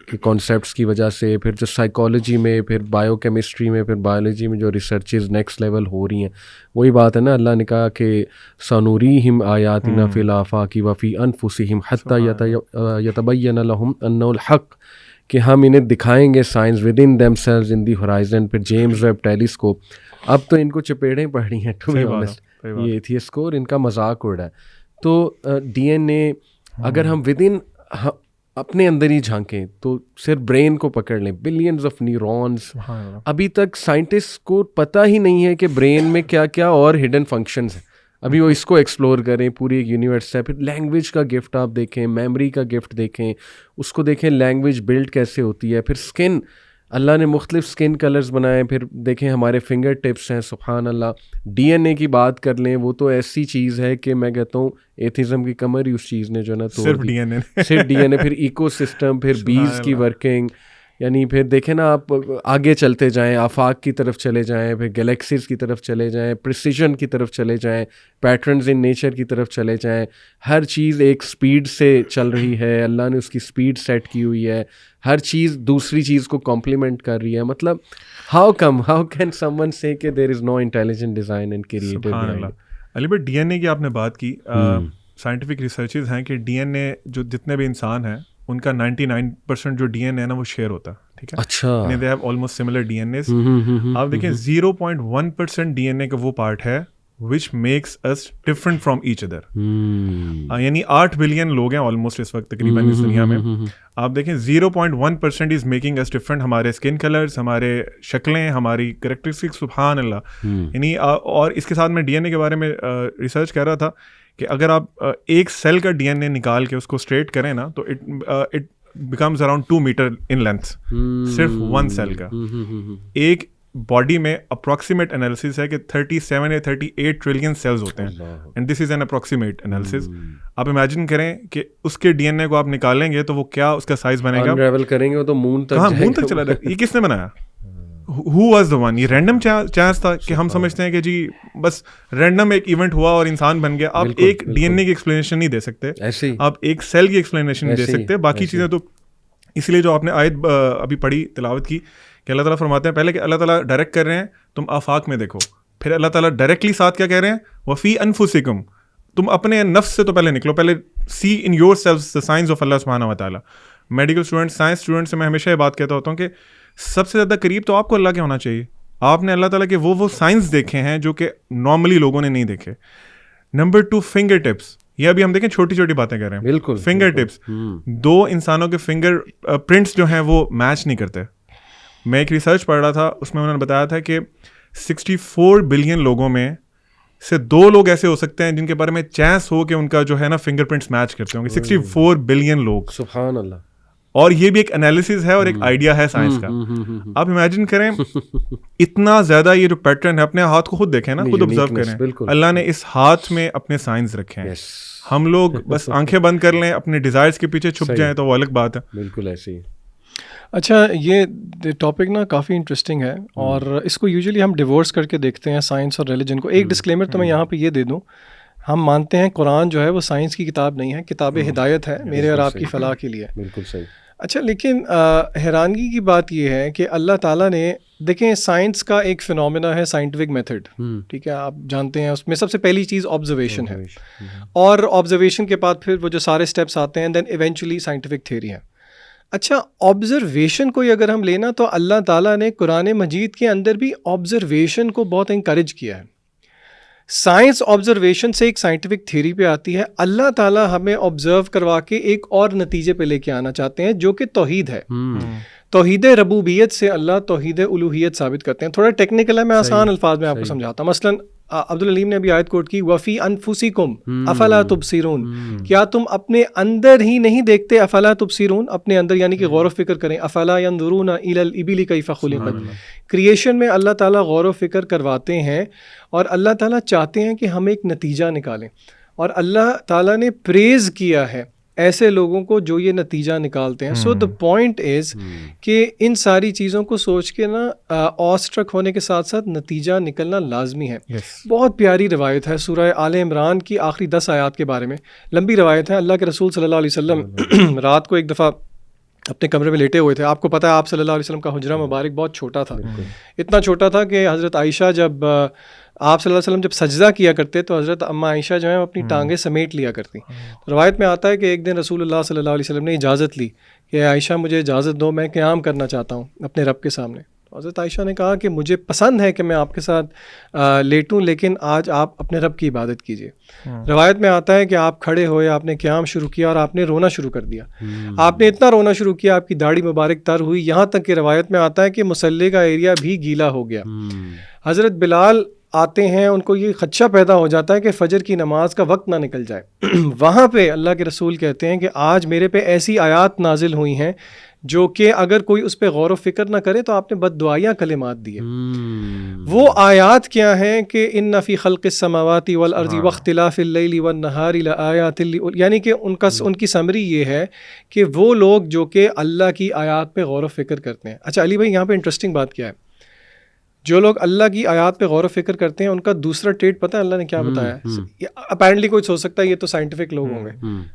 کے کانسیپٹس کی وجہ سے, پھر جو سائیکالوجی میں, پھر بایو کیمسٹری میں, پھر بایولوجی میں جو ریسرچز نیکسٹ لیول ہو رہی ہیں. وہی بات ہے نا, اللہ نے کہا کہ سنوریہم آیاتنا فی الآفاق وفی انفسہم حتی یتبین لہم انہ الحق, کہ ہم انہیں دکھائیں گے signs within themselves in the horizon. پھر جیمز ویب ٹیلیسکوپ, اب تو ان کو چپیڑیں پڑ رہی ہیں ٹو بی آنیسٹ, یہ ایتھیسٹ کو, اور ان کا مذاق اڑ رہا ہے. تو ڈی این اے اگر ہم ود ان اپنے اندر ہی جھانکیں تو صرف برین کو پکڑ لیں, بلینز آف نیورونز. ابھی تک سائنٹسٹ کو پتہ ہی نہیں ہے کہ برین میں کیا کیا اور ہڈن فنکشنز ہیں. ابھی وہ اس کو ایکسپلور کریں, پوری ایک یونیورس ہے. پھر لینگویج کا گفٹ آپ دیکھیں, میموری کا گفٹ دیکھیں, اس کو دیکھیں لینگویج بلڈ کیسے ہوتی ہے. پھر اسکن, اللہ نے مختلف اسکن کلرز بنائے. پھر دیکھیں ہمارے فنگر ٹپس ہیں, سبحان اللہ. ڈی این اے کی بات کر لیں, وہ تو ایسی چیز ہے کہ میں کہتا ہوں ایتھیزم کی کمر ہی اس چیز نے جو نا توڑ دی. صرف ڈی این اے. پھر ایکو سسٹم, پھر بیز کی ورکنگ, یعنی پھر دیکھیں نا آپ آگے چلتے جائیں, آفاق کی طرف چلے جائیں, پھر گلیکسیز کی طرف چلے جائیں, پریسیجن کی طرف چلے جائیں, پیٹرنز ان نیچر کی طرف چلے جائیں. ہر چیز ایک سپیڈ سے چل رہی ہے, اللہ نے اس کی سپیڈ سیٹ کی ہوئی ہے. ہر چیز دوسری چیز کو کمپلیمنٹ کر رہی ہے. مطلب ہاؤ کین سم ون سے کہ دیر از نو انٹیلیجنٹ ڈیزائن اینڈ کریٹو.
علی بھائی ڈی این اے کی آپ نے بات کی, سائنٹیفک ریسرچز ہیں کہ ڈی این اے جو جتنے بھی انسان ہیں ان کا 99% جو ڈی این اے نا وہ شیئر ہوتا ہے, ٹھیک ہے.
اچھا,
they have almost similar D N As. آپ دیکھیں 0.1% ڈی این اے کا وہ پارٹ ہے which makes us different from each other. یعنی 8 بلین لوگ ہیں آلموسٹ اس وقت تقریباً اس دنیا میں. آپ دیکھیں 0.1% از میکنگ us different. ہمارے اسکن کلرز, ہمارے شکلیں, ہماری کریکٹرسٹکس, سبحان اللہ. یعنی اور اس کے ساتھ میں ڈی این اے کے بارے میں ریسرچ کر رہا تھا کہ اگر آپ ایک سیل کا ڈی این اے نکال کے اس کو اسٹریٹ کریں نا تو it becomes around 2 meter in length, صرف 1 سیل کا. ایک باڈی میں اپروکسیمیٹ انالیسس ہے کہ 37 یا 38 ٹریلین سیلز ہوتے ہیں, and this is an approximate analysis. آپ امیجن کریں کہ اس کے ڈی این اے کو آپ نکالیں گے تو وہ کیا اس کا سائز بنے گا.
انریول کریں گے تو مون تک,
ہاں مون تک چلا جائے. یہ کس نے بنایا؟ Who was the one? یہ رینڈم چانس تھا کہ ہم سمجھتے ہیں کہ جی بس رینڈم ایک ایونٹ ہوا اور انسان بن گیا. آپ ایک ڈی این اے کی ایکسپلینیشن نہیں دے سکتے, آپ ایک سیل کی ایکسپلینیشن نہیں دے سکتے, باقی چیزیں تو. اس لیے جو آپ نے آیت ابھی پڑھی تلاوت کی کہ اللہ تعالیٰ فرماتے ہیں پہلے کہ اللہ تعالیٰ ڈائریکٹ کر رہے ہیں تم آفاق میں دیکھو, پھر اللہ تعالیٰ ڈائریکٹلی ساتھ کیا کہہ رہے ہیں, وفی انفسکم, تم اپنے نفس سے تو پہلے نکلو, پہلے see in yourselves the signs of اللہ سبحانہ و تعالیٰ. میڈیکل اسٹوڈنٹ, سائنس اسٹوڈنٹ سے میں ہمیشہ یہ بات کہتا ہوتا ہوں کہ سب سے زیادہ قریب تو آپ کو اللہ کے ہونا چاہیے. آپ نے اللہ تعالیٰ کے وہ سائنس دیکھے ہیں جو کہ نارملی لوگوں نے نہیں دیکھے. Number 2, finger tips. یہ ابھی ہم دیکھیں چھوٹی چھوٹی باتیں کر رہے ہیں. بالکل, فنگر ٹپس. 2 انسانوں کے فنگر پرنٹس جو ہیں وہ میچ نہیں کرتے. میں ایک ریسرچ پڑھ رہا تھا, اس میں انہوں نے بتایا تھا کہ 64 بلین لوگوں میں سے 2 لوگ ایسے ہو سکتے ہیں جن کے بارے میں چانس ہو کہ ان کا جو ہے نا فنگر پرنٹس میچ کرتے ہوں گے. 64 بلین لوگ,
سبحان اللہ.
اور یہ بھی ایک انالیسس ہے اور ایک آئیڈیا ہے سائنس کا. آپ امیجن کریں اتنا زیادہ یہ جو پیٹرن ہے, اپنے ہاتھ کو خود دیکھیں نا, خود آبزرو کریں. اللہ نے اس ہاتھ میں اپنے سائنس رکھے ہیں. ہم لوگ بس آنکھیں بند کر لیں, اپنے ڈیزائرز کے پیچھے چھپ جائیں تو وہ الگ بات ہے.
بالکل ایسے ہی.
اچھا, یہ ٹاپک نا کافی انٹرسٹنگ ہے اور اس کو یوزلی ہم ڈیورس کر کے دیکھتے ہیں سائنس اور ریلیجن کو. ایک ڈسکلیمر تو میں یہاں پہ یہ دے دوں, ہم مانتے ہیں قرآن جو ہے وہ سائنس کی کتاب نہیں ہے, کتاب ہدایت ہے میرے اور آپ کی فلاح کے لیے.
بالکل صحیح.
اچھا, لیکن حیرانگی کی بات یہ ہے کہ اللہ تعالیٰ نے, دیکھیں سائنس کا ایک فنومینا ہے سائنٹیفک میتھڈ, ٹھیک ہے, آپ جانتے ہیں اس میں سب سے پہلی چیز آبزرویشن ہے, اور آبزرویشن کے بعد پھر وہ جو سارے اسٹیپس آتے ہیں دین ایونچولی سائنٹیفک تھیوری ہے. اچھا, آبزرویشن کو اگر ہم لینا تو اللہ تعالیٰ نے قرآن مجید کے اندر بھی آبزرویشن کو بہت انکریج کیا ہے. سائنس آبزرویشن سے ایک سائنٹیفک تھیوری پہ آتی ہے. اللہ تعالیٰ ہمیں آبزرو کروا کے ایک اور نتیجے پہ لے کے آنا چاہتے ہیں جو کہ توحید ہے. توحید ربوبیت سے اللہ توحید الوہیت ثابت کرتے ہیں. تھوڑا ٹیکنیکل ہے, میں آسان الفاظ میں آپ کو سمجھاتا ہوں. مثلاً عبدالعلیم نے ابھی آیت کوٹ کی, وفی انفسکم افلا تبصرون, کیا تم اپنے اندر ہی نہیں دیکھتے, افلا تبصرون, اپنے اندر یعنی کہ غور و فکر کریں. افلا ينظرون الى الابل کیف خلقت. کریشن میں اللہ تعالیٰ غور و فکر کرواتے ہیں اور اللہ تعالیٰ چاہتے ہیں کہ ہم ایک نتیجہ نکالیں, اور اللہ تعالیٰ نے پریز کیا ہے ایسے لوگوں کو جو یہ نتیجہ نکالتے ہیں. سو دا پوائنٹ از کہ ان ساری چیزوں کو سوچ کے نا آ اسٹرک ہونے کے ساتھ ساتھ نتیجہ نکلنا لازمی ہے. بہت پیاری روایت ہے سورہ آل عمران کی آخری 10 آیات کے بارے میں, لمبی روایت ہے. اللہ کے رسول صلی اللہ علیہ وسلم رات کو ایک دفعہ اپنے کمرے میں لیٹے ہوئے تھے. آپ کو پتہ ہے آپ صلی اللہ علیہ وسلم کا حجرہ مبارک بہت چھوٹا تھا, اتنا چھوٹا تھا کہ حضرت عائشہ جب آپ صلی اللہ علیہ وسلم جب سجدہ کیا کرتے تو حضرت اماں عائشہ جو ہیں اپنی ٹانگیں سمیٹ لیا کرتی. روایت میں آتا ہے کہ ایک دن رسول اللہ صلی اللہ علیہ وسلم نے اجازت لی کہ عائشہ مجھے اجازت دو, میں قیام کرنا چاہتا ہوں اپنے رب کے سامنے. حضرت عائشہ نے کہا کہ مجھے پسند ہے کہ میں آپ کے ساتھ لیٹوں، لیکن آج آپ اپنے رب کی عبادت کیجیے. روایت میں آتا ہے کہ آپ کھڑے ہوئے، آپ نے قیام شروع کیا اور آپ نے رونا شروع کر دیا. آپ نے اتنا رونا شروع کیا، آپ کی داڑھی مبارک تر ہوئی، یہاں تک کہ روایت میں آتا ہے کہ مصلی کا ایریا بھی گیلا ہو گیا. حضرت بلال آتے ہیں، ان کو یہ خدشہ پیدا ہو جاتا ہے کہ فجر کی نماز کا وقت نہ نکل جائے. وہاں پہ اللہ کے رسول کہتے ہیں کہ آج میرے پہ ایسی آیات نازل ہوئی ہیں جو کہ اگر کوئی اس پہ غور و فکر نہ کرے تو آپ نے بد دعائیاں کلمات دیے. وہ آیات کیا ہیں کہ ان فی خلق السماوات والارض واختلاف اللیل والنہار لآیات، یعنی کہ ان کی سمری یہ ہے کہ وہ لوگ جو کہ اللہ کی آیات پہ غور و فکر کرتے ہیں. اچھا علی بھائی، یہاں پہ انٹرسٹنگ بات کیا ہے، جو لوگ اللہ کی آیات پہ غور و فکر کرتے ہیں ان کا دوسرا ٹریٹ پتہ ہے اللہ نے کیا بتایا ہے؟ اپیرنٹلی کوئی سوچ سکتا ہے یہ تو سائنٹیفک لوگ ہوں گے.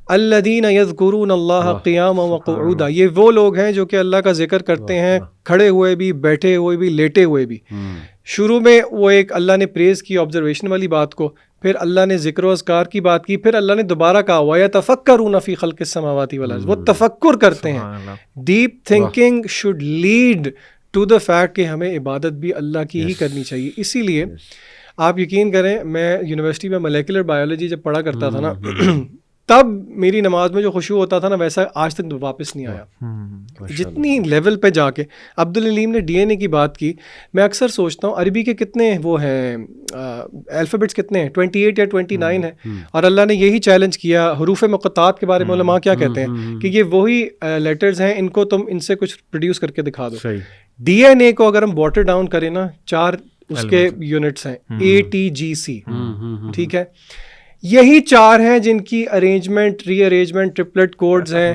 الذین یذکرون اللہ قیاما وقعودا، یہ وہ لوگ ہیں جو کہ اللہ کا ذکر کرتے ہیں کھڑے ہوئے بھی، بیٹھے ہوئے بھی، لیٹے ہوئے بھی. شروع میں وہ ایک اللہ نے پریز کی آبزرویشن والی بات کو، پھر اللہ نے ذکر و اذکار کی بات کی، پھر اللہ نے دوبارہ کہا وَيَتَفَكَّرُونَ فِي خَلْقِ السَّمَاوَاتِ وَالْأَرْضِ، وہ تفکر کرتے ہیں. Deep thinking should lead to the fact کہ ہمیں عبادت بھی اللہ کی ہی کرنی چاہیے. اسی لیے آپ یقین کریں، میں یونیورسٹی میں مولیکولر بایولوجی جب پڑھا کرتا تھا نا، تب میری نماز میں جو خشوع ہوتا تھا نا، ویسا آج تک واپس نہیں آیا. جتنی لیول پہ جا کے عبدالعلیم نے DNA کی بات کی، میں اکثر سوچتا ہوں عربی کے کتنے وہ ہیں الفابیٹس، کتنے ہیں 28 یا 29 ہیں، اور اللہ نے یہی چیلنج کیا. حروف مقطعات کے بارے میں علماء کیا کہتے ہیں کہ یہ وہی لیٹرز ہیں، ان کو تم ان سے کچھ پروڈیوس کر کے دکھا دو. DNA کو اگر ہم واٹر ڈاؤن کریں نا، 4 اس کے یونٹس ہیں ATGC، ٹھیک ہے، یہی 4 ہیں جن کی ارینجمنٹ، ری ارینجمنٹ، ٹرپلٹ کوڈز ہیں،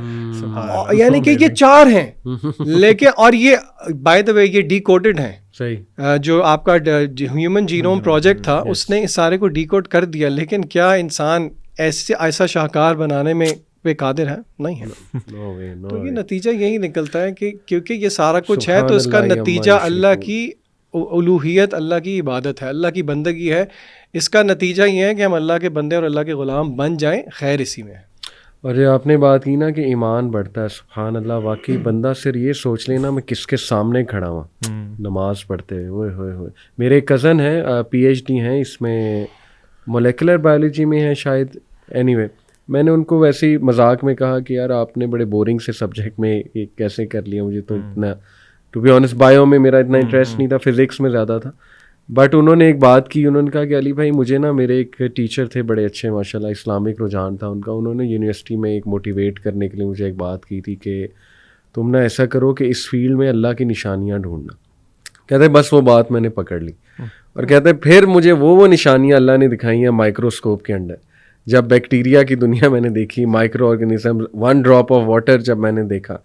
یعنی کہ یہ 4 ہیں. لیکن اور یہ بائی دا وے یہ ڈی کوڈڈ ہیں. جو آپ کا ہیومن جینوم پروجیکٹ تھا اس نے اس سارے کو ڈی کوڈ کر دیا، لیکن کیا انسان ایسا شاہکار بنانے میں بے قادر ہے؟ نہیں ہے. تو یہ نتیجہ یہی نکلتا ہے کہ کیونکہ یہ سارا کچھ ہے تو اس کا نتیجہ اللہ کی الوہیت، اللہ کی عبادت ہے، اللہ کی بندگی ہے. اس کا نتیجہ یہ ہے کہ ہم اللہ کے بندے اور اللہ کے غلام بن جائیں. خیر اسی میں ہے.
اور جو آپ نے بات کی نا کہ ایمان بڑھتا ہے، سبحان اللہ، واقعی بندہ صرف یہ سوچ لینا میں کس کے سامنے کھڑا ہوں نماز پڑھتے ہوئے. ہوئے میرے کزن ہیں، PhD ہیں اس میں، مولیکولر بایولوجی میں ہیں شاید. اینی وے میں نے ان کو ویسے ہی مذاق میں کہا کہ یار آپ نے بڑے بورنگ سے سبجیکٹ میں یہ کیسے کر لیا، مجھے تو اتنا ٹو بی آنیسٹ بایو میں میرا اتنا انٹرسٹ نہیں تھا، فزکس میں زیادہ تھا. بٹ انہوں نے ایک بات کی، انہوں نے کہا کہ علی بھائی مجھے نا، میرے ایک ٹیچر تھے بڑے اچھے ماشاء اللہ، اسلامک رجحان تھا ان کا، انہوں نے یونیورسٹی میں ایک موٹیویٹ کرنے کے لیے مجھے ایک بات کی تھی کہ تم نا ایسا کرو کہ اس فیلڈ میں اللہ کی نشانیاں ڈھونڈنا. کہتے بس وہ بات میں نے پکڑ لی، اور کہتے پھر مجھے وہ نشانیاں اللہ نے دکھائی ہیں مائکروسکوپ کے انڈر. جب بیکٹیریا کی دنیا میں نے دیکھی، micro organism, 1 drop of water جب میں نے دیکھا،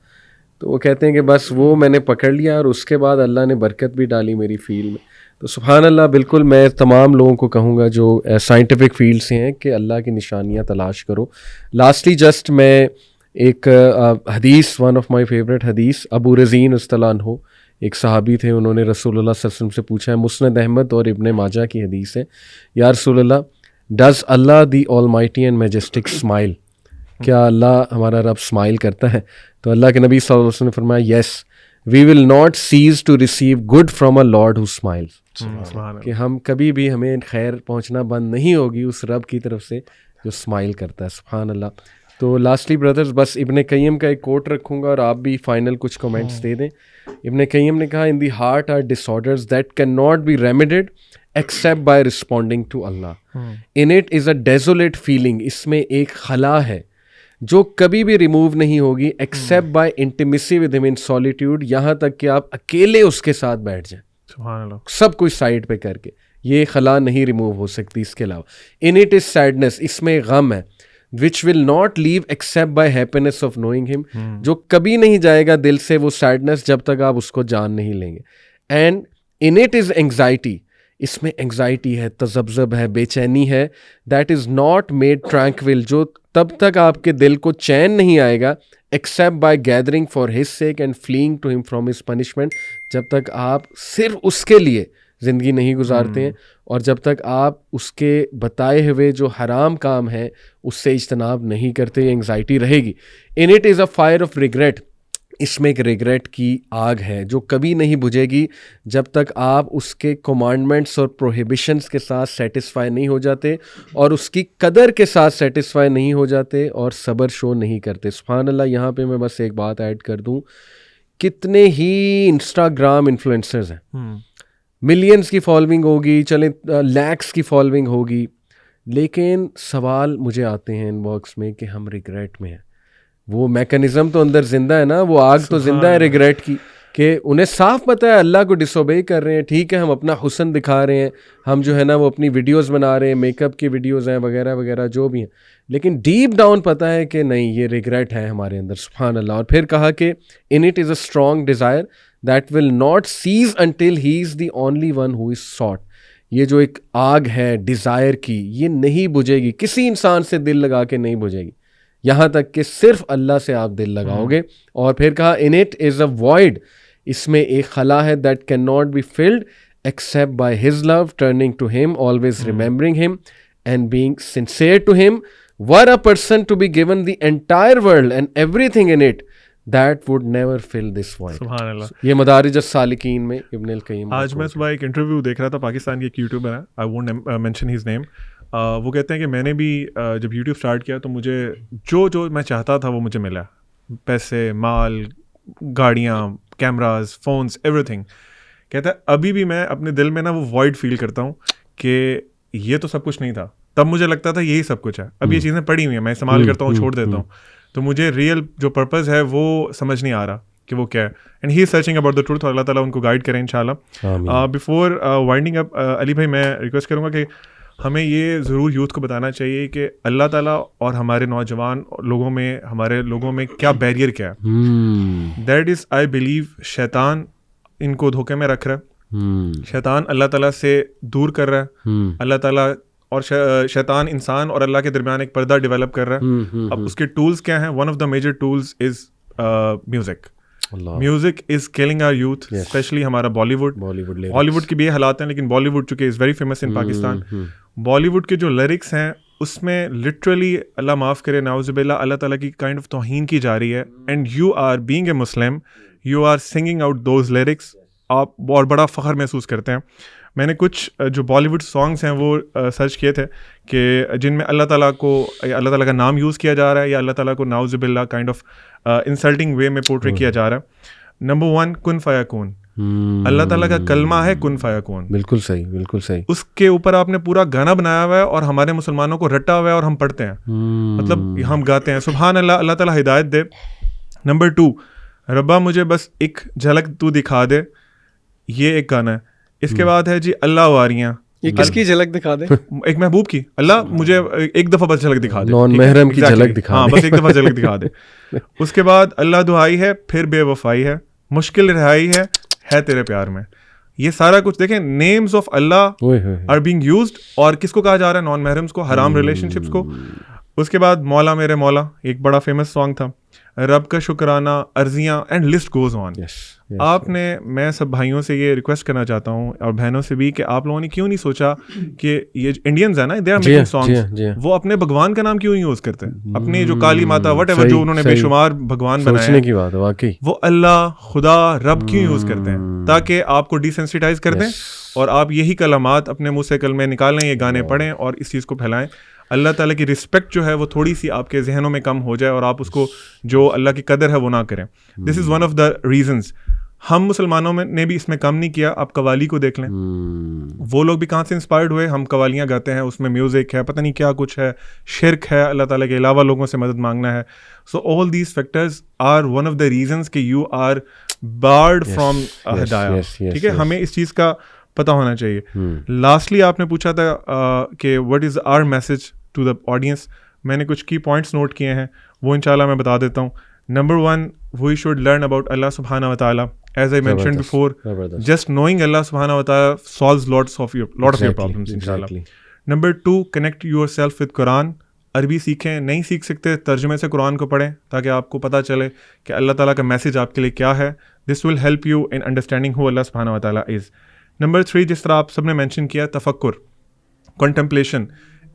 تو وہ کہتے ہیں کہ بس وہ میں نے پکڑ لیا، اور اس کے بعد اللہ نے برکت بھی ڈالی میری فیلڈ میں. تو سبحان اللہ، بالکل میں تمام لوگوں کو کہوں گا جو سائنٹیفک فیلڈ سے ہیں کہ اللہ کی نشانیاں تلاش کرو. لاسٹلی جسٹ میں ایک حدیث، ون آف مائی فیوریٹ حدیث، ابو رزین رضی عنہ ایک صحابی تھے، انہوں نے رسول اللہ صلی اللہ علیہ وسلم سے پوچھا ہے، مسند احمد اور ابن ماجہ کی حدیث ہے، یا رسول اللہ does Allah the almighty and majestic smile, کیا اللہ ہمارا رب اسمائل کرتا ہے؟ تو اللہ کے نبی صلی اللہ علیہ وسلم نے فرمایا yes we will not cease to receive good from a lord who smiles, کہ ہم کبھی بھی، ہمیں خیر پہنچنا بند نہیں ہوگی اس رب کی طرف سے جو اسمائل کرتا ہے. سبحان اللہ. تو لاسٹلی بردرز بس ابن قیم کا ایک کوٹ رکھوں گا اور آپ بھی فائنل کچھ کمنٹس دے دیں. ابن قیم نے کہا in the heart are disorders that can not be remedied except by responding to Allah. In it is a desolate feeling, اس میں ایک خلا ہے جو کبھی بھی ریموو نہیں ہوگی ایکسیپٹ بائی انٹیمیسی ود ہم ان سولیٹیوڈ، یہاں تک کہ آپ اکیلے اس کے ساتھ بیٹھ جائیں،
سبحان اللہ،
سب کچھ سائڈ پہ کر کے، یہ خلا نہیں ریموو ہو سکتی. اس کے علاوہ ان اٹ از سیڈنس، اس میں غم ہے، which will not leave except by happiness of knowing him, جو کبھی نہیں جائے گا دل سے وہ سیڈنس جب تک آپ اس کو جان نہیں لیں گے. And in it is anxiety, اس میں اینگزائٹی ہے، تذبذب ہے، بے چینی ہے، that is not made tranquil, جو تب تک آپ کے دل کو چین نہیں آئے گا except by gathering for his sake and fleeing to him from his punishment, جب تک آپ صرف اس کے لیے زندگی نہیں گزارتے ہیں اور جب تک آپ اس کے بتائے ہوئے جو حرام کام ہے اس سے اجتناب نہیں کرتے، یہ انگزائٹی رہے گی. In it is a fire of regret, اس میں ایک ریگریٹ کی آگ ہے جو کبھی نہیں بجھے گی جب تک آپ اس کے کمانڈمنٹس اور پروہیبیشنس کے ساتھ سیٹسفائی نہیں ہو جاتے اور اس کی قدر کے ساتھ سیٹسفائی نہیں ہو جاتے اور صبر شو نہیں کرتے. سبحان اللہ. یہاں پہ میں بس ایک بات ایڈ کر دوں, کتنے ہی انسٹاگرام انفلوئنسرز ہیں, ملینز کی فالوئنگ ہوگی, چلیں لیکس کی فالوئنگ ہوگی, لیکن سوال مجھے آتے ہیں ان باکس میں کہ ہم ریگریٹ میں ہیں. وہ میکانزم تو اندر زندہ ہے نا, وہ آگ تو زندہ ہے ریگریٹ کی, کہ انہیں صاف پتہ ہے اللہ کو ڈس اوبے کر رہے ہیں. ٹھیک ہے, ہم اپنا حسن دکھا رہے ہیں, ہم جو ہے نا وہ اپنی ویڈیوز بنا رہے ہیں, میک اپ کی ویڈیوز ہیں وغیرہ وغیرہ جو بھی ہیں, لیکن ڈیپ ڈاؤن پتہ ہے کہ نہیں, یہ ریگریٹ ہے ہمارے اندر. سبحان اللہ. اور پھر کہا کہ in it is a strong desire that will not cease until he is the only one who is sought. یہ جو ایک آگ ہے ڈیزائر کی, یہ نہیں بجھے گی, کسی انسان سے دل لگا کے نہیں بجھے گی, یہاں تک کہ صرف اللہ سے آپ دل لگاؤ گے. اور پھر کہا ان اٹ از اے وائڈ, اس میں ایک خلا ہے that can not be filled except by his love, turning to him, always remembering him and being sincere to him. Were a person to be given the entire world and everything in it that would never fill this void.
سبحان اللہ.
یہ مدارج السالکین میں ابن القیم.
آج میں صبح ایک interview دیکھ رہا تھا, پاکستان کی ایک یوٹیوبر ہے, I won't mention his name. وہ کہتے ہیں کہ میں نے بھی جب یوٹیوب اسٹارٹ کیا تو مجھے جو میں چاہتا تھا وہ مجھے ملا, پیسے, مال, گاڑیاں, کیمراز, فونس, ایوری تھنگ. کہتا ہے ابھی بھی میں اپنے دل میں نا وہ وائڈ فیل کرتا ہوں کہ یہ تو سب کچھ نہیں تھا, تب مجھے لگتا تھا یہی سب کچھ ہے, اب یہ چیزیں پڑی ہوئی ہیں, میں استعمال کرتا ہوں, چھوڑ دیتا ہوں, تو مجھے ریئل جو پرپز ہے وہ سمجھ نہیں آ رہا کہ وہ کیا ہے. And he is searching about the truth, اور اللہ تعالیٰ ان کو گائڈ کریں انشاءاللہ. بفور وائنڈنگ اپ, علی بھائی میں ریکویسٹ کروں گا کہ ہمیں یہ ضرور یوتھ کو بتانا چاہیے کہ اللہ تعالیٰ اور ہمارے نوجوان لوگوں میں, ہمارے لوگوں میں کیا بیریئر کیا ہے. دیٹ از آئی بلیو شیطان ان کو دھوکے میں رکھ رہا ہے, شیطان اللہ تعالیٰ سے دور کر رہا ہے, اللہ تعالیٰ اور شیطان انسان اور اللہ کے درمیان ایک پردہ ڈیولپ کر رہا ہے. اب اس کے ٹولز کیا ہیں؟ One of the major tools is music. Music is killing our youth, specially ہمارا بالی ووڈ. ہالی ووڈ کی بھی یہ حالات ہیں, لیکن بالی ووڈ چونکہ is very famous in Pakistan. Bollywood کے جو لیرکس ہیں اس میں لٹرلی, اللہ معاف کرے, نعوذ باللہ, اللہ تعالیٰ کی کائنڈ آف توہین کی جا رہی ہے. And you are being a Muslim, you are singing out those lyrics, آپ بہت بڑا فخر محسوس کرتے ہیں. میں نے کچھ جو بالی ووڈ سانگس ہیں وہ سرچ کیے تھے کہ جن میں اللہ تعالیٰ کا نام یوز کیا جا رہا ہے, یا اللہ تعالیٰ کو نعوذ باللہ کائنڈ آف انسلٹنگ وے میں پورٹری کیا جا رہا ہے. نمبر 1 کن فیکون, اللہ تعالیٰ کا کلمہ ہے کن فیکون.
بالکل صحیح, بالکل صحیح.
اس کے اوپر آپ نے پورا گانا بنایا ہوا ہے اور ہمارے مسلمانوں کو رٹا ہوا ہے اور ہم پڑھتے ہیں, مطلب ہم گاتے ہیں. سبحان اللہ, اللہ تعالیٰ ہدایت دے. نمبر 2 ربا مجھے بس ایک جھلک تو دکھا دے, یہ ایک گانا ہے. اس کے بعد ہے جی اللہ واریاں,
یہ کس کی جھلک دکھا دے؟
ایک محبوب کی, اللہ مجھے ایک دفعہ بس جھلک دکھا دے,
نان محرم کی جھلک دکھا دے,
ہاں بس ایک دفعہ جھلک دکھا دے. اس کے بعد اللہ دعائی ہے, پھر بے وفائی ہے, مشکل رہائی ہے تیرے پیار میں. یہ سارا کچھ دیکھیں, names of Allah are being used, اور کس کو کہا جا رہا ہے؟ نان محرمس کو, حرام ریلیشن شپس کو. اس کے بعد مولا میرے مولا, ایک بڑا فیمس سانگ تھا, رب کا شکرانہ, عرضیاں, اینڈ لسٹ گوز آن. آپ نے, میں سب بھائیوں سے یہ ریکویسٹ کرنا چاہتا ہوں اور بہنوں سے بھی کہ آپ لوگوں نے کیوں نہیں سوچا کہ یہ انڈینز ہیں نا, دے آر میکنگ سانگس, وہ اپنے بھگوان کا نام کیوں نہیں یوز کرتے؟ اپنے جو کالی ماتا وٹ ایور جو انہوں نے بے شمار بھگوان بنائے
کی بات ہے واقعی,
وہ اللہ, خدا, رب کیوں یوز کرتے ہیں؟ تاکہ آپ کو ڈیسینسٹائز کر دیں اور آپ یہی کلمات اپنے منہ سے کلمے نکالیں, یہ گانے پڑھیں اور اس چیز کو پھیلائیں. اللہ تعالیٰ کی رسپیکٹ جو ہے وہ تھوڑی سی آپ کے ذہنوں میں کم ہو جائے اور آپ اس کو, جو اللہ کی قدر ہے وہ نہ کریں. This is one of the reasons. ہم مسلمانوں نے بھی اس میں کم نہیں کیا. آپ قوالی کو دیکھ لیں, وہ لوگ بھی کہاں سے انسپائرڈ ہوئے. ہم قوالیاں گاتے ہیں, اس میں میوزک ہے, پتہ نہیں کیا کچھ ہے, شرک ہے, اللہ تعالیٰ کے علاوہ لوگوں سے مدد مانگنا ہے. So all these factors are one of the reasons کہ یو آر بارڈ فرام ہدایہ. ٹھیک ہے, ہمیں اس چیز کا پتہ ہونا چاہیے. لاسٹلی آپ نے پوچھا تھا کہ what is our message to the audience. میں نے کچھ کی پوائنٹس نوٹ کیے ہیں, وہ انشاءاللہ میں بتا دیتا ہوں. Number 1 we should learn about اللہ سبحانہ و تعالیٰ. As I mentioned before, just knowing Allah subhanahu wa ta'ala solves lot of your problems inshallah. Number 2, connect yourself with Quran. عربی سیکھیں, نہیں سیکھ سکتے ترجمے سے قرآن کو پڑھیں تاکہ آپ کو پتہ چلے کہ اللہ تعالیٰ کا میسج آپ کے لیے کیا ہے. This will help you in understanding who Allah subhanahu wa ta'ala is. Number 3, جس طرح آپ سب نے مینشن کیا, تفکر, contemplation.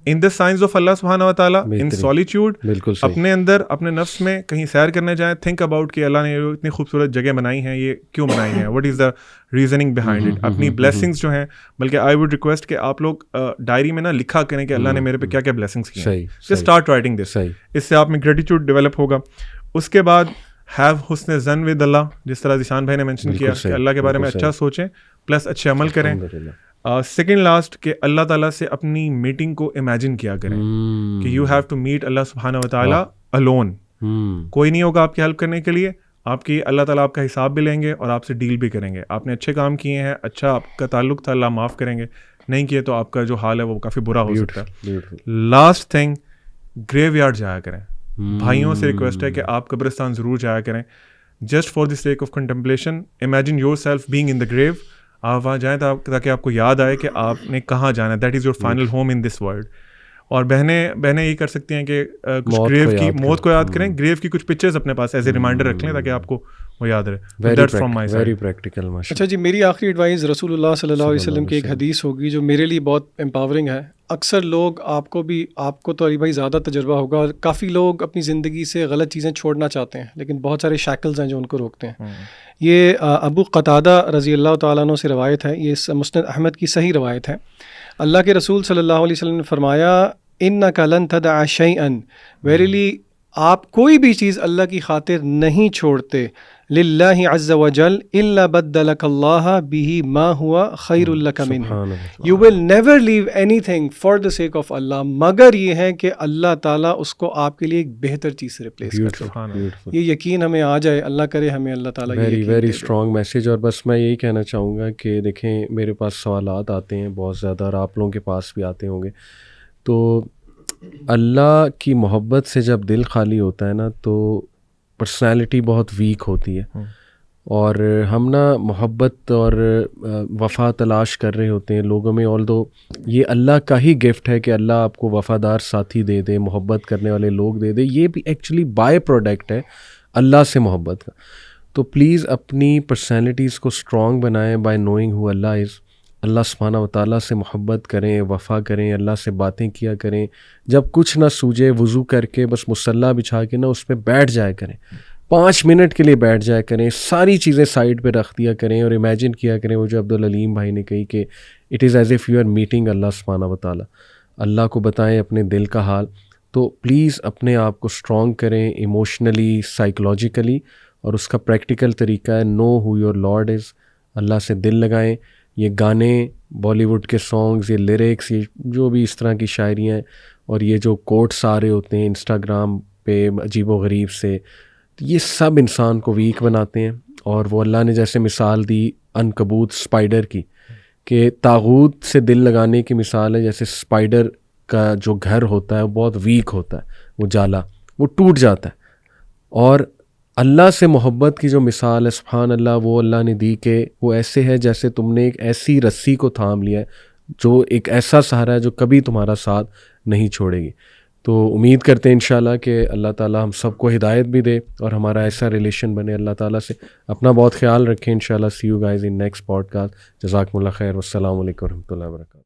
in the signs of Allah subhanahu wa ta'ala, in solitude,
بالکل صحیح.
اپنے اندر اپنے نفس میں کہیں سیر کرنے جائیں, think about کہ اللہ نے اتنی خوبصورت جگہ بنائی ہیں, یہ کیوں بنائی ہیں, what is the reasoning behind it, اپنی blessings جو ہیں. بلکہ I would request کہ آپ لوگ ڈائری میں نا لکھا کریں کہ اللہ نے میرے پہ کیا کیا blessings کی ہیں. Just start writing this. اس سے آپ میں gratitude develop ہوگا. اس کے بعد have حسن ظن with اللہ, جس طرح ذیشان بھائی نے مینشن کیا کہ اللہ کے بارے میں اچھا سوچیں پلس اچھے عمل کریں. سیکنڈ لاسٹ کہ اللہ تعالیٰ سے اپنی میٹنگ کو امیجن کیا کریں کہ یو ہیو ٹو میٹ اللہ سبحانہ و تعالیٰ alone. کوئی نہیں ہوگا آپ کی ہیلپ کرنے کے لیے, آپ کی اللہ تعالیٰ آپ کا حساب بھی لیں گے اور آپ سے ڈیل بھی کریں گے. آپ نے اچھے کام کیے ہیں, اچھا آپ کا تعلق تھا, اللہ معاف کریں گے, نہیں کیے تو آپ کا جو حال ہے وہ کافی برا ہو سکتا ہے. لاسٹ تھنگ, گریو یارڈ جایا کریں. بھائیوں سے ریکویسٹ ہے کہ آپ قبرستان ضرور جایا کریں, just for the sake of contemplation. Imagine yourself being in the grave. آپ وہاں جائیں تاکہ آپ کو یاد آئے کہ آپ نے کہاں جانا ہے. That is your final home in this world. اور بہنیں یہ کر سکتی ہیں کہ کچھ گریو کی موت کو یاد کریں, گریو کی کچھ پکچرز اپنے پاس ایز اے ریمائنڈر رکھ لیں تاکہ آپ کو وہ یاد رہے. That's from my side.
اچھا جی, میری آخری ایڈوائز رسول اللہ صلی اللہ علیہ وسلم کی ایک حدیث ہوگی جو میرے لیے بہت امپاورنگ ہے. اکثر لوگ, آپ کو تو علی بھائی زیادہ تجربہ ہوگا, اور کافی لوگ اپنی زندگی سے غلط چیزیں چھوڑنا چاہتے ہیں لیکن بہت سارے شیکلز ہیں جو ان کو روکتے ہیں. یہ ابو قتادہ رضی اللہ تعالیٰ عنہ سے روایت ہے, یہ مسند احمد کی صحیح روایت ہے. اللہ کے رسول صلی اللہ علیہ وسلم نے فرمایا اِنَّكَ لَن تَدَعَ شَيْئًا, ویریلی آپ کوئی بھی چیز اللہ کی خاطر نہیں چھوڑتے, للہ عز وجل الا بدلک اللہ بہ ما ہوا خیر لک منہ. You will never leave anything for the sake of Allah, مگر یہ ہے کہ اللہ تعالیٰ اس کو آپ کے لیے ایک بہتر چیز سے ریپلیس کرتے. یہ یقین ہمیں آ جائے, اللہ کرے ہمیں اللہ تعالیٰ.
Very strong message. اور بس میں یہی کہنا چاہوں گا کہ دیکھیں میرے پاس سوالات آتے ہیں بہت زیادہ, اور آپ لوگوں کے پاس بھی آتے ہوں گے. تو اللہ کی محبت سے جب دل خالی ہوتا ہے نا تو پرسنالٹی بہت ویک ہوتی ہے, اور ہم نا محبت اور وفا تلاش کر رہے ہوتے ہیں لوگوں میں. آلدو یہ اللہ کا ہی گفٹ ہے کہ اللہ آپ کو وفادار ساتھی دے دے, محبت کرنے والے لوگ دے دے, یہ بھی ایکچولی بائی پروڈکٹ ہے اللہ سے محبت کا. تو پلیز اپنی پرسنالٹیز کو اسٹرانگ بنائیں بائی نوئنگ ہو اللہ از. اللہ سبحانہ و تعالیٰ سے محبت کریں, وفا کریں, اللہ سے باتیں کیا کریں. جب کچھ نہ سوجے وضو کر کے بس مصلی بچھا کے نا اس پہ بیٹھ جایا کریں, 5 منٹ کے لیے بیٹھ جایا کریں, ساری چیزیں سائڈ پہ رکھ دیا کریں اور امیجن کیا کریں وہ جو عبدالعلیم بھائی نے کہی کہ it is as if you are meeting Allah سبحانہ و تعالیٰ. اللہ کو بتائیں اپنے دل کا حال. تو پلیز اپنے آپ کو اسٹرانگ کریں ایموشنلی, سائیکولوجیکلی, اور اس کا پریکٹیکل طریقہ ہے نو ہو یور لارڈ از. اللہ سے دل لگائیں. یہ گانے, بالی ووڈ کے سانگز, یہ لیرکس, یہ جو بھی اس طرح کی شاعریاں اور یہ جو کوٹس آ رہے ہوتے ہیں انسٹاگرام پہ عجیب و غریب سے, یہ سب انسان کو ویک بناتے ہیں. اور وہ اللہ نے جیسے مثال دی عنکبوت اسپائڈر کی, کہ طاغوت سے دل لگانے کی مثال ہے جیسے اسپائڈر کا جو گھر ہوتا ہے وہ بہت ویک ہوتا ہے, وہ جالا وہ ٹوٹ جاتا ہے. اور اللہ سے محبت کی جو مثال ہے سبحان اللہ, وہ اللہ نے دی کہ وہ ایسے ہے جیسے تم نے ایک ایسی رسی کو تھام لیا ہے جو ایک ایسا سہارا ہے جو کبھی تمہارا ساتھ نہیں چھوڑے گی. تو امید کرتے ہیں انشاءاللہ کہ اللہ تعالیٰ ہم سب کو ہدایت بھی دے اور ہمارا ایسا ریلیشن بنے اللہ تعالیٰ سے. اپنا بہت خیال رکھیں انشاءاللہ. See you guys in next podcast. جزاکم اللہ خیر. والسلام علیکم ورحمۃ اللہ وبرکاتہ.